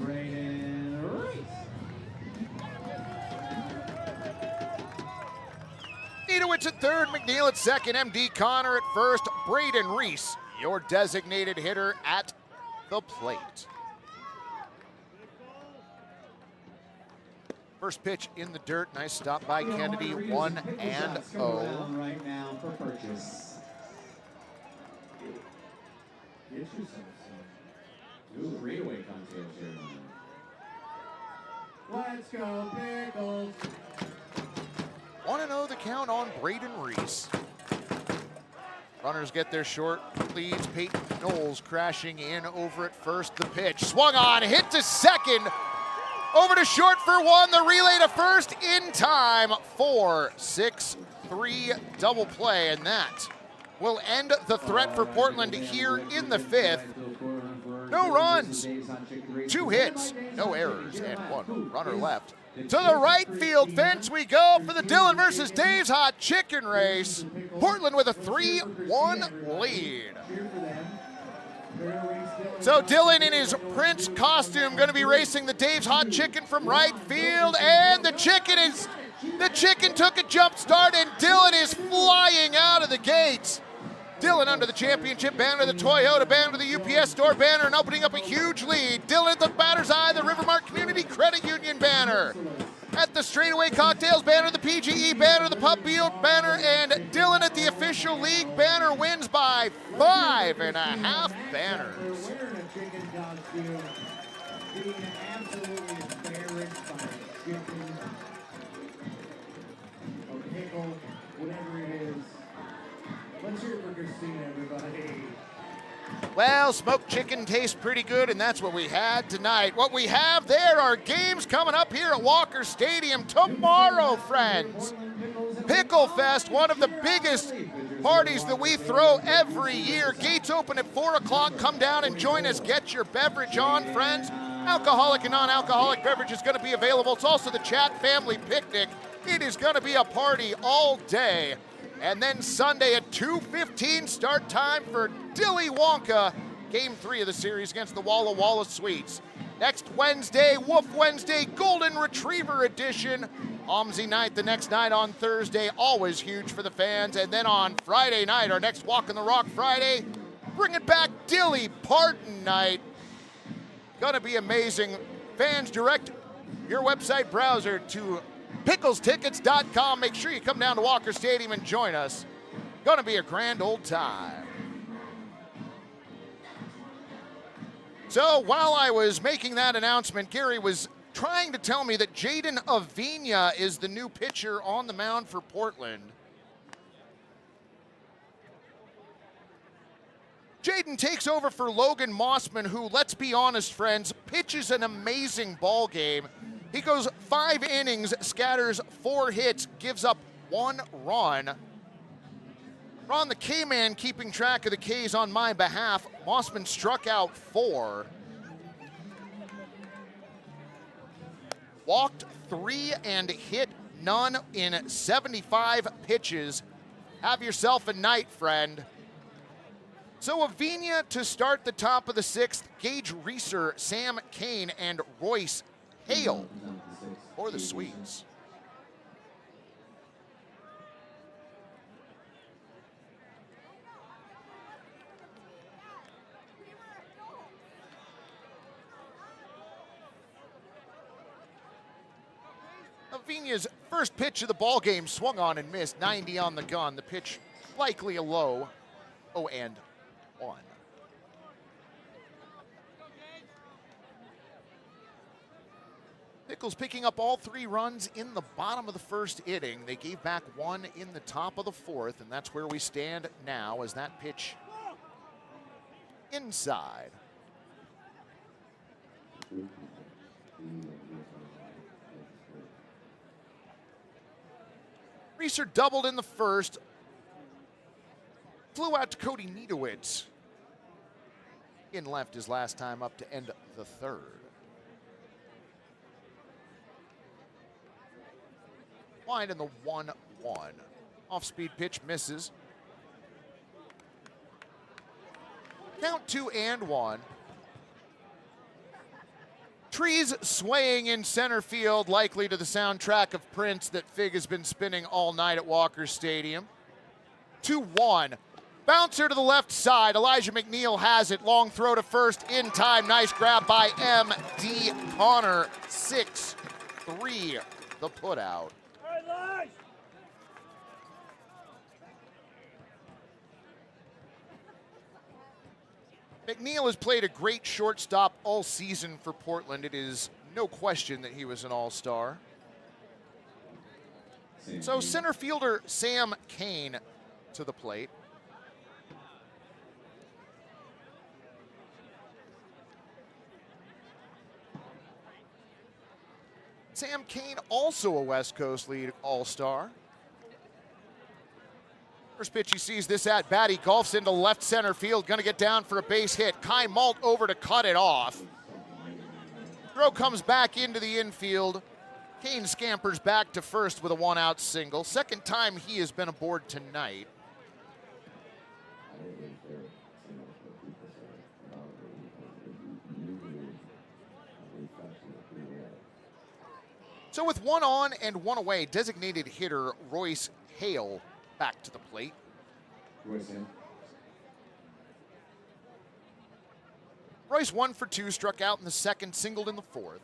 Braden Reese. Niedowitz at third, McNeil at second, M.D. Connor at first, Braden Reese, your designated hitter at the plate. First pitch in the dirt, nice stop by Kennedy, 1-0. Right now for purchase. Get you some readaway contest here. Let's go, Pickles. 1-0 the count on Braden Reese. Runners get their short leads. Peyton Knowles crashing in over at first. The pitch swung on, hit to second. Over to short for 1. The relay to first in time. 4-6-3 double play, and that will end the threat for Portland here in the 5th. No runs, 2 hits, no errors, and 1 runner left. To the right field fence we go for the Dylan versus Dave's Hot Chicken race. Portland with a 3-1 lead. So Dylan in his Prince costume going to be racing the Dave's Hot Chicken from right field, and the chicken took a jump start, and Dylan is flying out of the gates. Dylan under the championship banner, the Toyota banner, the UPS store banner, and opening up a huge lead. Dylan at the batter's eye, the Rivermark Community Credit Union banner. At the straightaway cocktails banner, the PGE banner, the Pub Field banner, and Dylan at the official league banner wins by 5.5 banners. Let's hear it for Christina, everybody. Well, smoked chicken tastes pretty good, and that's what we had tonight. What we have there are games coming up here at Walker Stadium tomorrow, friends. Pickle Fest, one of the biggest Parties that we throw every year. Gates open at 4 o'clock. Come down and join us. Get your beverage on, friends. Alcoholic and non-alcoholic beverage is going to be available. It's also the Chat Family Picnic. It is going to be a party all day. And then Sunday at 2:15 start time for Dilly Wonka. Game 3 of the series against the Walla Walla Sweets. Next Wednesday, Woof Wednesday, Golden Retriever edition. Omsey night the next night on Thursday, always huge for the fans. And then on Friday night, our next Walk in the Rock Friday, bring it back Dilly Parton night. Gonna be amazing. Fans, direct your website browser to picklestickets.com. Make sure you come down to Walker Stadium and join us. Gonna be a grand old time. So while I was making that announcement, Gary was trying to tell me that Jaden Avina is the new pitcher on the mound for Portland. Jaden takes over for Logan Mossman, who, let's be honest, friends, pitches an amazing ball game. He goes 5 innings, scatters 4 hits, gives up 1 run. Ron, the K-Man, keeping track of the Ks on my behalf. Mossman struck out 4. Walked 3 and hit none in 75 pitches. Have yourself a night, friend. So Avina to start the top of the 6th. Gage Reeser, Sam Kane, and Royce Hale for the Sweets. Avina's first pitch of the ball game swung on and missed, 90 on the gun. The pitch likely a low, 0-1. Pickles picking up all 3 runs in the bottom of the first inning. They gave back 1 in the top of the 4th, and that's where we stand now as that pitch inside. Reeser doubled in the first. Flew out to Cody Niedowitz. In left his last time up to end the 3rd. Wide in the 1-1. Off-speed pitch misses. Count 2-1. Trees swaying in center field, likely to the soundtrack of Prince that Fig has been spinning all night at Walker Stadium. 2-1. Bouncer to the left side. Elijah McNeil has it. Long throw to first in time. Nice grab by M.D. Connor. 6-3 the putout. McNeil has played a great shortstop all season for Portland. It is no question that he was an all-star. So center fielder Sam Kane to the plate. Sam Kane, also a West Coast League all-star. First pitch he sees this at bat, he golfs into left center field, gonna get down for a base hit. Kai Malt over to cut it off. Throw comes back into the infield. Kane scampers back to first with a 1-out single. Second time he has been aboard tonight. So with 1 on and 1 away, designated hitter Royce Hale back to the plate. Royce 1 for 2, struck out in the 2nd, singled in the 4th.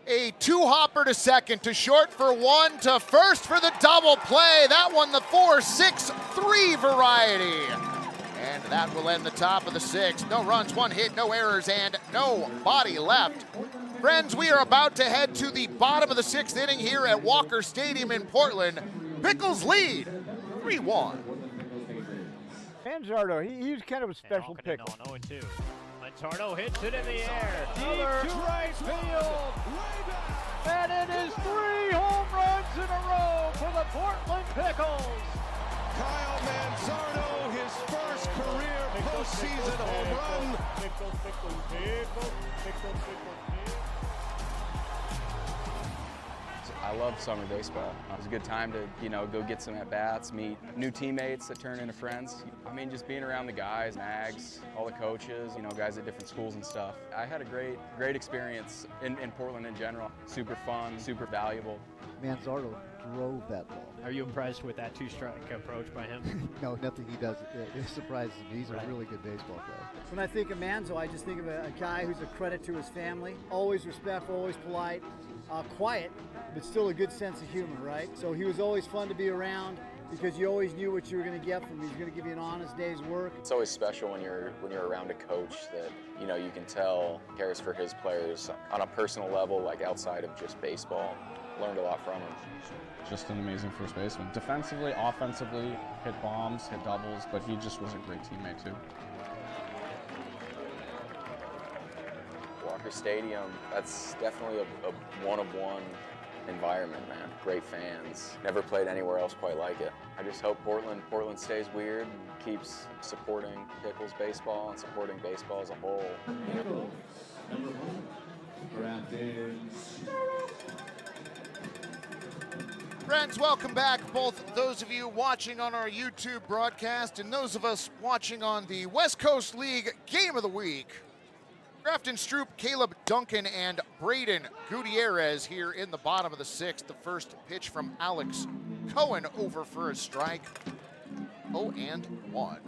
A 2-hopper to 2nd, to short for 1, to first for the double play. That one the 4-6-3 variety. And that will end the top of the 6th. No runs, 1 hit, no errors, and no body left. Friends, we are about to head to the bottom of the 6th inning here at Walker Stadium in Portland. Pickles lead 3-1. Manzardo, he's kind of a special pickle. On 0-2. Montardo hits it in the air. Deep to right field. And it is 3 home runs in a row for the Portland Pickles. Kyle Manzardo, his first career postseason home run. I love summer baseball. It was a good time to, go get some at-bats, meet new teammates that turn into friends. I mean, just being around the guys, Mags, all the coaches, guys at different schools and stuff. I had a great experience in Portland in general. Super fun, super valuable. Manzardo drove that ball. Are you impressed with that two-strike approach by him? No, nothing he does. It surprises me. He's a really good baseball player. When I think of Manzo, I just think of a guy who's a credit to his family. Always respectful, always polite, quiet, but still a good sense of humor, right? So he was always fun to be around because you always knew what you were going to get from him. He was going to give you an honest day's work. It's always special when you're around a coach that, you can tell cares for his players on a personal level, like outside of just baseball. Learned a lot from him. Just an amazing first baseman. Defensively, offensively, hit bombs, hit doubles, but he just was a great teammate too. Walker Stadium, that's definitely a one-of-one environment, man. Great fans. Never played anywhere else quite like it. I just hope Portland stays weird and keeps supporting Pickles baseball and supporting baseball as a whole. Pickles, number 1, drafted. Friends, welcome back, both those of you watching on our YouTube broadcast and those of us watching on the West Coast League Game of the Week. Grafton Stroop, Caleb Duncan, and Braden Gutierrez here in the bottom of the 6th. The first pitch from Alex Cohen over for a strike. 0-1.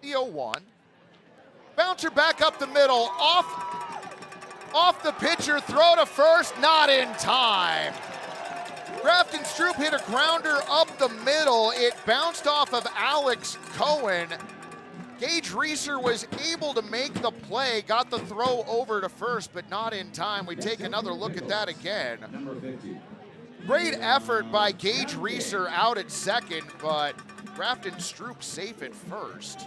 The 0-1. Bouncer back up the middle, off the pitcher, throw to first, not in time. Grafton Stroop hit a grounder up the middle. It bounced off of Alex Cohen. Gage Reeser was able to make the play, got the throw over to first, but not in time. We take another look at that again. Great effort by Gage Reeser out at second, but Grafton Stroop safe at first.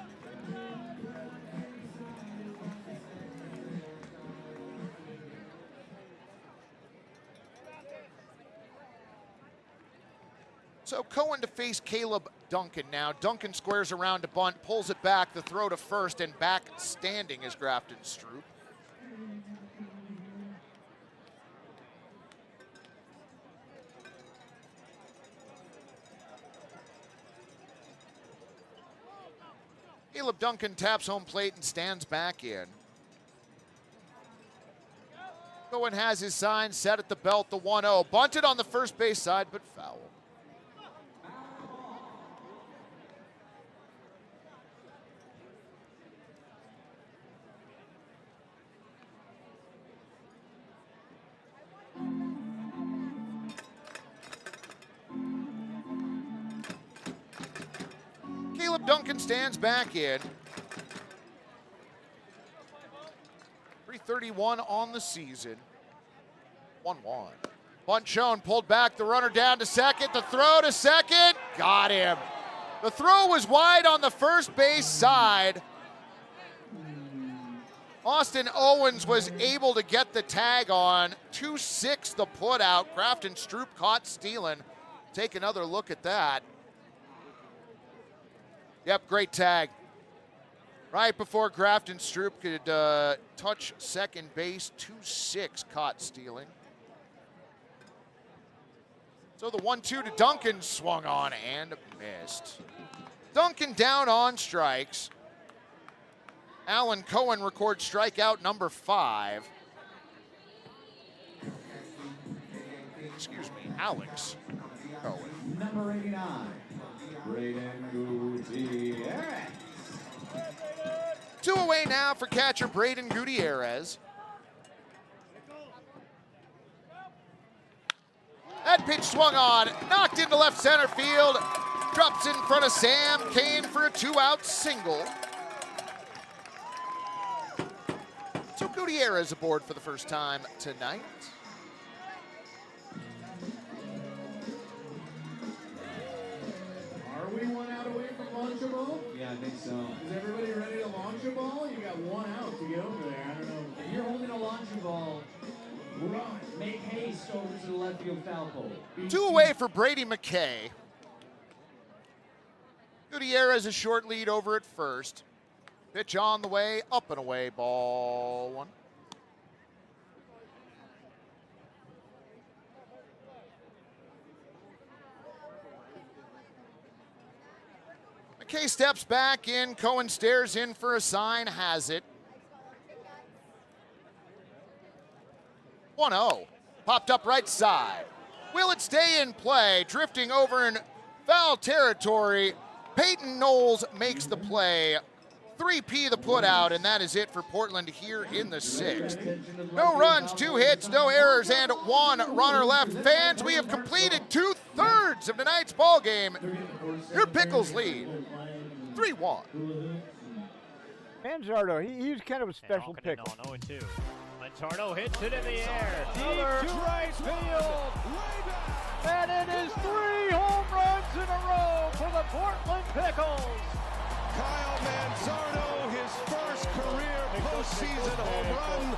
So Cohen to face Caleb Duncan now. Duncan squares around to bunt, pulls it back, the throw to first, and back standing is Grafton Stroop. Caleb Duncan taps home plate and stands back in. Cohen has his sign set at the belt, the 1-0. Bunted on the first base side, but foul. Caleb Duncan stands back in. 3:31 on the season. 1-1. Bunt shown, pulled back, the runner down to second, the throw to second, got him. The throw was wide on the first base side. Austin Owens was able to get the tag on. 2-6 the put out. Grafton Stroop caught stealing. Take another look at that. Yep, great tag. Right before Grafton Stroop could touch second base, 2-6 caught stealing. So the 1-2 to Duncan swung on and missed. Duncan down on strikes. Alan Cohen records strikeout number 5. Excuse me, Alex Cohen. Number 89, Braden Gutierrez. 2 away now for catcher Braden Gutierrez. That pitch swung on, knocked into left center field, drops in front of Sam Kane for a 2-out single. So Gutierrez aboard for the first time tonight. I think so. Is everybody ready to launch a ball? You got one out to get over there. I don't know. If you're holding a launching ball, run. Make haste over to the left field foul pole. 2 away for Brady McKay. Gutierrez a short lead over at first. Pitch on the way, up and away, ball 1. McKay steps back in, Cohen stares in for a sign, has it. 1-0, popped up right side. Will it stay in play? Drifting over in foul territory. Peyton Knowles makes the play. 3P the putout, and that is it for Portland here in the 6th. No runs, 2 hits, no errors, and 1 runner left. Fans, we have completed 2/3 of tonight's ball game. Your Pickles lead, 3-1. Manzardo, he's kind of a special pickle. On 0-2. Manzardo hits it in the air. Deep Another. to right field. And it is 3 home runs in a row for the Portland Pickles. Kyle Manzardo, his first career postseason home run.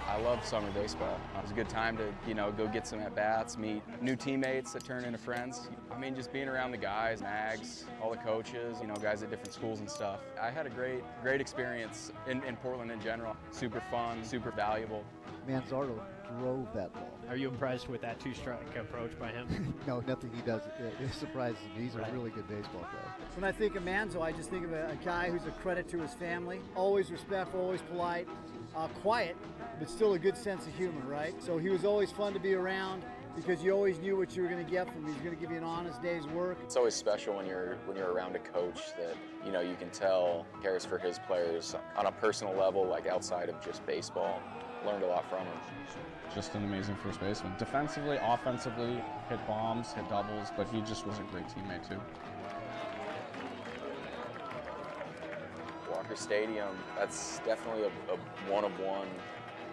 I love summer baseball. It was a good time to, go get some at-bats, meet new teammates that turn into friends. I mean, just being around the guys, Mags, all the coaches, guys at different schools and stuff. I had a great experience in Portland in general. Super fun, super valuable. Manzardo drove that ball. Are you impressed with that 2-strike approach by him? No, nothing he does. It surprises me. He's a really good baseball player. When I think of Manzo, I just think of a guy who's a credit to his family. Always respectful, always polite, quiet, but still a good sense of humor, right? So he was always fun to be around because you always knew what you were going to get from him. He was going to give you an honest day's work. It's always special when you're around a coach that, you can tell cares for his players on a personal level, like outside of just baseball. Learned a lot from him. Just an amazing first baseman. Defensively, offensively, hit bombs, hit doubles, but he just was a great teammate too. Walker Stadium, that's definitely a one-of-one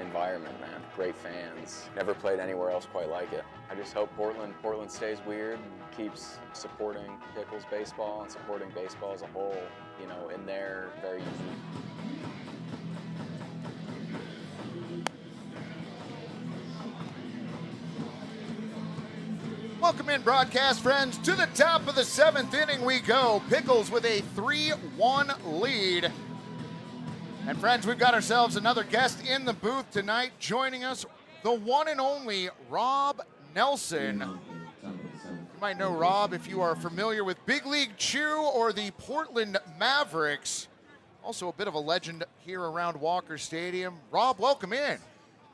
environment, man. Great fans. Never played anywhere else quite like it. I just hope Portland stays weird and keeps supporting Pickles baseball and supporting baseball as a whole, in their very unique. Welcome in, broadcast friends. To the top of the 7th inning we go. Pickles with a 3-1 lead. And friends, we've got ourselves another guest in the booth tonight. Joining us, the one and only Rob Nelson. You might know Rob if you are familiar with Big League Chew or the Portland Mavericks. Also a bit of a legend here around Walker Stadium. Rob, welcome in.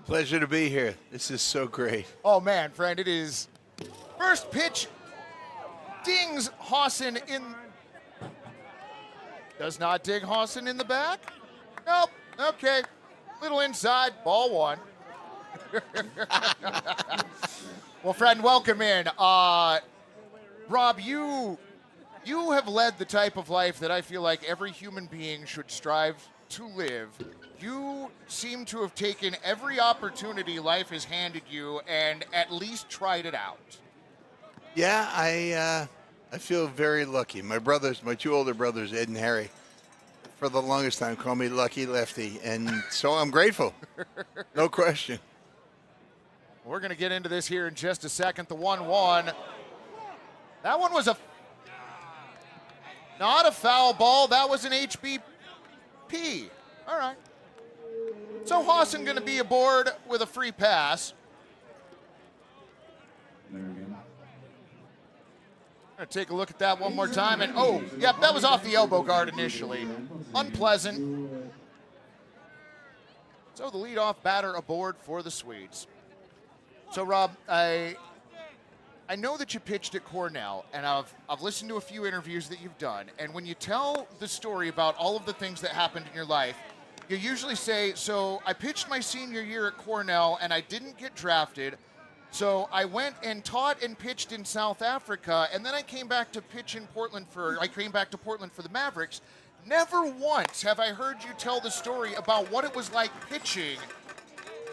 Pleasure to be here. This is so great. Oh man, friend, it is. First pitch dings Hawson in. Does not dig Hawson in the back. Nope. Okay. Little inside. Ball 1. Well, friend, welcome in. Rob, you have led the type of life that I feel like every human being should strive to live. You seem to have taken every opportunity life has handed you and at least tried it out. Yeah, I feel very lucky. My 2 older brothers, Ed and Harry, for the longest time called me Lucky Lefty, and so I'm grateful. No question. We're going to get into this here in just a second. The 1-1. That one was not a foul ball. That was an HBP. All right. So Hawson going to be aboard with a free pass. Gonna take a look at that one more time, and oh, yep, that was off the elbow guard initially. Unpleasant. So the leadoff batter aboard for the Swedes. So Rob, I know that you pitched at Cornell, and I've listened to a few interviews that you've done, and when you tell the story about all of the things that happened in your life, you usually say, so I pitched my senior year at Cornell and I didn't get drafted. So I went and taught and pitched in South Africa, and then I came back to Portland for the Mavericks. Never once have I heard you tell the story about what it was like pitching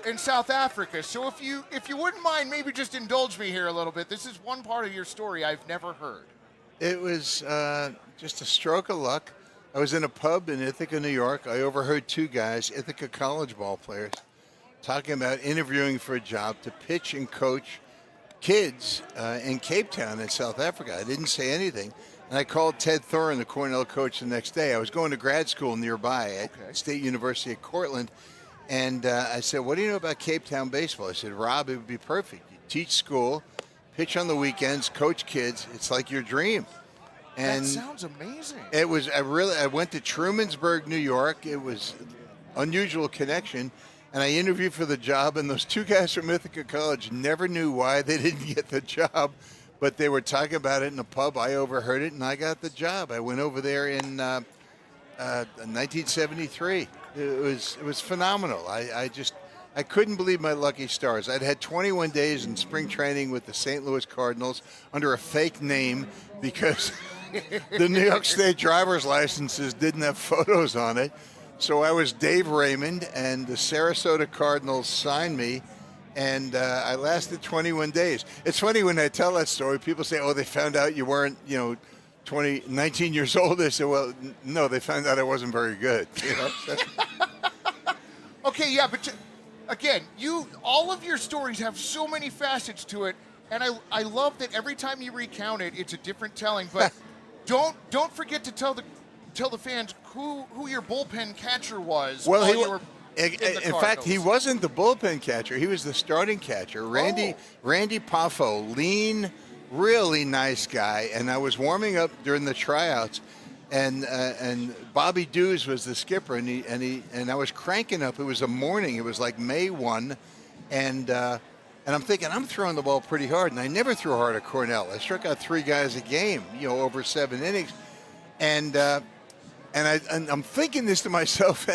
in South Africa. So if you wouldn't mind, maybe just indulge me here a little bit. This is one part of your story I've never heard. It was just a stroke of luck. I was in a pub in Ithaca, New York. I overheard two guys, Ithaca college ball players, talking about interviewing for a job to pitch and coach kids in Cape Town in South Africa. I didn't say anything. And I called Ted Thorin, the Cornell coach, the next day. I was going to grad school nearby at State University of Cortland. And I said, what do you know about Cape Town baseball? I said, Rob, it would be perfect. You teach school, pitch on the weekends, coach kids. It's like your dream. And that sounds amazing. It was, I went to Trumansburg, New York. It was unusual connection. And I interviewed for the job, and those two guys from Ithaca College never knew why they didn't get the job, but they were talking about it in a pub. I overheard it, and I got the job. I went over there in 1973. It was phenomenal. I couldn't believe my lucky stars. I'd had 21 days in spring training with the St. Louis Cardinals under a fake name because the New York State driver's licenses didn't have photos on it. So I was Dave Raymond, and the Sarasota Cardinals signed me, and I lasted 21 days. It's funny when I tell that story, people say, oh, they found out you weren't, 19 years old. They say, well, no, they found out I wasn't very good. Okay, yeah, but again, all of your stories have so many facets to it, and I love that every time you recount it, it's a different telling, but don't forget to tell the fans who your bullpen catcher was. Well, in fact, he wasn't the bullpen catcher. He was the starting catcher. Randy Poffo, lean, really nice guy. And I was warming up during the tryouts, and Bobby Dews was the skipper, and I was cranking up. It was a morning. It was like May 1, and I'm thinking I'm throwing the ball pretty hard, and I never threw hard at Cornell. I struck out 3 guys a game, over 7 innings, and I'm thinking this to myself,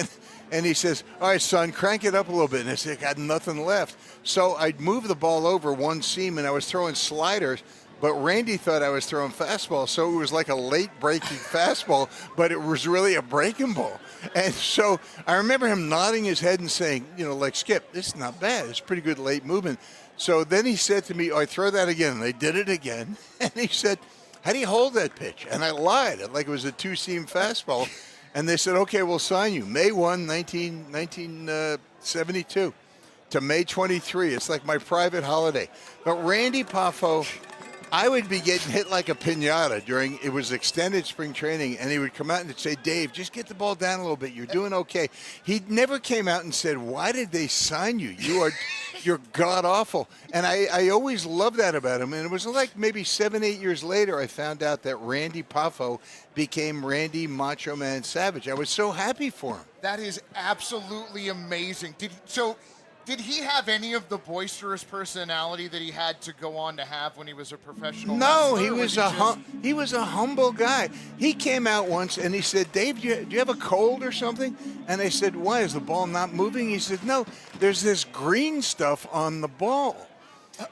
and he says, all right, son, crank it up a little bit. And I said, I got nothing left. So I'd move the ball over one seam, and I was throwing sliders, but Randy thought I was throwing fastball, so it was like a late-breaking fastball, but it was really a breaking ball. And so I remember him nodding his head and saying, like, Skip, this is not bad. It's pretty good late movement. So then he said to me, all right, throw that again. And I did it again. And he said, how do you hold that pitch? And I lied, like it was a 2-seam fastball. And they said, okay, we'll sign you. May 1, 1972 to May 23. It's like my private holiday. But Randy Poffo, I would be getting hit like a piñata it was extended spring training, and he would come out and say, Dave, just get the ball down a little bit. You're doing okay. He never came out and said, why did they sign you? You're god-awful. And I always loved that about him. And it was like maybe 7-8 years later I found out that Randy Poffo became Randy Macho Man Savage. I was so happy for him. That is absolutely amazing. Did he have any of the boisterous personality that he had to go on to have when he was a professional No, wrestler? he was a humble guy. He came out once and he said, Dave, do you have a cold or something? And I said, why, is the ball not moving? He said, no, there's this green stuff on the ball.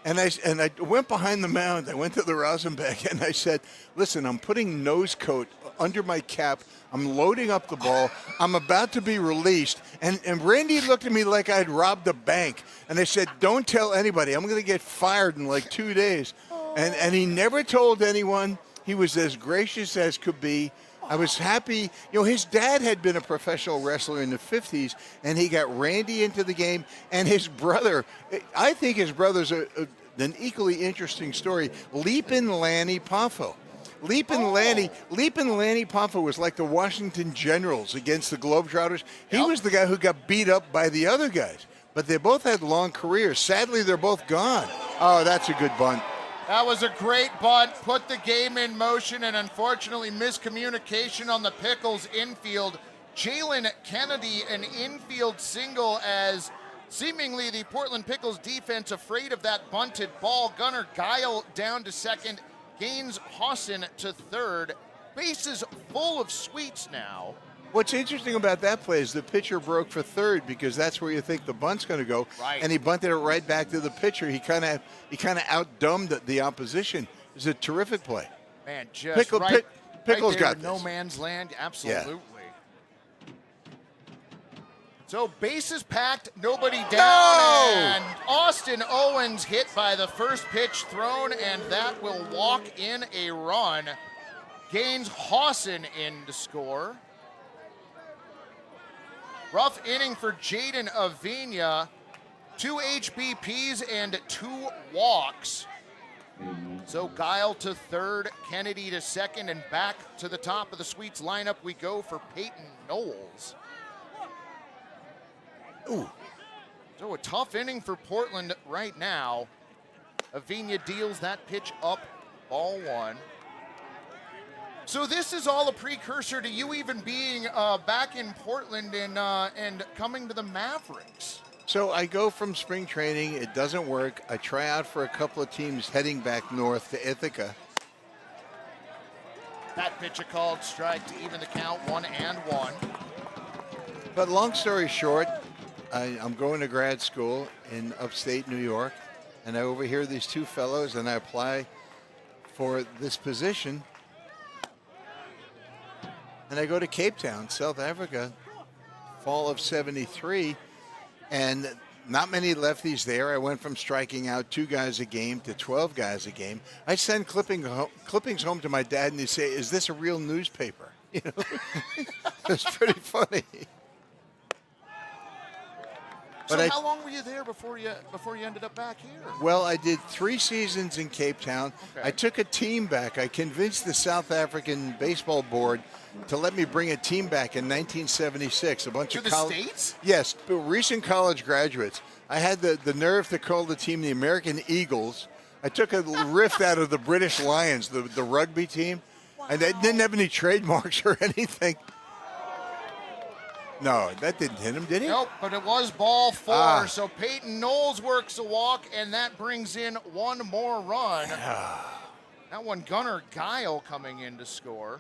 And I went behind the mound. I went to the Rosenbeck and I said, listen, I'm putting nose coat under my cap. I'm loading up the ball. I'm about to be released. And Randy looked at me like I'd robbed a bank. And I said, don't tell anybody. I'm going to get fired in like 2 days. And he never told anyone. He was as gracious as could be. I was happy. His dad had been a professional wrestler in the 50s, and he got Randy into the game. And his brother, I think his brother's an equally interesting story, Leapin' Lanny Poffo. Leapin' Lanny Poffo was like the Washington Generals against the Globetrotters. He was the guy who got beat up by the other guys. But they both had long careers. Sadly, they're both gone. Oh, that's a good bunt. That was a great bunt, put the game in motion, and unfortunately miscommunication on the Pickles infield. Jalen Kennedy, an infield single as seemingly the Portland Pickles defense afraid of that bunted ball. Gunnar Geil down to second, Gaines Hawson to third. Bases full of Sweets now. What's interesting about that play is the pitcher broke for third because that's where you think the bunt's going to go, right. And he bunted it right back to the pitcher. He kind of outdumbed the opposition. It was a terrific play. Man, just Pickles right got in this. no man's land. Absolutely. So bases packed, nobody down, and Austin Owens hit by the first pitch thrown, and that will walk in a run. Gains Hawson in to score. Rough inning for Jaden Avina. 2 HBPs and 2 walks. So Guile to third, Kennedy to second, and back to the top of the Sweets lineup we go for Peyton Knowles. Ooh. So a tough inning for Portland right now. Avina deals that pitch up, ball 1. So this is all a precursor to you even being back in Portland and coming to the Mavericks. So I go from spring training, it doesn't work. I try out for a couple of teams heading back north to Ithaca. That pitch a called strike to even the count, 1-1. But long story short, I'm going to grad school in upstate New York, and I overhear these 2 fellows, and I apply for this position. And I go to Cape Town, South Africa, fall of '73, and not many lefties there. I went from striking out 2 guys a game to 12 guys a game. I send clippings home to my dad, and he'd say, "Is this a real newspaper?" You know, it's pretty funny. So But how long were you there before you ended up back here? Well, I did 3 seasons in Cape Town. Okay. I took a team back. I convinced the South African baseball board to let me bring a team back in 1976. A bunch To of the States? Yes, recent college graduates. I had the nerve to call the team the American Eagles. I took a riff out of the British Lions, the rugby team, and they didn't have any trademarks or anything. No, that didn't hit him, did he? Nope, but it was ball 4, so Peyton Knowles works a walk, and that brings in 1 more run. That one, Gunnar Guile coming in to score.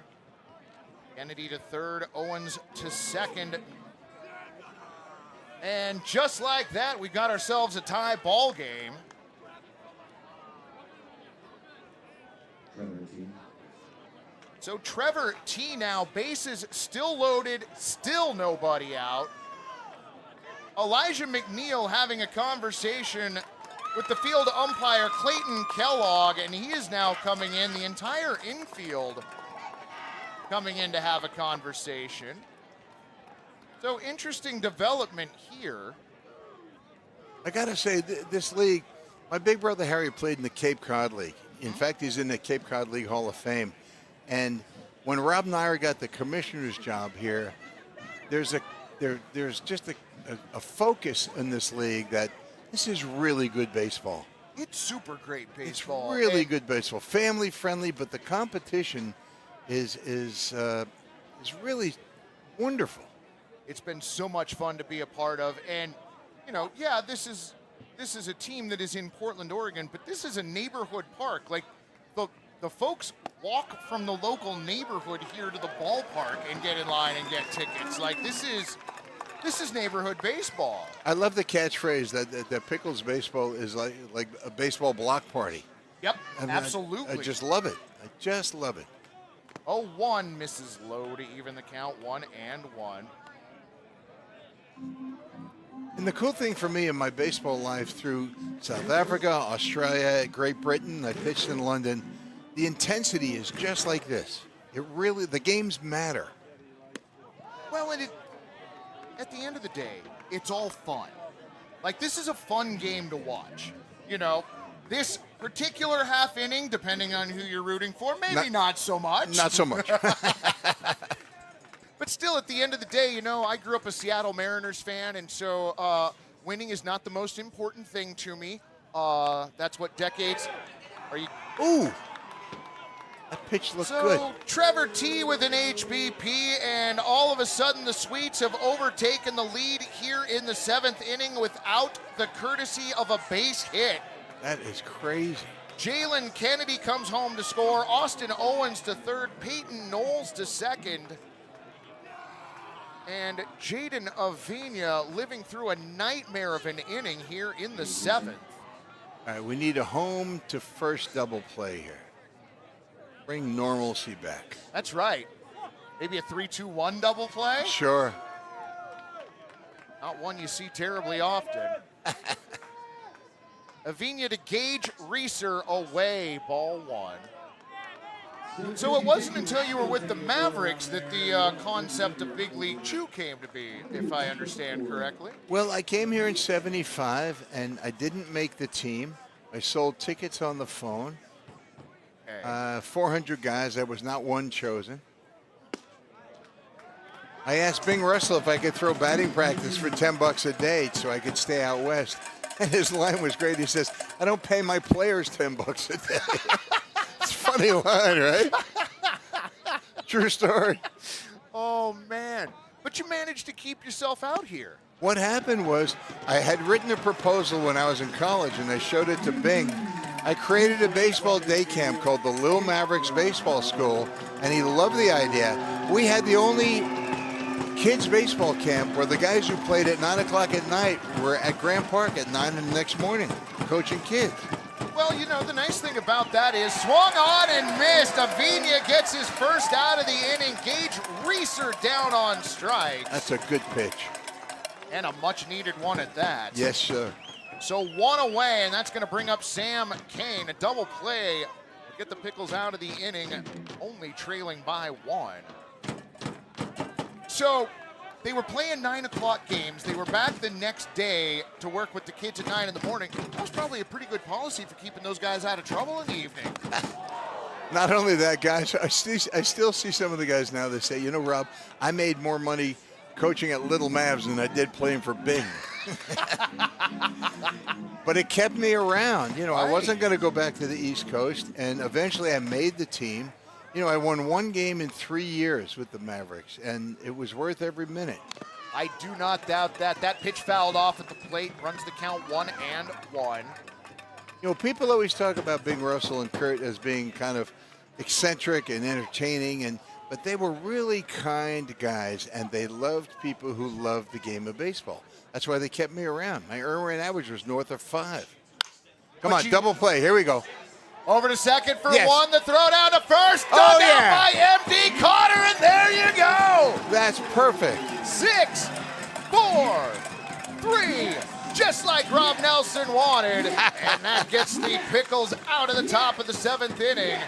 Kennedy to third, Owens to second. And just like that, we got ourselves a tie ball game. So Trevor T now, bases still loaded, still nobody out. Elijah McNeil having a conversation with the field umpire Clayton Kellogg, and he is now coming in, the entire infield coming in to have a conversation. So interesting development here. I got to say, this league, my big brother Harry played in the Cape Cod League. In fact, he's in the Cape Cod League Hall of Fame. And when Rob Nair got the commissioner's job here, there's just a focus in this league that this is really good baseball. It's super great baseball. It's really good baseball. Family friendly, but the competition is really wonderful. It's been so much fun to be a part of, and you know, yeah, this is a team that is in Portland, Oregon, but this is a neighborhood park. Like the folks walk from the local neighborhood here to the ballpark and get in line and get tickets. Like this is neighborhood baseball. I love the catchphrase that Pickles baseball is like a baseball block party. Yep, And absolutely. I just love it. I just love it. 0-1 misses low to even the count, 1-1. And the cool thing for me in my baseball life through South Africa, Australia, Great Britain, I pitched in London, the intensity is just like this. The games matter. Well, and at the end of the day, it's all fun. Like, this is a fun game to watch. You know, this particular half inning, depending on who you're rooting for, maybe not so much. Not so much. But still, at the end of the day, you know, I grew up a Seattle Mariners fan, and so winning is not the most important thing to me. That's what decades. Are you? Ooh. That pitch looked good. So Trevor T with an HBP, and all of a sudden the Sweets have overtaken the lead here in the 7th inning without the courtesy of a base hit. That is crazy. Jalen Kennedy comes home to score. Austin Owens to third. Peyton Knowles to second. And Jaden Avina living through a nightmare of an inning here in the 7th. All right, we need a home to first double play here. Bring normalcy back. That's right. Maybe a 3-2-1 double play? Sure. Not one you see terribly often. Avina to Gage Reeser away, ball one. So it wasn't until you were with the Mavericks that the concept of Big League Chew came to be, if I understand correctly. Well, I came here in '75, and I didn't make the team. I sold tickets on the phone. 400 guys. I was not one chosen. I asked Bing Russell if I could throw batting practice for $10 a day so I could stay out west. And his line was great. He says, "I don't pay my players $10 a day." It's a funny line, right? True story. Oh, man. But you managed to keep yourself out here. What happened was I had written a proposal when I was in college, and I showed it to Bing. I created a baseball day camp called the Little Mavericks Baseball School, and he loved the idea. We had the only kids baseball camp where the guys who played at 9 o'clock at night were at Grant Park at 9 in the next morning coaching kids. Well, you know, the nice thing about that is swung on and missed. Avina gets his first out of the inning. Gage Reeser down on strike. That's a good pitch. And a much-needed one at that. Yes, sir. So one away, and that's going to bring up Sam Kane. A double play will get the Pickles out of the inning, only trailing by one. So they were playing 9 o'clock games. They were back the next day to work with the kids at 9 in the morning. That was probably a pretty good policy for keeping those guys out of trouble in the evening. Not only that, guys, I still see some of the guys now that say, you know, Rob, I made more money coaching at Little Mavs than I did playing for Bing. But it kept me around. You know, I wasn't going to go back to the East Coast, and eventually I made the team. You know, I won 1 game in 3 years with the Mavericks, and it was worth every minute. I do not doubt that. That pitch fouled off at the plate, runs the count 1-1. You know, people always talk about Bing Russell and Kurt as being kind of eccentric and entertaining, but they were really kind guys, and they loved people who loved the game of baseball. That's why they kept me around. My earn rate average was north of 5. Come on, double play. Here we go. Over to second for one. The throw down to first. Oh, Dug out by MD Cotter, and there you go. That's perfect. 6, 4, 3, just like Rob Nelson wanted. And that gets the Pickles out of the top of the 7th inning.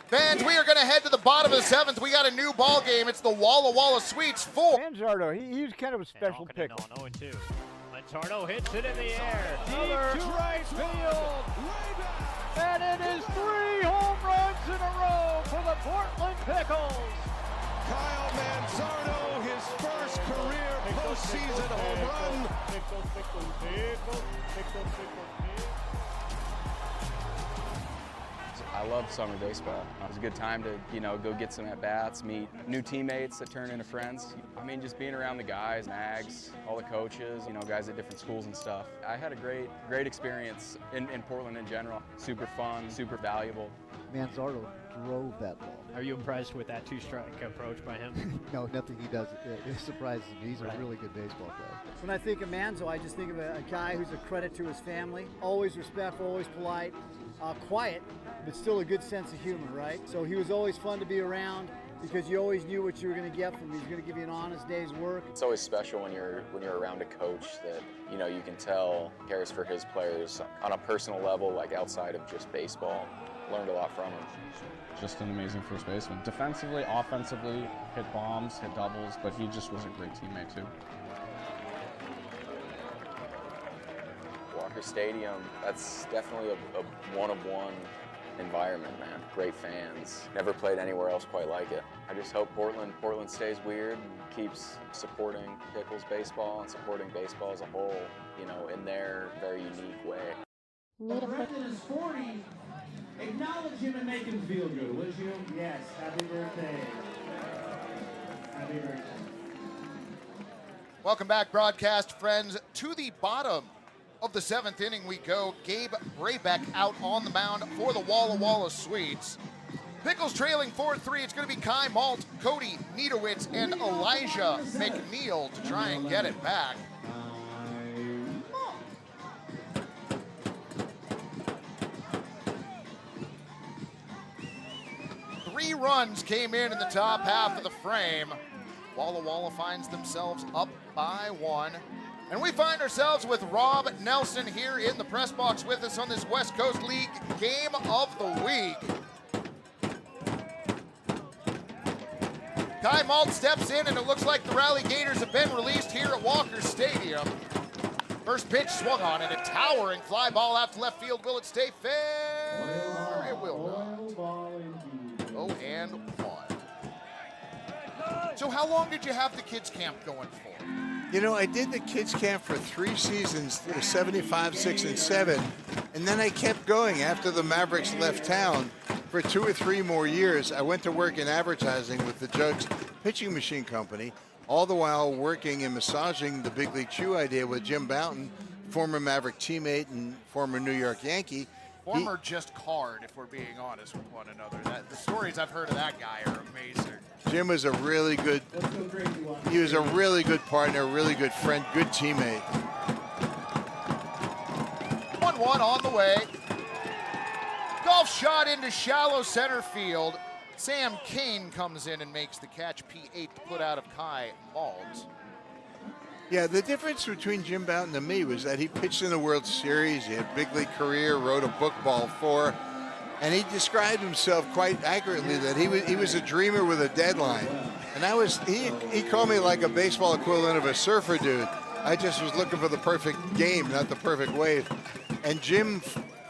Fans, we are going to head to the bottom of the 7th. We got a new ball game. It's the Walla Walla Sweets 4. Manzardo, he's kind of a special pickle. 0-2. Manzardo hits it in the air. Deep Another to right field. And it is 3 home runs in a row for the Portland Pickles. Kyle Manzardo, his first career postseason home run. Pickles. I love summer baseball. It was a good time to, you know, go get some at-bats, meet new teammates that turn into friends. I mean, just being around the guys, Mags, all the coaches, you know, guys at different schools and stuff. I had a great experience in Portland in general. Super fun, super valuable. Manzardo drove that ball. Are you impressed with that 2-strike approach by him? No, nothing he does. It surprises me. He's a really good baseball player. When I think of Manzo, I just think of a guy who's a credit to his family. Always respectful, always polite, quiet, but still a good sense of humor, right? So he was always fun to be around because you always knew what you were going to get from him. He was going to give you an honest day's work. It's always special when you're around a coach that, you know, you can tell cares for his players on a personal level, like outside of just baseball. Learned a lot from him. Just an amazing first baseman. Defensively, offensively, hit bombs, hit doubles, but he just was a great teammate too. Walker Stadium, that's definitely a one-of-one environment, man. Great fans. Never played anywhere else quite like it. I just hope Portland stays weird and keeps supporting Pickles baseball and supporting baseball as a whole, you know, in their very unique way. Brendan is 40. Acknowledge him and make him feel good, would you? Yes. Happy birthday. Happy birthday. Welcome back, broadcast friends. To the bottom of the 7th inning we go. Gabe Braybeck out on the mound for the Walla Walla Sweets. Pickles trailing 4-3. It's going to be Kai Malt, Cody Niedowitz, and Elijah McNeil to try and get it back. Three runs came in the top half of the frame. Walla Walla finds themselves up by 1. And we find ourselves with Rob Nelson here in the press box with us on this West Coast League Game of the Week. Kai Malt steps in, and it looks like the Rally Gators have been released here at Walker Stadium. First pitch swung on, and a towering fly ball out to left field. Will it stay fair? It will not. 0-1. So how long did you have the kids camp going for? You know, I did the kids camp for 3 seasons, 75, 6, and 7, and then I kept going after the Mavericks left town for 2 or 3 more years. I went to work in advertising with the Jugs Pitching Machine Company, all the while working and massaging the Big League Chew idea with Jim Bouton, former Maverick teammate and former New York Yankee. Former just card, if we're being honest with one another. The stories I've heard of that guy are amazing. Jim was a really good, he was a really good partner, really good friend, good teammate. 1-1 on the way. Golf shot into shallow center field. Sam Kane comes in and makes the catch. P8 to put out of Kai Malt. Yeah, the difference between Jim Bouton and me was that he pitched in the World Series, he had a big league career, wrote a book, Ball 4, and he described himself quite accurately that he was a dreamer with a deadline. And I was, he called me like a baseball equivalent of a surfer dude. I just was looking for the perfect game, not the perfect wave. And Jim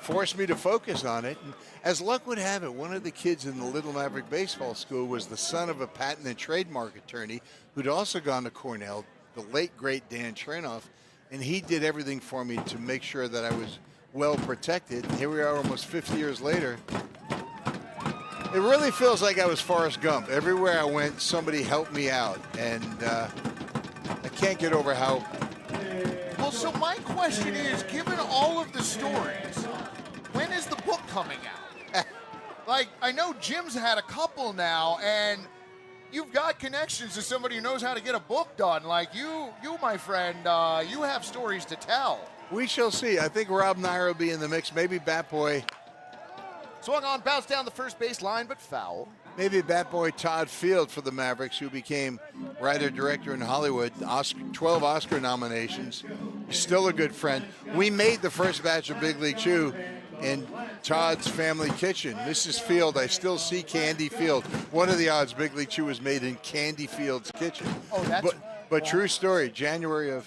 forced me to focus on it. And as luck would have it, one of the kids in the Little Maverick Baseball School was the son of a patent and trademark attorney who'd also gone to Cornell, the late, great Dan Trenoff, and he did everything for me to make sure that I was well protected. And here we are almost 50 years later. It really feels like I was Forrest Gump. Everywhere I went, somebody helped me out, and I can't get over how... Well, so my question is, given all of the stories, when is the book coming out? Like, I know Jim's had a couple now, and you've got connections to somebody who knows how to get a book done. Like you my friend, you have stories to tell. We shall see. I think Rob Nair will be in the mix. Maybe Bat Boy. Swung on, bounced down the first base line, but foul. Maybe Bat Boy Todd Field for the Mavericks, who became writer-director in Hollywood, 12 Oscar nominations. Still a good friend. We made the first batch of Big League Chew in Todd's family kitchen. Mrs. Field, I still see Candy Field. What are the odds Big League Chew was made in Candy Field's kitchen? Oh, that's... But true story, January of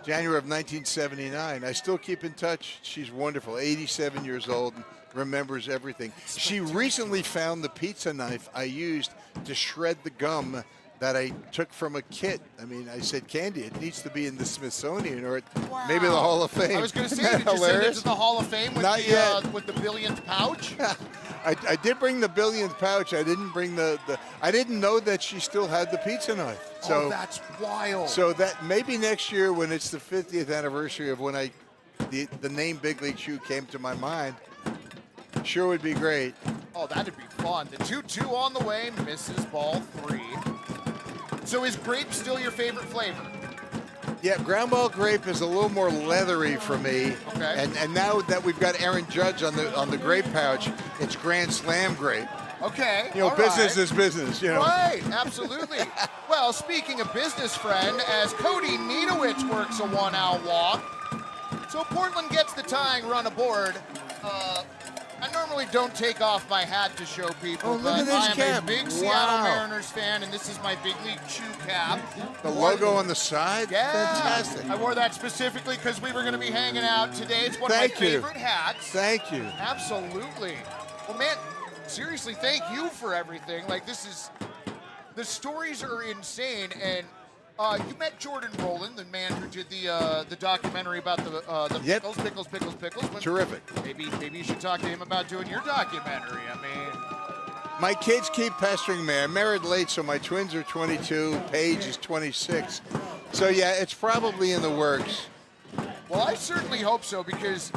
1979. I still keep in touch. She's wonderful, 87 years old, and remembers everything. She recently found the pizza knife I used to shred the gum that I took from a kit. I mean, I said, Candy, it needs to be in the Smithsonian or maybe the Hall of Fame. I was going to say, did you send it to the Hall of Fame with, with the billionth pouch? I did bring the billionth pouch. I didn't bring I didn't know that she still had the pizza knife. So, oh, that's wild. So that maybe next year when it's the 50th anniversary of when the name Big League Chew came to my mind, sure would be great. Oh, that'd be fun. The 2-2 on the way, misses ball 3. So is grape still your favorite flavor? Yeah, ground ball grape is a little more leathery for me. Okay. And now that we've got Aaron Judge on the grape pouch, it's Grand Slam grape. Okay. You know, all business right. is business, you know. Right, absolutely. Well, speaking of business, friend, as Cody Niedowitz works a 1-out walk, so Portland gets the tying run aboard. I normally don't take off my hat to show people, look but at this I am cap. a big Seattle Wow. Mariners fan, and this is my Big League Chew cap. The logo on the side? Yeah. Fantastic. I wore that specifically because we were going to be hanging out today. It's one of my favorite hats. Thank you. Absolutely. Well, man, seriously, thank you for everything. Like, the stories are insane, and you met Jordan Rowland, the man who did the documentary about the Yep. Pickles. Terrific. Maybe you should talk to him about doing your documentary. I mean, My kids keep pestering me. I'm married late, so my twins are 22. Paige is 26. So yeah, it's probably in the works. well, I certainly hope so, because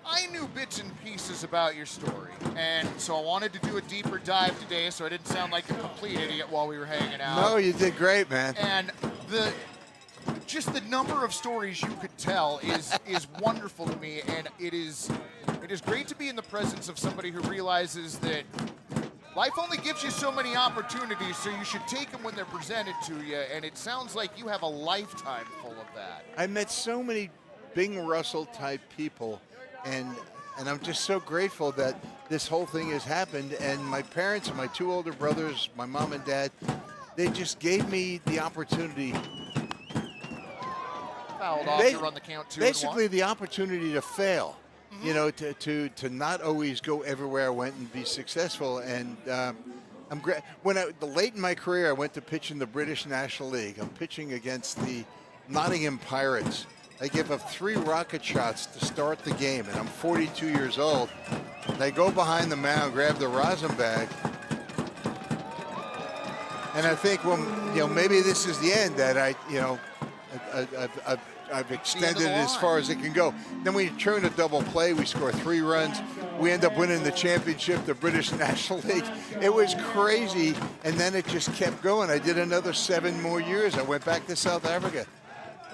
I knew bits and pieces about your story, and so I wanted to do a deeper dive today so I didn't sound like a complete idiot while we were hanging out. No, you did great, man. And just the number of stories you could tell is wonderful to me, and it is great to be in the presence of somebody who realizes that life only gives you so many opportunities, so you should take them when they're presented to you, and it sounds like you have a lifetime full of that. I met so many Bing Russell type people, and I'm just so grateful that this whole thing has happened. And my parents and my 2 older brothers, my mom and dad, they just gave me the opportunity. Fouled off to run the count 2-1. Basically, the opportunity to fail. You know, to not always go everywhere I went and be successful. And I'm great. Late in my career, I went to pitch in the British National League. I'm pitching against the Nottingham Pirates. I give up 3 rocket shots to start the game, and I'm 42 years old. And I go behind the mound, grab the rosin bag, and I think, well, maybe this is the end. That I've extended it as far as it can go. Then we turn a double play. We score 3 runs. We end up winning the championship, the British National League. It was crazy, and then it just kept going. I did another 7 more years. I went back to South Africa.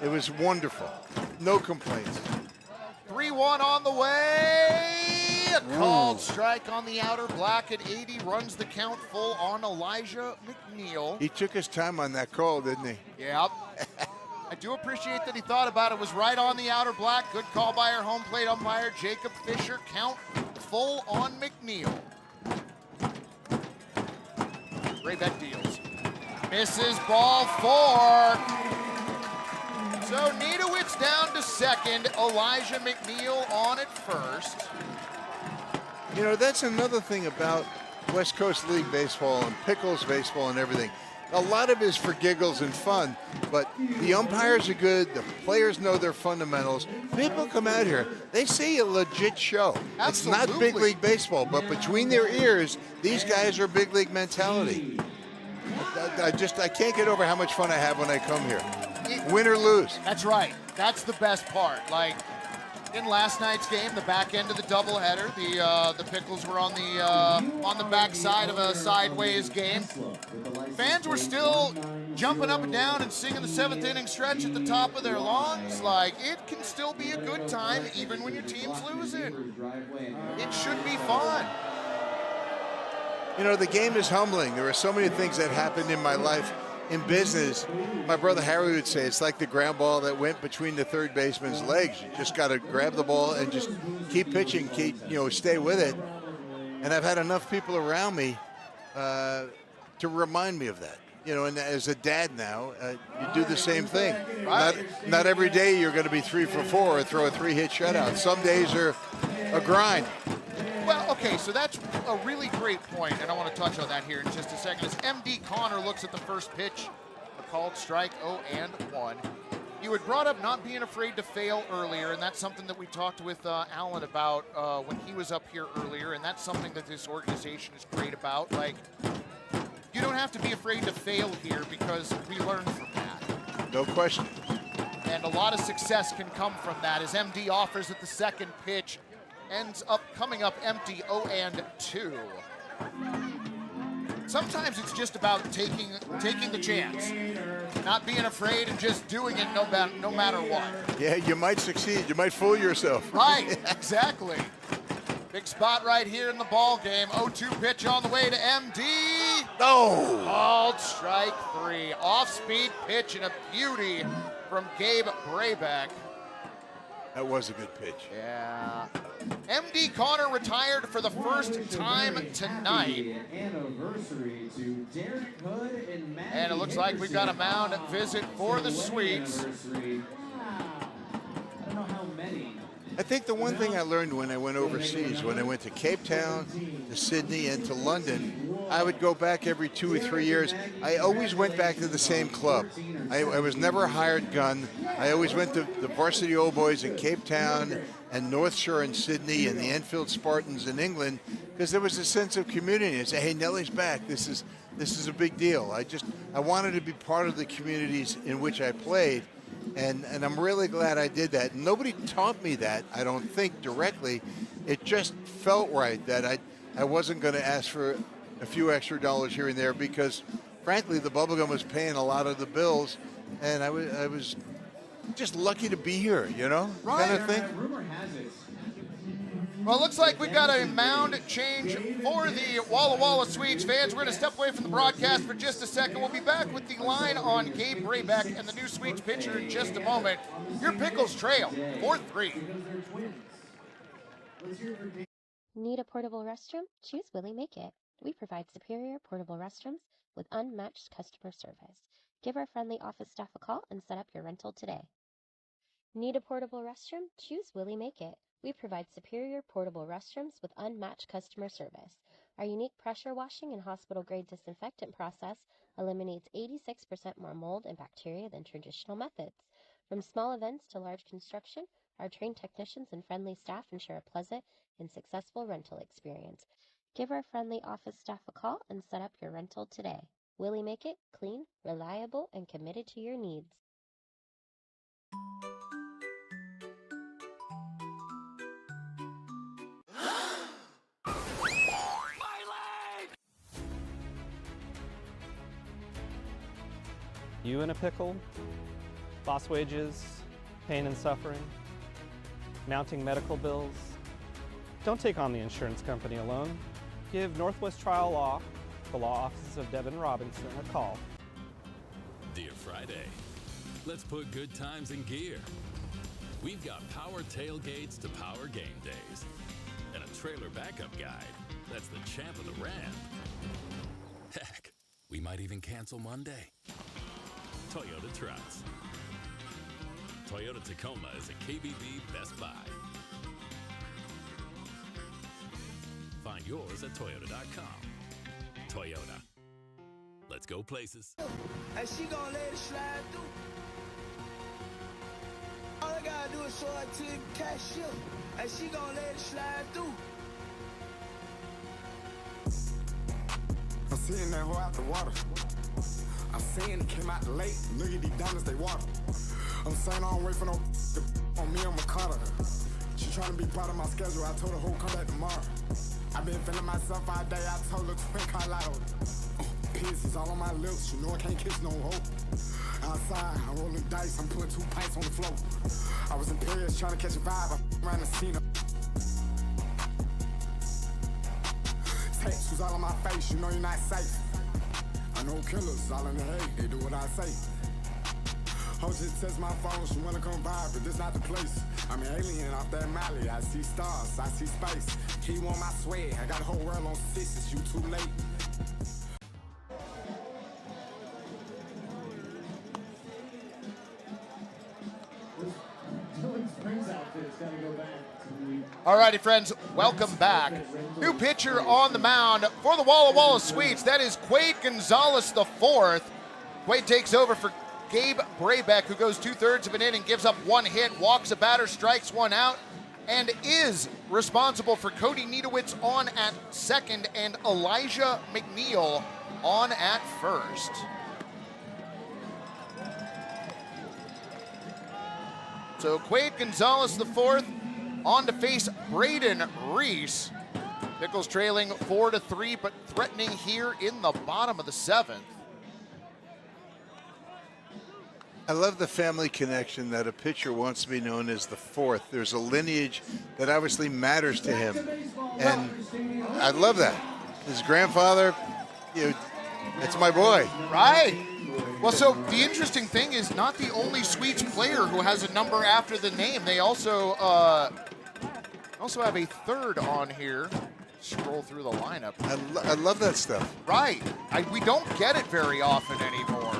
It was wonderful. No complaints. 3-1 on the way. A called strike on the outer black at 80. Runs the count full on Elijah McNeil. He took his time on that call, didn't he? Yep. I do appreciate that he thought about it. Was right on the outer black. Good call by our home plate umpire, Jacob Fisher. Count full on McNeil. Raybeck deals. Misses, ball 4. So Niedowitz down to second. Elijah McNeil on at first. You know, that's another thing about West Coast League baseball and Pickles baseball and everything. A lot of it is for giggles and fun, but the umpires are good. The players know their fundamentals. People come out here, they see a legit show. Absolutely. It's not big league baseball, but between their ears, these guys are big league mentality. I can't get over how much fun I have when I come here. Win or lose. That's right. That's the best part. Like in last night's game, the back end of the doubleheader, the Pickles were on the back side of a sideways game. Fans were still jumping up and down and singing the 7th inning stretch at the top of their lungs. Like, it can still be a good time even when your team's losing. It should be fun. You know, the game is humbling. There are so many things that happened in my life in business. My brother Harry would say it's like the ground ball that went between the third baseman's legs. You just got to grab the ball and just keep pitching, stay with it. And I've had enough people around me to remind me of that. You know, and as a dad now, you do the same thing. Right. Not every day you're going to be 3 for 4 or throw a 3-hit shutout. Some days are a grind. Well, okay, so that's a really great point, and I want to touch on that here in just a second. As MD Connor looks at the first pitch, a called strike, 0-1. You had brought up not being afraid to fail earlier, and that's something that we talked with Alan about when he was up here earlier, and that's something that this organization is great about. Like, you don't have to be afraid to fail here because we learn from that. No question. And a lot of success can come from that as MD offers at the second pitch. Ends up coming up empty, 0-2. Sometimes it's just about taking the chance, not being afraid and just doing it no matter what. Yeah, you might succeed. You might fool yourself. Right, exactly. Big spot right here in the ball game. 0-2 pitch on the way to MD. No. Called strike 3. Off-speed pitch and a beauty from Gabe Brayback. That was a good pitch. Yeah. MD Connor retired for the first time tonight. And it looks like we've got a mound visit for the Sweets. I think the one thing I learned when I went overseas, when I went to Cape Town, to Sydney, and to London, I would go back every 2 or 3 years. I always went back to the same club. I was never a hired gun. I always went to the Varsity Old Boys in Cape Town and North Shore in Sydney and the Enfield Spartans in England because there was a sense of community. I say, hey, Nellie's back. This is a big deal. I wanted to be part of the communities in which I played. And I'm really glad I did that. Nobody taught me that, I don't think, directly. It just felt right that I wasn't going to ask for a few extra dollars here and there because, frankly, the bubblegum was paying a lot of the bills, and I was just lucky to be here, you know, right. kind of thing. Rumor has it Well, it looks like we've got a mound change for the Walla Walla Sweets fans. We're going to step away from the broadcast for just a second. We'll be back with the line on Gabe Braybeck and the new Sweets pitcher in just a moment. Your Pickles trail 4-3. Need a portable restroom? Choose Willie Make It. We provide superior portable restrooms with unmatched customer service. Give our friendly office staff a call and set up your rental today. Need a portable restroom? Choose Willie Make It. We provide superior portable restrooms with unmatched customer service. Our unique pressure washing and hospital-grade disinfectant process eliminates 86% more mold and bacteria than traditional methods. From small events to large construction, our trained technicians and friendly staff ensure a pleasant and successful rental experience. Give our friendly office staff a call and set up your rental today. Willie Make It, clean, reliable, and committed to your needs. You in a pickle? Lost wages, pain and suffering, mounting medical bills? Don't take on the insurance company alone. Give Northwest Trial Law, the law offices of Devin Robinson, a call. Dear Friday, let's put good times in gear. We've got power tailgates to power game days and a trailer backup guide that's the champ of the ramp. Heck, we might even cancel Monday. Toyota Trucks. Toyota Tacoma is a KBB Best Buy. Find yours at Toyota.com. Toyota. Let's go places. And she gonna let it slide through. All I gotta do is show her to the cashier. And she gonna let it slide through. I'm seeing that hoe out the water. I'm saying it came out late. Look at these diamonds, they water. I'm saying I don't wait for no on me, I'm a cutter. She trying to be part of my schedule. I told her, hoe, come back tomorrow. I've been feeling myself all day. I told her, twin Carlotto. Piss is all on my lips. You know I can't kiss no hoe. Outside, I'm rolling dice. I'm putting 2 pints on the floor. I was in Paris trying to catch a vibe. I around the scene. Tattoos all on my face. You know you're not safe. I know killers all in the hay. They do what I say. Ho just text my phone. She wanna come by, but this not the place. I'm an alien off that Mali. I see stars, I see space. He want my swag. I got the whole world on sixes. You too late. Alrighty, friends, welcome back. New pitcher on the mound for the Walla Walla Sweets. That is Quade Gonzalez IV. Quade takes over for Gabe Braybeck, who goes 2/3 of an inning, gives up 1 hit, walks a batter, strikes 1 out, and is responsible for Cody Niedowitz on at second and Elijah McNeil on at first. So Quade Gonzalez IV on to face Braden Reese. Pickles trailing 4-3, but threatening here in the bottom of the 7th. I love the family connection that a pitcher wants to be known as the 4th. There's a lineage that obviously matters to him, and I love that. His grandfather, you know, it's my boy. Right. Well, so the interesting thing is not the only Sweets player who has a number after the name. They also have a 3rd on here. Scroll through the lineup. I love that stuff. Right. We don't get it very often anymore.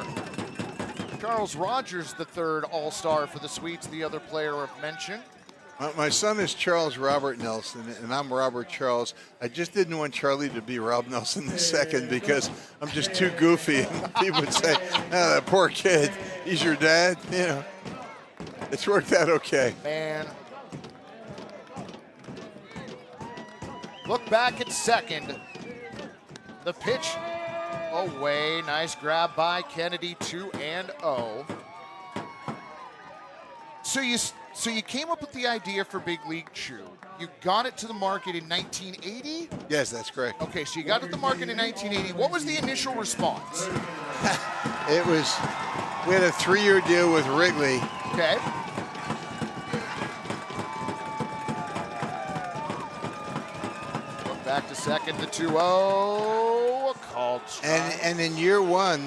Charles Rogers, the 3rd All-Star for the Sweets, the other player of mention. My son is Charles Robert Nelson, and I'm Robert Charles. I just didn't want Charlie to be Rob Nelson II because I'm just too goofy. And people would say, "Oh, that poor kid, he's your dad." You know, it's worked out okay. Man. Look back at second. The pitch away. Nice grab by Kennedy, 2-0. So you came up with the idea for Big League Chew. You got it to the market in 1980? Yes, that's correct. Okay, so you got it to the market in 1980. What was the initial response? It was, we had a 3-year deal with Wrigley. Okay. back to second, the 2-0, called strike. And in year one,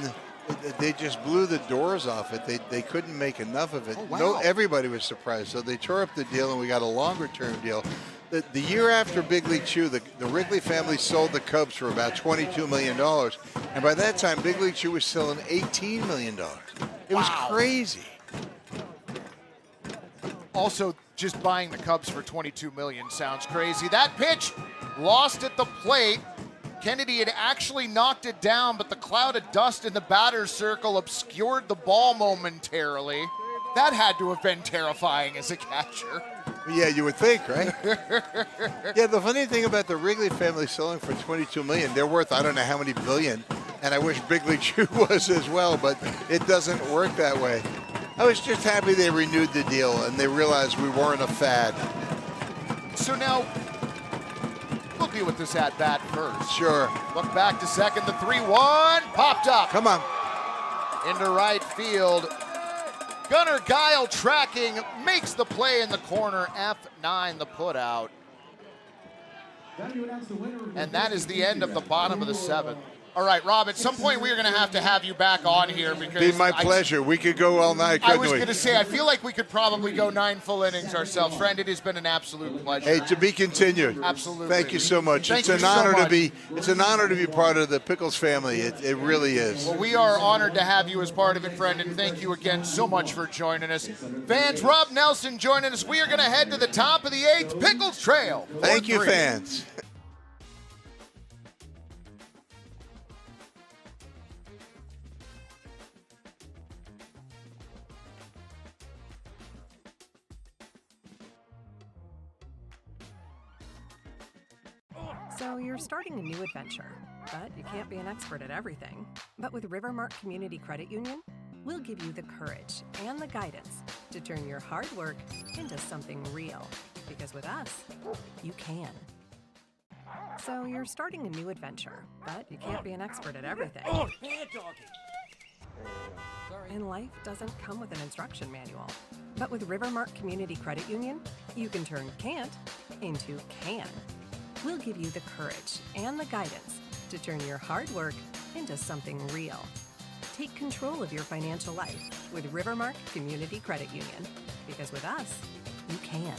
they just blew the doors off it. They couldn't make enough of it. Oh, wow. No, everybody was surprised. So they tore up the deal, and we got a longer-term deal. The year after Big League Chew, the Wrigley family sold the Cubs for about $22 million. And by that time, Big League Chew was selling $18 million. It was crazy. Also, just buying the Cubs for $22 million sounds crazy. That pitch lost at the plate. Kennedy had actually knocked it down, but the cloud of dust in the batter's circle obscured the ball momentarily. That had to have been terrifying as a catcher. Yeah, you would think, right? Yeah, the funny thing about the Wrigley family selling for $22 million, they're worth I don't know how many billion, and I wish Big League Chew was as well, but it doesn't work that way. I was just happy they renewed the deal and they realized we weren't a fad. So now, we'll deal with this at bat first. Sure. Look back to second, the 3-1 popped up. Come on. Into right field. Gunnar Guile tracking, makes the play in the corner, F9 the putout. And that is the end of the bottom of the seventh. All right, Rob, at some point we are going to have you back on here because Be my pleasure. We could go all night, couldn't we? I was going to say, I feel like we could probably go 9 full innings ourselves. Friend, it has been an absolute pleasure. Hey, to be continued. Absolutely. Thank you so much. It's an honor to be part of the Pickles family. It really is. Well, we are honored to have you as part of it, friend, and thank you again so much for joining us. Fans, Rob Nelson joining us. We are going to head to the top of the 8th, Pickles Trail. Thank you, fans. So you're starting a new adventure, but you can't be an expert at everything. But with Rivermark Community Credit Union, we'll give you the courage and the guidance to turn your hard work into something real. Because with us, you can. So you're starting a new adventure, but you can't be an expert at everything. And life doesn't come with an instruction manual. But with Rivermark Community Credit Union, you can turn can't into can. We'll give you the courage and the guidance to turn your hard work into something real. Take control of your financial life with Rivermark Community Credit Union. Because with us, you can.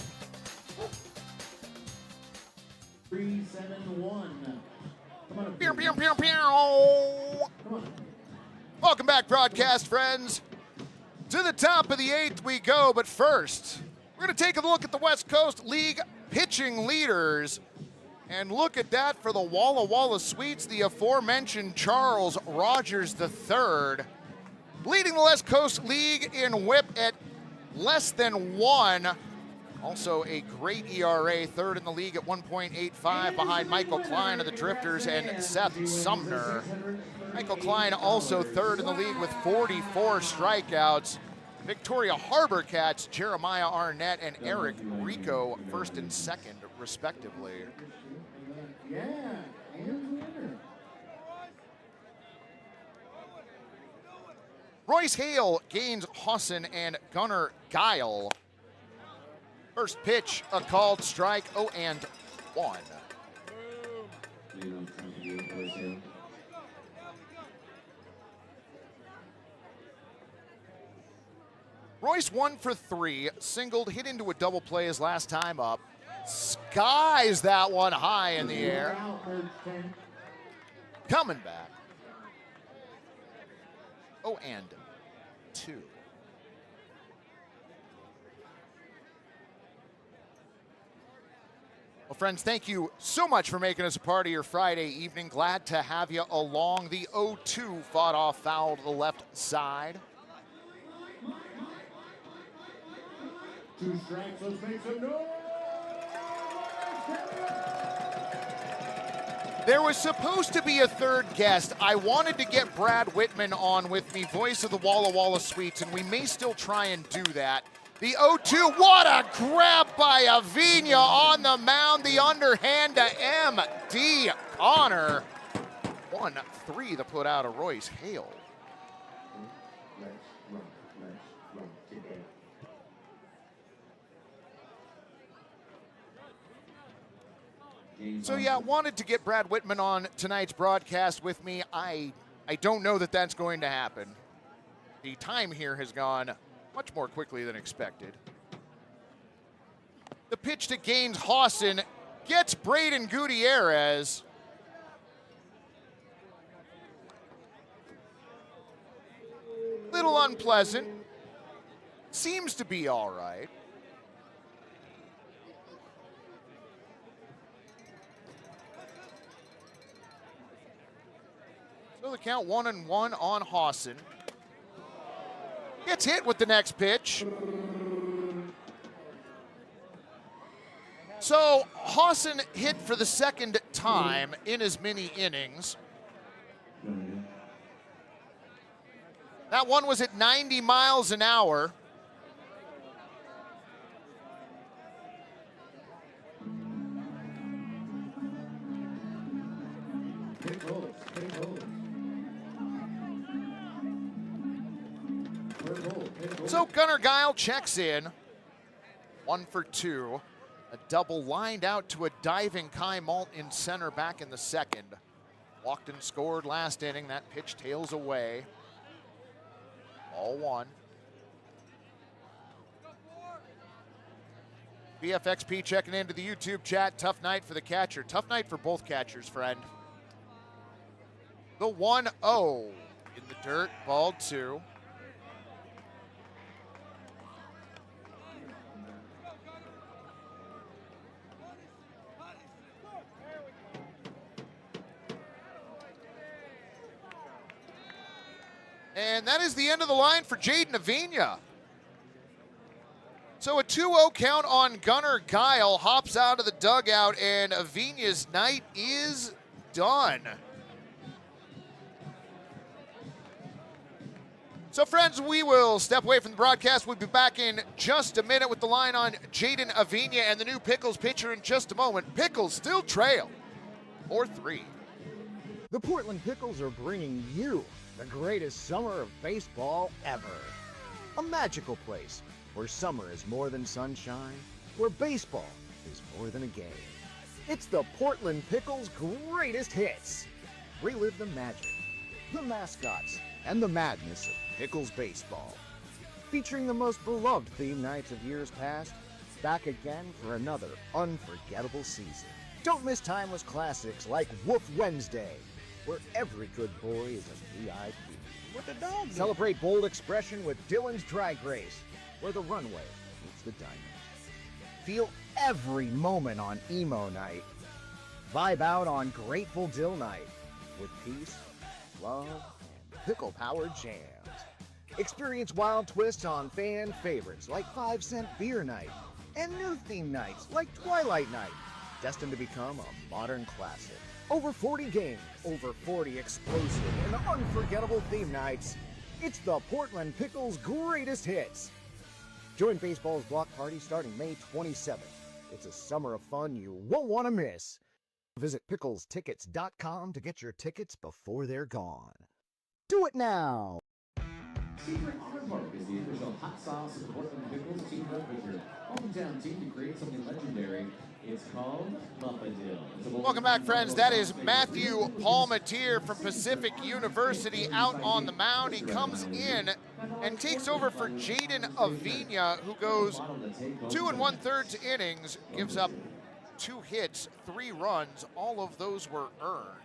371. Come on. Pew, pew, pew, pew. Come on. Welcome back, broadcast friends. To the top of the 8th we go, but first, we're going to take a look at the West Coast League pitching leaders. And look at that for the Walla Walla Sweets, the aforementioned Charles Rogers III, leading the West Coast League in whip at less than 1. Also a great ERA, third in the league at 1.85 behind Michael Klein of the Drifters and Seth Sumner. Michael Klein also third in the league with 44 strikeouts. Victoria Harbor Cats, Jeremiah Arnett and Eric Rico, first and second, respectively. Yeah, and winner. Royce Hale gains Hosson and Gunnar Guile. First pitch, a called strike, 0-1. Royce 1 for 3, singled, hit into a double play his last time up. Skies that one high in the air. Coming back. 0-2. Well, friends, thank you so much for making us a part of your Friday evening. Glad to have you along. The 0-2 fought off foul to the left side. 2 strikes, let's make some noise. There was supposed to be a third guest. I wanted to get Brad Whitman on with me, voice of the Walla Walla Sweets, and we may still try and do that. The 0-2, what a grab by Avina on the mound. The underhand to M.D. Connor. 1-3 to put out of Royce Hale. So yeah, wanted to get Brad Whitman on tonight's broadcast with me. I don't know that that's going to happen. The time here has gone much more quickly than expected. The pitch to Gaines Hawson gets Braden Gutierrez. Little unpleasant. Seems to be all right. So the count 1-1 on Hawson. Gets hit with the next pitch. So Hawson hit for the second time in as many innings. That one was at 90 miles an hour. So Gunnar Guile checks in. 1 for 2. A double lined out to a diving Kai Malt in center back in the second. Walked and scored last inning. That pitch tails away. All 1. BFXP checking into the YouTube chat. Tough night for the catcher. Tough night for both catchers, friend. The 1-0 in the dirt. Ball 2. And that is the end of the line for Jaden Avina. So a 2-0 count on Gunnar Guile. Hops out of the dugout, and Avina's night is done. So friends, we will step away from the broadcast. We'll be back in just a minute with the line on Jaden Avina and the new Pickles pitcher in just a moment. Pickles still trail 4-3. The Portland Pickles are bringing you the greatest summer of baseball ever. A magical place where summer is more than sunshine, where baseball is more than a game. It's the Portland Pickles' greatest hits. Relive the magic, the mascots, and the madness of Pickles baseball. Featuring the most beloved theme nights of years past, back again for another unforgettable season. Don't miss timeless classics like Woof Wednesday, where every good boy is a VIP. What the dog do? Celebrate bold expression with Dylan's Drag Race, where the runway meets the diamond. Feel every moment on Emo Night. Vibe out on Grateful Dill Night with peace, love, and pickle-powered jams. Experience wild twists on fan favorites like 5-cent Beer Night and new theme nights like Twilight Night, destined to become a modern classic. Over 40 games, over 40 explosive and unforgettable theme nights. It's the Portland Pickles' greatest hits. Join baseball's block party starting May 27th. It's a summer of fun you won't want to miss. Visit picklestickets.com to get your tickets before they're gone. Do it now! Secret Aardvark is the official hot sauce of Portland Pickles, teamed up with your hometown team to create something legendary. It's called Buffadil. Welcome back, friends. That is Matthew Palmatier from Pacific University out on the mound. He comes in and takes over for Jaden Avina, who goes 2 1/3 innings, gives up 2 hits, 3 runs. All of those were earned.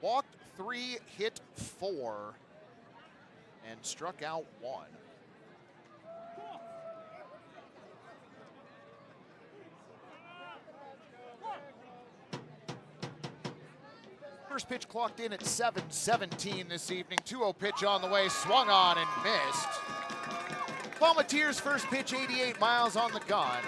Walked 3, hit 4, and struck out 1. First pitch clocked in at 7:17 this evening. 2-0 pitch on the way, swung on and missed. Palmatier's first pitch, 88 miles on the gun.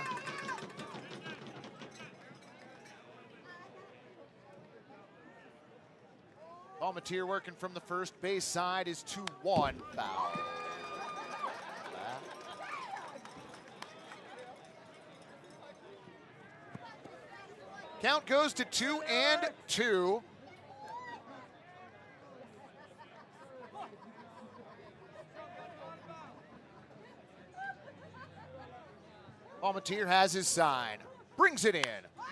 Palmatier working from the first base side is 2-1 foul. Count goes to 2-2. Palmatier has his sign. Brings it in.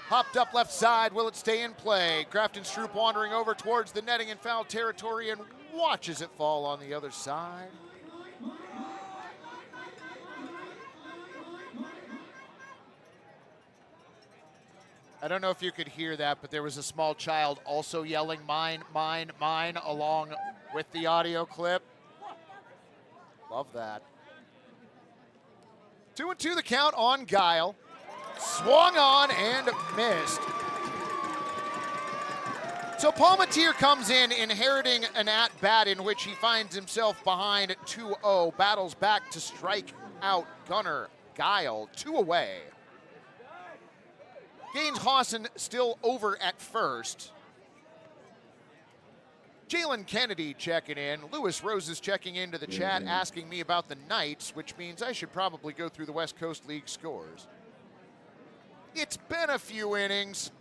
Popped up left side. Will it stay in play? Grafton Stroop wandering over towards the netting in foul territory and watches it fall on the other side. I don't know if you could hear that, but there was a small child also yelling, "Mine, mine, mine," along with the audio clip. Love that. 2-2 the count on Guile. Swung on and missed. So Palmatier comes in, inheriting an at-bat in which he finds himself behind 2-0. Battles back to strike out Gunnar Guile, 2 away. Gaines Hawson still over at first. Jalen Kennedy checking in. Lewis Rose is checking into the chat, asking me about the Knights, which means I should probably go through the West Coast League scores. It's been a few innings.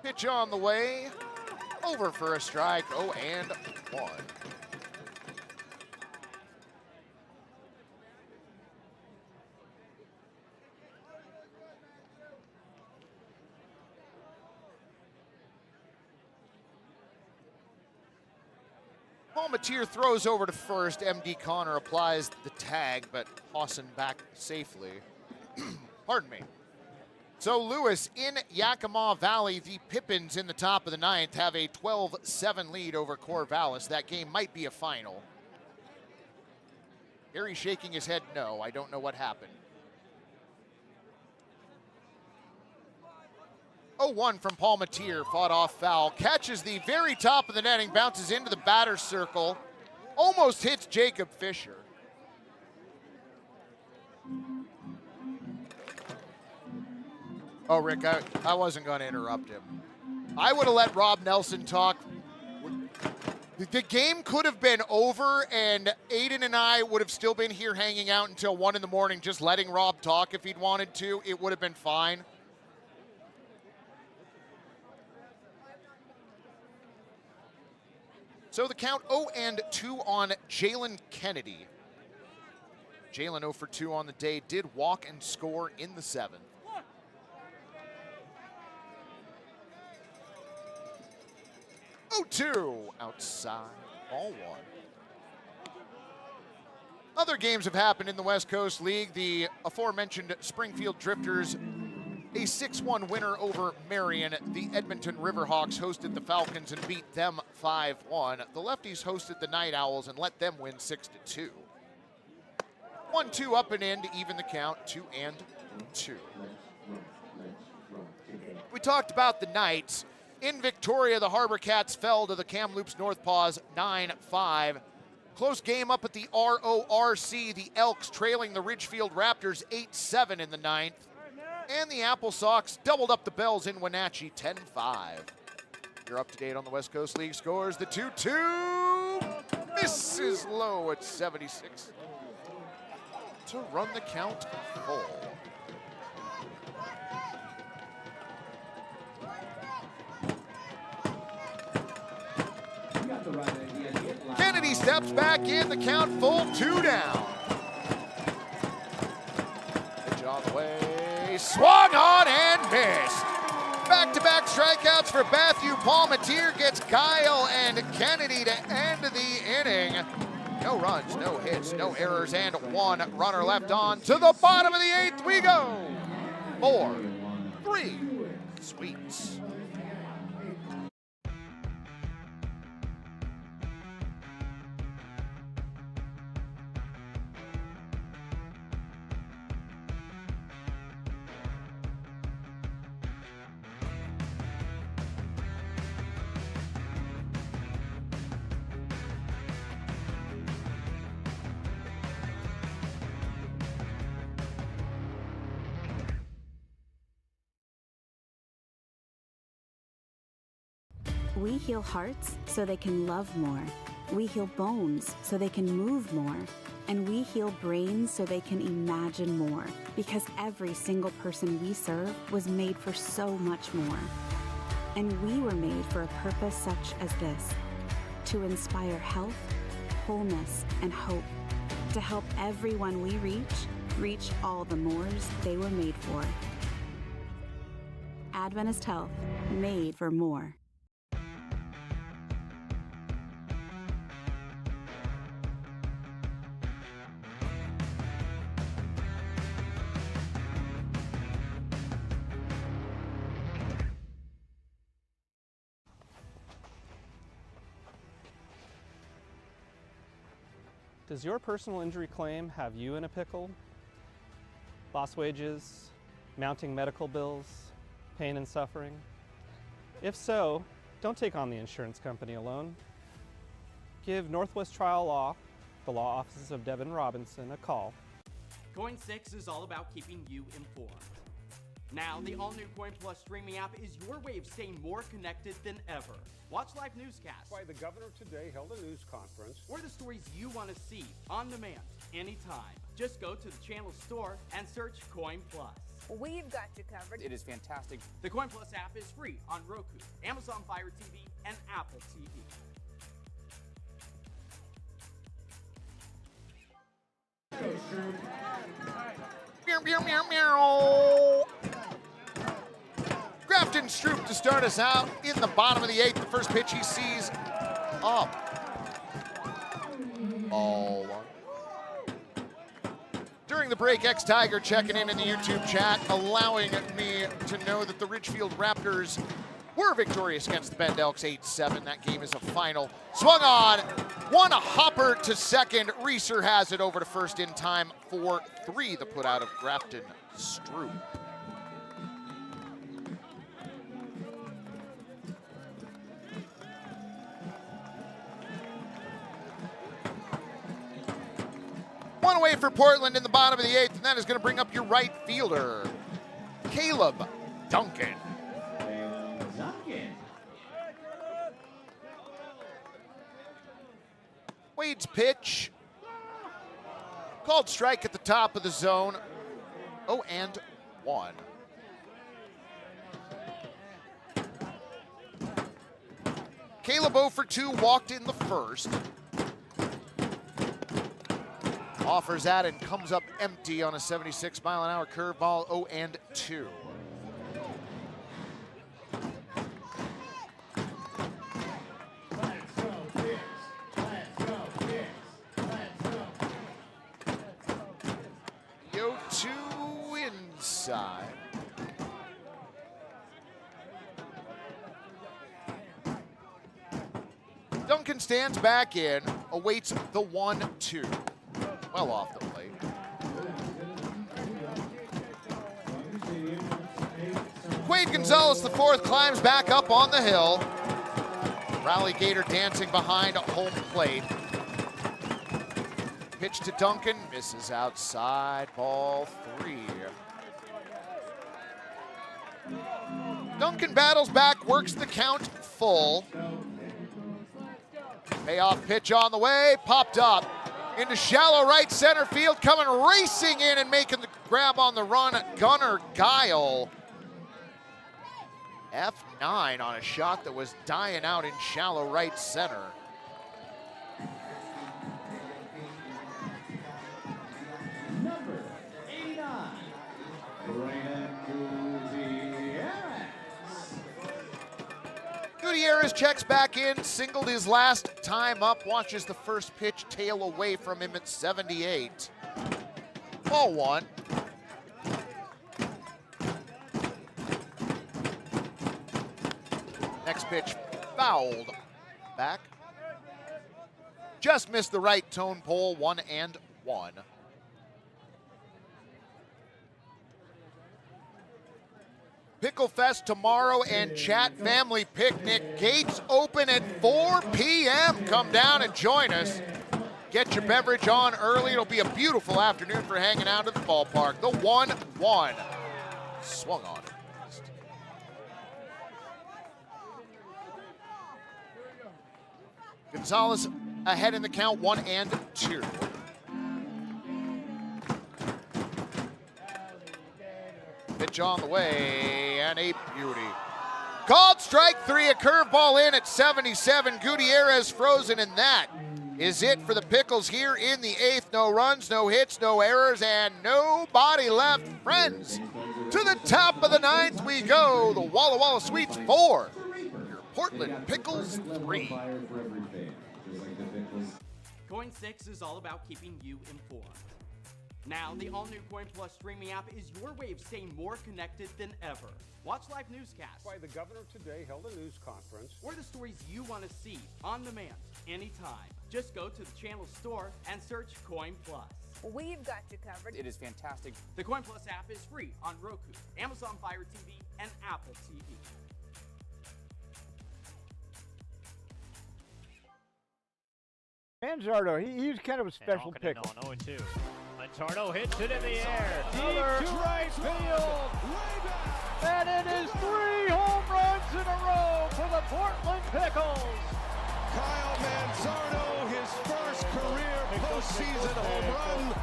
Pitch on the way. Over for a strike. 0-1. Palmatier throws over to first. MD Connor applies the tag, but Hawson back safely. Pardon me. So Lewis in Yakima Valley, the Pippins in the top of the ninth have a 12-7 lead over Corvallis. That game might be a final. Harry shaking his head no. I don't know what happened. 0-1 from Palmatier, fought off foul. Catches the very top of the netting, bounces into the batter's circle. Almost hits Jacob Fisher. Oh, Rick, I wasn't going to interrupt him. I would have let Rob Nelson talk. The game could have been over, and Aiden and I would have still been here hanging out until 1 in the morning, just letting Rob talk if he'd wanted to. It would have been fine. So the count 0-2 on Jalen Kennedy. Jalen 0 for 2 on the day, did walk and score in the 7th. Two outside, ball 1. Other games have happened in the West Coast League. The aforementioned Springfield Drifters, a 6-1 winner over Marion. The Edmonton Riverhawks hosted the Falcons and beat them 5-1. The Lefties hosted the Night Owls and let them win 6-2. 1-2 up and in to even the count, 2-2. We talked about the Knights. In Victoria, the Harbor Cats fell to the Kamloops North Paws 9-5. Close game up at the RORC. The Elks trailing the Ridgefield Raptors 8-7 in the 9th. And the Apple Sox doubled up the Bells in Wenatchee 10-5. You're up to date on the West Coast League scores. The 2-2 misses low at 76 to run the count full. Kennedy steps back in, the count full, 2 down. Pitch on the way, swung on and missed. Back-to-back strikeouts for Matthew Palmatier, gets Guile and Kennedy to end the inning. No runs, no hits, no errors, and 1 runner left on. To the bottom of the 8th we go. 4-3 Sweets. We heal hearts so they can love more. We heal bones so they can move more. And we heal brains so they can imagine more. Because every single person we serve was made for so much more. And we were made for a purpose such as this: to inspire health, wholeness, and hope. to help everyone we reach all the mores they were made for. Adventist Health, made for more. Does your personal injury claim have you in a pickle? Lost wages, mounting medical bills, pain and suffering? If so, don't take on the insurance company alone. Give Northwest Trial Law, the law offices of Devin Robinson, a call. Coin 6 is all about keeping you informed. Now, the all-new Coin Plus streaming app is your way of staying more connected than ever. Watch live newscasts. Why the governor today held a news conference. Or the stories you want to see on demand, anytime. Just go to the channel store and search Coin Plus. We've got you covered. It is fantastic. The Coin Plus app is free on Roku, Amazon Fire TV, and Apple TV. Meow, meow, meow, meow. Grafton Stroop to start us out in the bottom of the 8th. The first pitch he sees up. Ball one. During the break, ex-Tiger checking in the YouTube chat, allowing me to know that the Ridgefield Raptors were victorious against the Bend Elks 8-7. That game is a final. Swung on, one a hopper to second. Reeser has it over to first in time for 3, the put out of Grafton Stroop. One away for Portland in the bottom of the 8th, and that is going to bring up your right fielder, Caleb Duncan. Wade's pitch. Called strike at the top of the zone. 0-1. Caleb 0 for 2, walked in the first. Offers that and comes up empty on a 76-mile-an-hour curveball, 0-2. Yo, 2 inside. Duncan stands back in, awaits the 1-2. Well off the plate. Quade Gonzalez, the 4th, climbs back up on the hill. Rally Gator dancing behind home plate. Pitch to Duncan, misses outside, ball 3. Duncan battles back, works the count full. Payoff pitch on the way, popped up. Into shallow right center field, coming racing in and making the grab on the run, Gunnar Guile. F9 on a shot that was dying out in shallow right center. Number 89, Brandon Gutierrez checks back in, singled his last time up, watches the first pitch tail away from him at 78. Ball 1. Next pitch fouled back. Just missed the right tone pole, 1-1. Pickle Fest tomorrow and Chat Family Picnic. Gates open at 4 p.m. Come down and join us. Get your beverage on early. It'll be a beautiful afternoon for hanging out at the ballpark. The 1-1. Swung on it. Gonzalez ahead in the count, 1-2. Pitch on the way, and a beauty. Called strike 3, a curveball in at 77. Gutierrez frozen in that. is it for the Pickles here in the 8th. No runs, no hits, no errors, and nobody left. Friends, to the top of the 9th we go. The Walla Walla Sweets 4. Your Portland Pickles 3. Coin 6 is all about keeping you informed. Now, the all-new Coin Plus streaming app is your way of staying more connected than ever. Watch live newscasts. Why the governor today held a news conference. Or the stories you want to see on demand, anytime. Just go to the channel store and search Coin Plus. We've got you covered. It is fantastic. The Coin Plus app is free on Roku, Amazon Fire TV, and Apple TV. Manzardo, he's kind of a special pick. 0-2. Manzardo hits it in the air. Deep Another to right field. And it is 3 home runs in a row for the Portland Pickles. Kyle Manzardo, his first career postseason home run.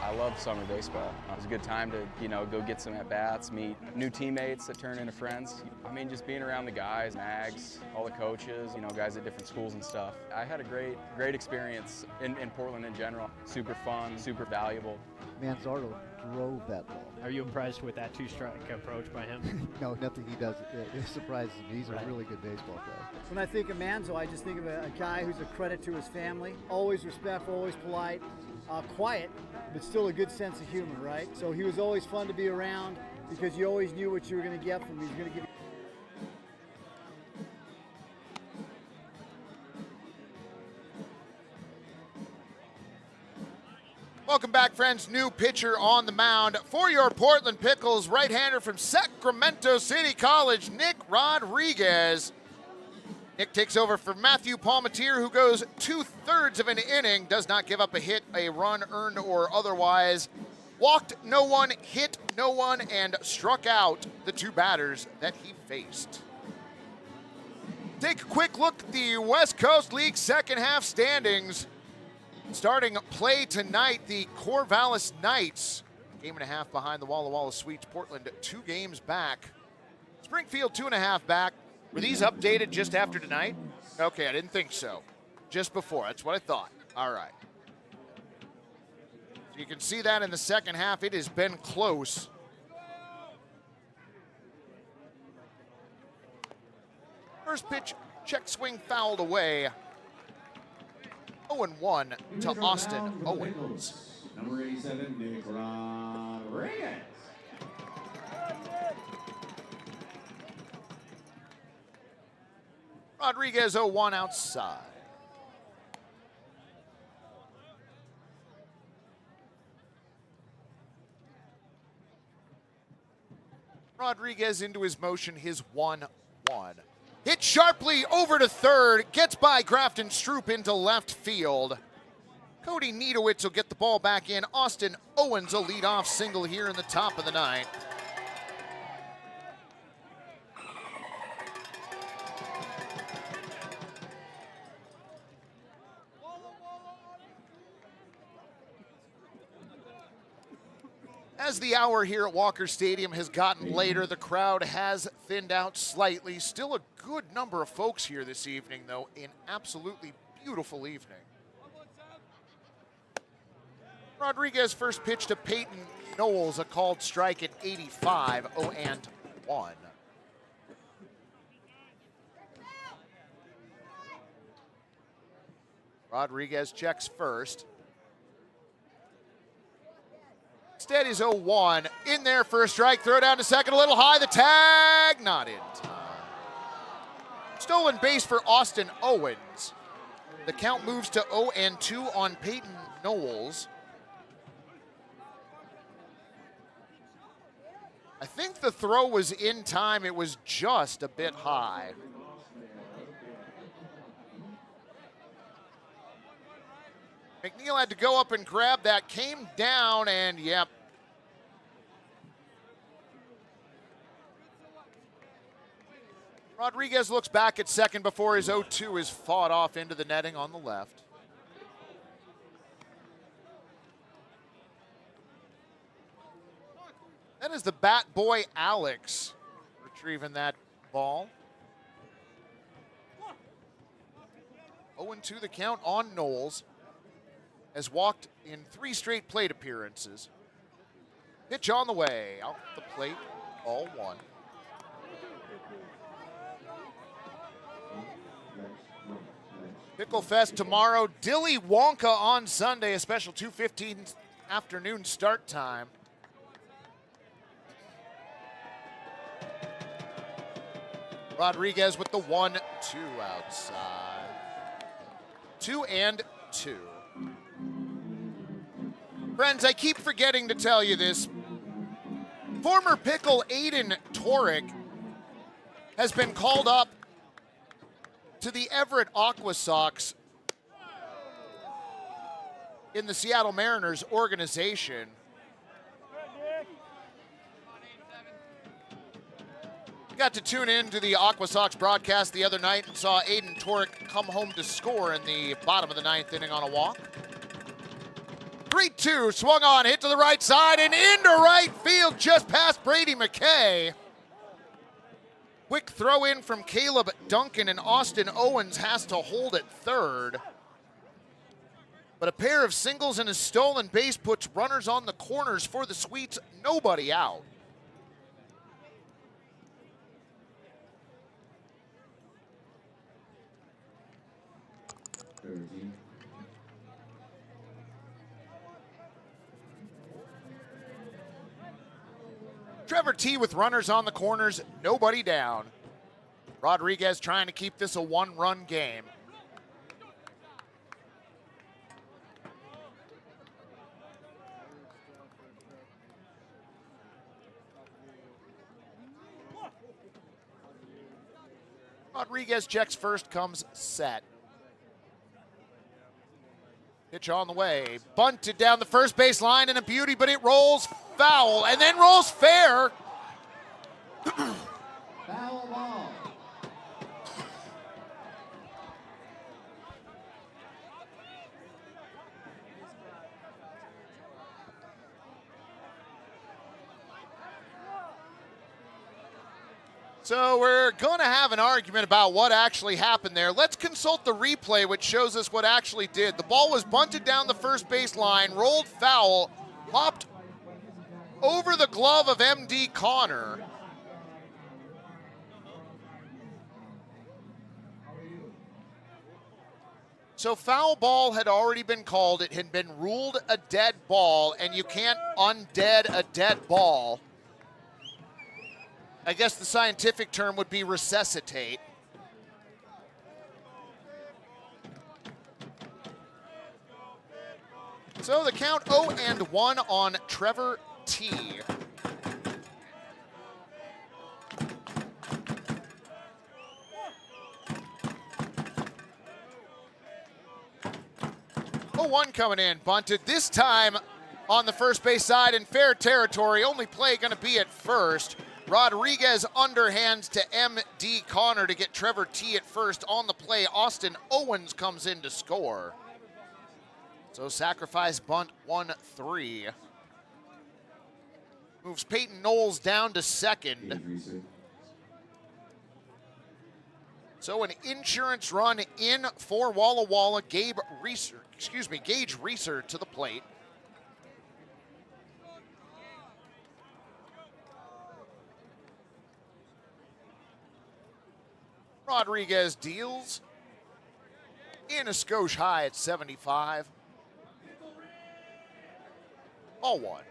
I love summer baseball. It was a good time to, go get some at-bats, meet new teammates that turn into friends. I mean, just being around the guys, Mags, all the coaches, guys at different schools and stuff. I had a great experience in Portland in general. Super fun, super valuable. Manzardo drove that ball. Are you impressed with that two-strike approach by him? No, nothing he does. It surprises me. He's a really good baseball player. When I think of Manzo, I just think of a guy who's a credit to his family. Always respectful, always polite, quiet, but still a good sense of humor, right? So he was always fun to be around because you always knew what you were going to get from him. He was going to give you. Welcome back, friends. New pitcher on the mound for your Portland Pickles, right-hander from Sacramento City College, Nick Rodriguez. Nick takes over for Matthew Palmatier, who goes 2/3 of an inning, does not give up a hit, a run earned or otherwise. Walked no one, hit no one, and struck out the 2 batters that he faced. Take a quick look at the West Coast League second half standings. Starting play tonight, the Corvallis Knights, game and a half behind the Walla Walla Sweets. Portland 2 games back. Springfield 2.5 back. Were these updated just after tonight? Okay, I didn't think so. Just before, that's what I thought. All right. So you can see that in the second half, it has been close. First pitch, check swing fouled away. 0-1 to Austin Owens. Number 87, Nick Rodriguez. Rodriguez 0-1 outside. Rodriguez into his motion, his 1-1. Hit sharply over to third, gets by Grafton Stroop into left field. Cody Niedowitz will get the ball back in. Austin Owens will lead off single here in the top of the 9th. As the hour here at Walker Stadium has gotten later, the crowd has thinned out slightly. Still a good number of folks here this evening, though. An absolutely beautiful evening. Rodriguez first pitch to Peyton Knowles, a called strike at 85, 0-1. Rodriguez checks first. Instead is 0-1. In there for a strike. Throw down to second. A little high. The tag. Not in time. Stolen base for Austin Owens. The count moves to 0-2 on Peyton Knowles. I think the throw was in time. It was just a bit high. McNeil had to go up and grab that, came down, and yep. Rodriguez looks back at second before his 0-2 is fought off into the netting on the left. That is the bat boy, Alex, retrieving that ball. 0-2 the count on Knowles. Has walked in 3 straight plate appearances. Pitch on the way. Out the plate. Ball 1. Pickle Fest tomorrow. Dilly Wonka on Sunday. A special 2:15 afternoon start time. Rodriguez with the 1-2 outside. 2-2. Friends, I keep forgetting to tell you this. Former Pickle Aiden Torek has been called up to the Everett Aqua Sox in the Seattle Mariners organization. Got to tune in to the Aqua Sox broadcast the other night and saw Aiden Torek come home to score in the bottom of the 9th inning on a walk. 3-2, swung on, hit to the right side and into right field just past Brady McKay. Quick throw in from Caleb Duncan, and Austin Owens has to hold at third. But a pair of singles and a stolen base puts runners on the corners for the Sweets, nobody out. Trevor T with runners on the corners, nobody down. Rodriguez trying to keep this a 1-run game. Rodriguez checks first, comes set. Pitch on the way, bunted down the first base line and a beauty, but it rolls foul and then rolls fair. Foul ball. So we're going to have an argument about what actually happened there. Let's consult the replay, which shows us what actually did. The ball was bunted down the first base line, rolled foul, popped over the glove of M.D. Connor. So foul ball had already been called. It had been ruled a dead ball, and you can't undead a dead ball. I guess the scientific term would be resuscitate. So the count 0-1 on Trevor T. One coming in, bunted, this time on the first base side in fair territory. Only play going to be at first. Rodriguez underhands to M.D. Connor to get Trevor T at first. On the play, Austin Owens comes in to score. So sacrifice bunt 1-3. Moves Peyton Knowles down to second. So an insurance run in for Walla Walla. Gage Reeser to the plate. Rodriguez deals in a skosh high at 75. Ball 1.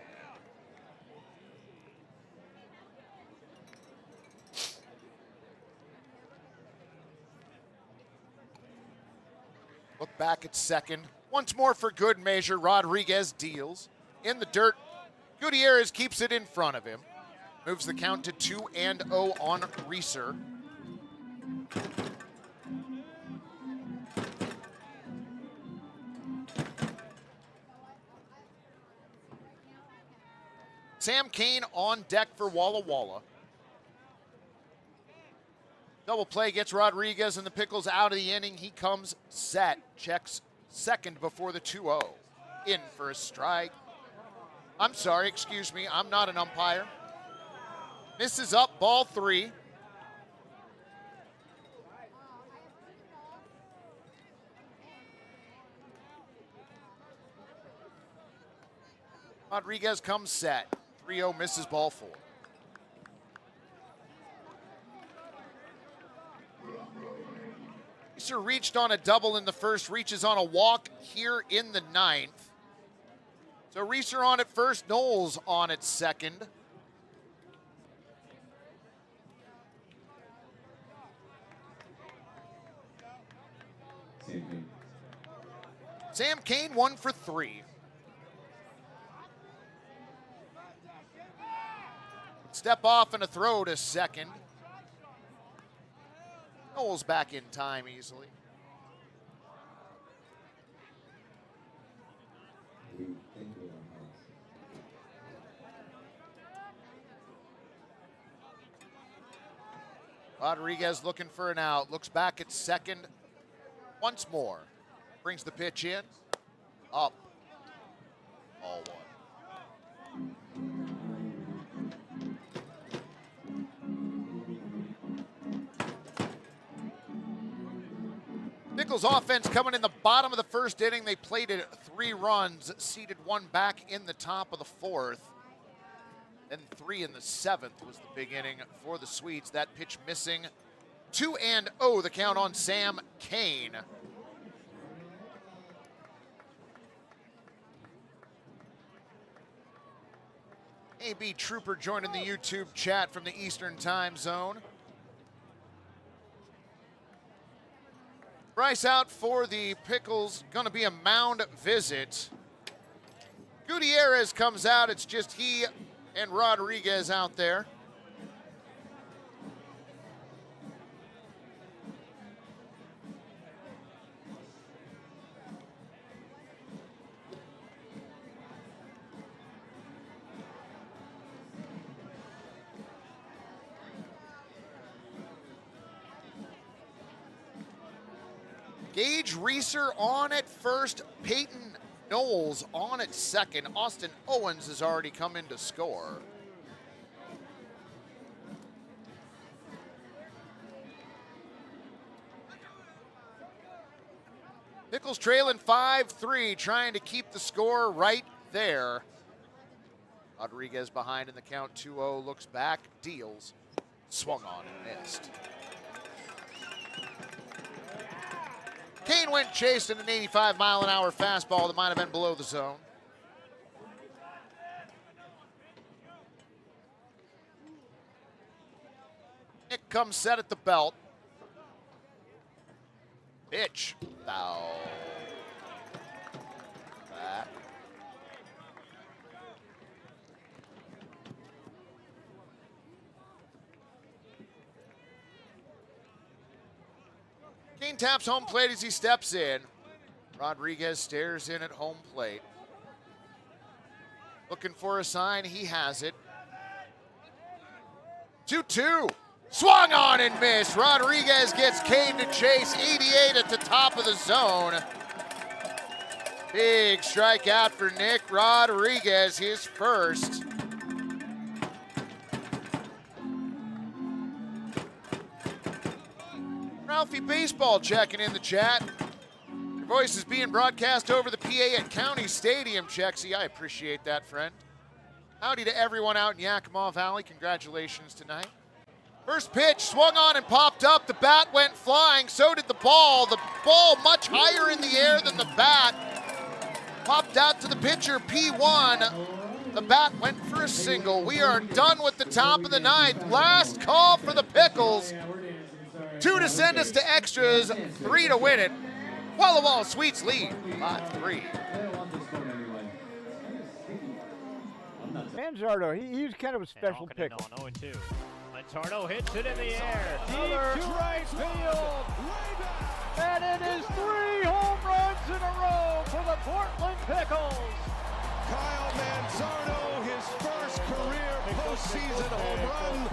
Look back at second. Once more for good measure, Rodriguez deals. In the dirt, Gutierrez keeps it in front of him. Moves the count to 2-0 on Reeser. Sam Kane on deck for Walla Walla. Double play gets Rodriguez and the Pickles out of the inning. He comes set, checks second before the 2-0. In for a strike. I'm sorry, excuse me, I'm not an umpire. Misses up, ball 3. Rodriguez comes set. 3-0 misses ball 4. Reeser reached on a double in the first, reaches on a walk here in the 9th. So Reeser on at first, Knowles on at second. Sam Kane 1 for 3. Step off and a throw to second. Knowles back in time easily. Rodriguez looking for an out. Looks back at second once more. Brings the pitch in. Up. All 1. Pickles offense coming in the bottom of the first inning. They played it 3 runs, seeded 1 back in the top of the 4th. Then 3 in the 7th was the big inning for the Sweets. That pitch missing. 2-0 the count on Sam Kane. AB Trooper joining the YouTube chat from the Eastern Time Zone. Bryce out for the Pickles, gonna be a mound visit. Gutierrez comes out, it's just he and Rodriguez out there. Gage Reeser on at first, Peyton Knowles on at second. Austin Owens has already come in to score. Pickles trailing 5-3, trying to keep the score right there. Rodriguez behind in the count, 2-0, looks back, deals, swung on and missed. Kane went chasing an 85-mile-an-hour fastball that might have been below the zone. Nick comes set at the belt. Pitch. Foul. Back. Kane taps home plate as he steps in. Rodriguez stares in at home plate. Looking for a sign, he has it. 2-2. Swung on and missed. Rodriguez gets Kane to chase. 88 at the top of the zone. Big strikeout for Nick Rodriguez, his first. Ralphie Baseball checking in the chat. Your voice is being broadcast over the PA at County Stadium, Chexy. I appreciate that, friend. Howdy to everyone out in Yakima Valley. Congratulations tonight. First pitch swung on and popped up. The bat went flying. So did the ball. The ball much higher in the air than the bat. Popped out to the pitcher, P1. The bat went for a single. We are done with the top of the 9th. Last call for the Pickles. 2 to send us to extras, 3 to win it. Walla Walla Sweets lead 5-3. Manzardo, he's kind of a special pickle. 0-2. Manzardo hits it in the air. Deep to right field. And it is 3 home runs in a row for the Portland Pickles. Kyle Manzardo, his first career postseason home run.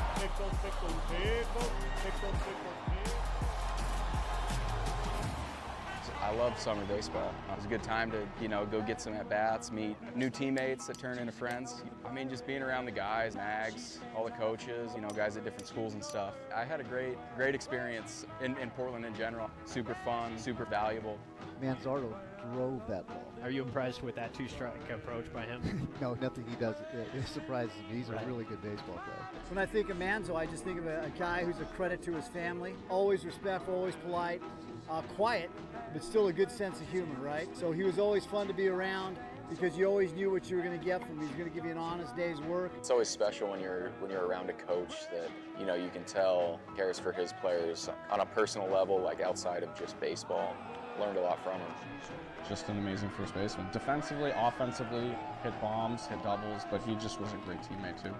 I love summer baseball. It was a good time to, go get some at-bats, meet new teammates that turn into friends. I mean, just being around the guys, Mags, all the coaches, guys at different schools and stuff. I had a great experience in Portland in general. Super fun, super valuable. Manzardo drove that ball. Are you impressed with that two-strike approach by him? No, nothing he does. It surprises me. He's a really good baseball player. When I think of Manzo, I just think of a guy who's a credit to his family. Always respectful, always polite, quiet, but still a good sense of humor, right? So he was always fun to be around because you always knew what you were going to get from him. He was going to give you an honest day's work. It's always special when you're around a coach that, you can tell cares for his players on a personal level, like outside of just baseball. Learned a lot from him. Just an amazing first baseman. Defensively, offensively, hit bombs, hit doubles, but he just was a great teammate too.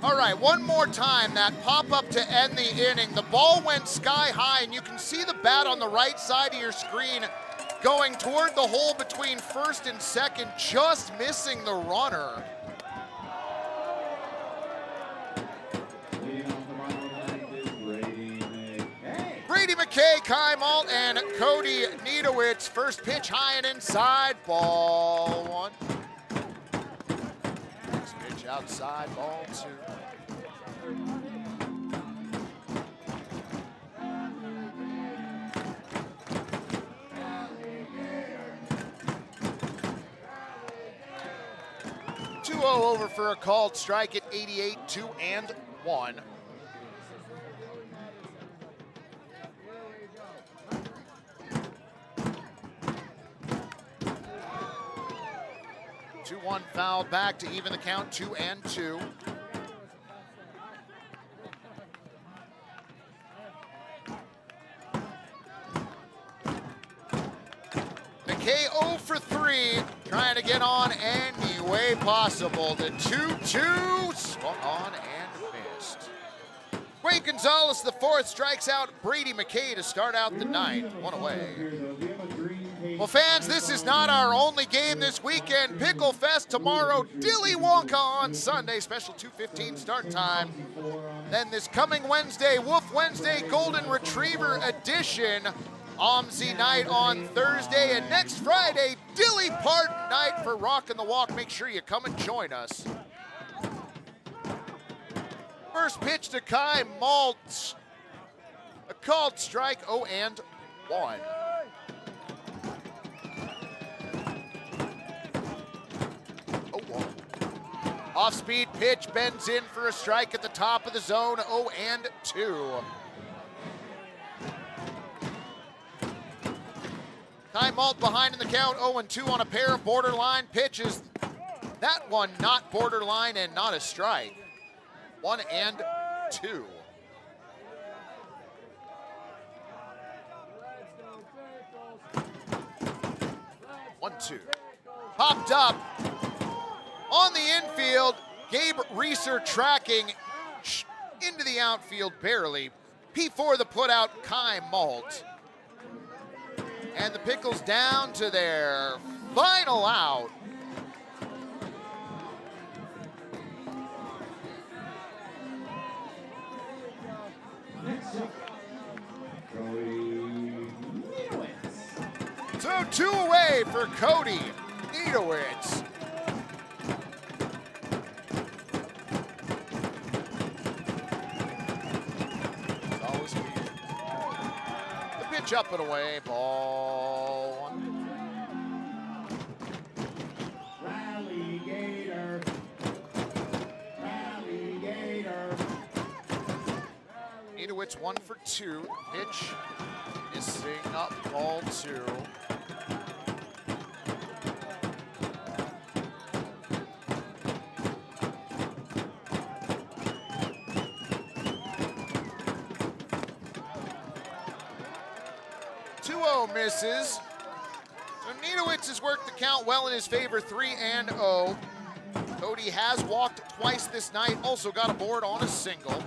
All right, one more time, that pop-up to end the inning. The ball went sky high, and you can see the bat on the right side of your screen going toward the hole between first and second, just missing the runner. Brady McKay, Kai Malt, and Cody Niedowitz. First pitch high and inside, ball one. Next pitch outside, ball two. Over for a called strike at 88, 2-1. One foul back to even the count, 2-2. McKay 0 for 3, trying to get on any way possible. The 2-2 swung on and missed. Wade Gonzalez, the fourth, strikes out Brady McKay to start out the ninth. One away. Well, fans, this is not our only game this weekend. Pickle Fest tomorrow, Dilly Wonka on Sunday, special 2:15 start time. Then this coming Wednesday, Wolf Wednesday Golden Retriever edition. Omzi night on Thursday, and next Friday, Dilly Parton night for Rockin' the Walk. Make sure you come and join us. First pitch to Kai Maltz. A called strike, 0-1. Off-speed pitch, bends in for a strike at the top of the zone, 0-2. Kai Malt behind in the count, 0-2 on a pair of borderline pitches. That one not borderline and not a strike. 1-2. One, two. Popped up. On the infield, Gabe Reeser tracking into the outfield barely. P4 the putout, Kai Malt. And the Pickles down to their final out. So 2 away for Cody Niedowitz. Up and away, ball one. Rally Gator. Rally Gator. Niedowitz 1 for 2. Pitch missing up, ball 2. Misses. So Niedowitz has worked the count well in his favor, 3-0. Cody has walked twice this night, also got a board on a single.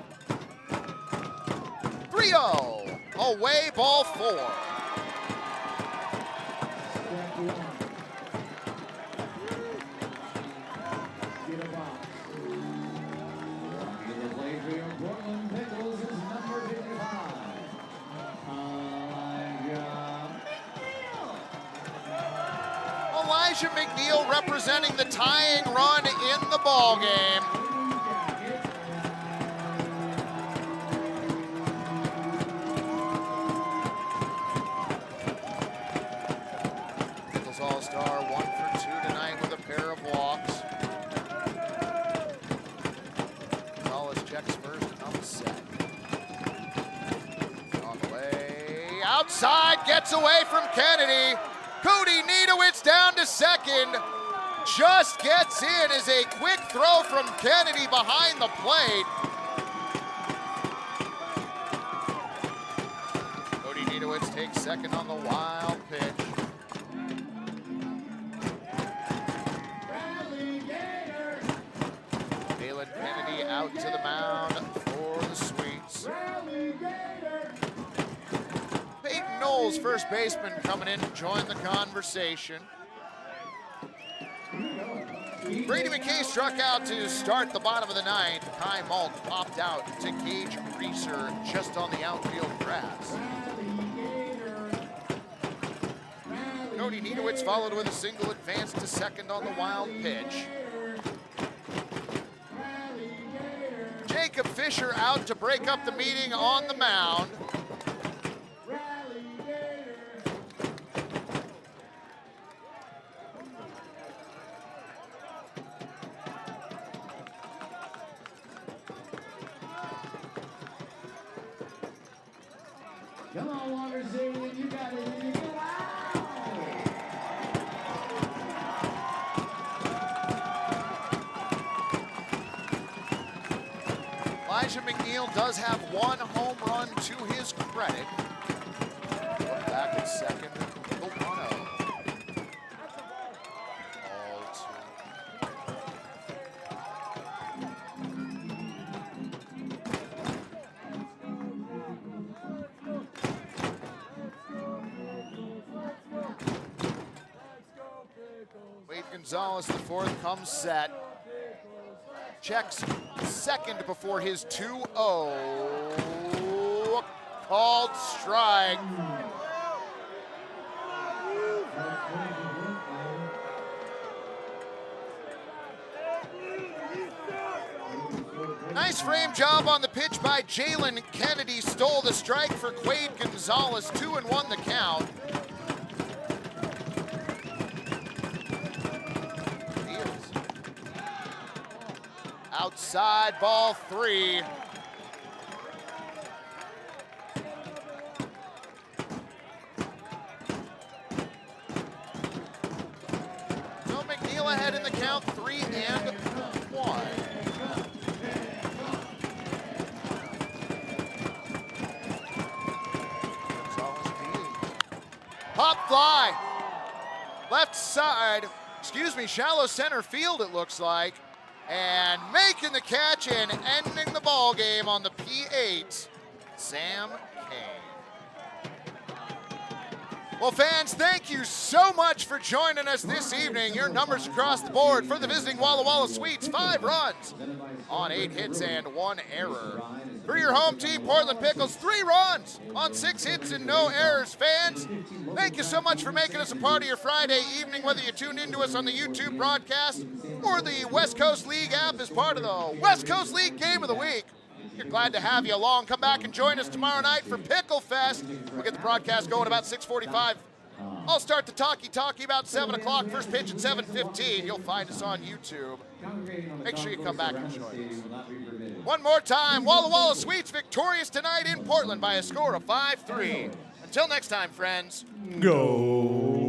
3-0. Away, ball 4. Elijah McNeil representing the tying run in the ball game. Pickles All-Star 1 for 2 tonight with a pair of walks. Gonzalez checks first and comes set. On the way, outside, gets away from Kennedy. Cody Niedowitz down to second. Just gets in as a quick throw from Kennedy behind the plate. Cody Niedowitz takes second on the wild pitch. Galen Kennedy out to the mound for the Sweets. Peyton Knowles, first baseman, coming in to join the conversation. Brady McKay struck out to start the bottom of the ninth. Kai Malt popped out to Gage Reeser just on the outfield grass. Cody Niedowitz followed with a single advance to second on the wild pitch. Jacob Fisher out to break up the meeting on the mound. Come on, Walker Zane, you got it, you got it. Elijah McNeil does have one home run to his credit. Look back at second, the 1-0. Ball Wade Gonzalez, the fourth, comes set. Checks second before his 2-0. Called strike. Nice frame job on the pitch by Jalen Kennedy. Stole the strike for Quade Gonzalez. 2-1 the count. Outside, ball 3. So McNeil ahead in the count, 3-1. Pop fly. Left side, shallow center field it looks like. And making the catch and ending the ball game on the P8, Sam Kane. Well, fans, thank you so much for joining us this evening. Your numbers across the board for the visiting Walla Walla Sweets: 5 runs on 8 hits and 1 error. For your home team, Portland Pickles, 3 runs on 6 hits and no errors. Fans, thank you so much for making us a part of your Friday evening, whether you tuned into us on the YouTube broadcast or the West Coast League app as part of the West Coast League Game of the Week. We're glad to have you along. Come back and join us tomorrow night for Pickle Fest. We'll get the broadcast going about 6:45. I'll start the talkie about 7 o'clock. First pitch at 7:15. You'll find us on YouTube. Make sure you come back and join us. One more time, Walla Walla Sweets victorious tonight in Portland by a score of 5-3. Until next time, friends. Go!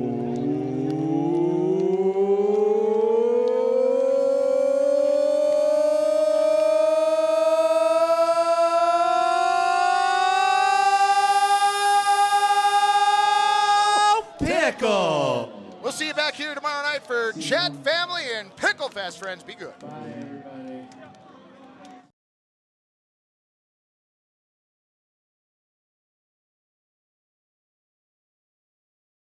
We'll see you back here tomorrow night for Chat Family and Pickle Fest, friends. Be good.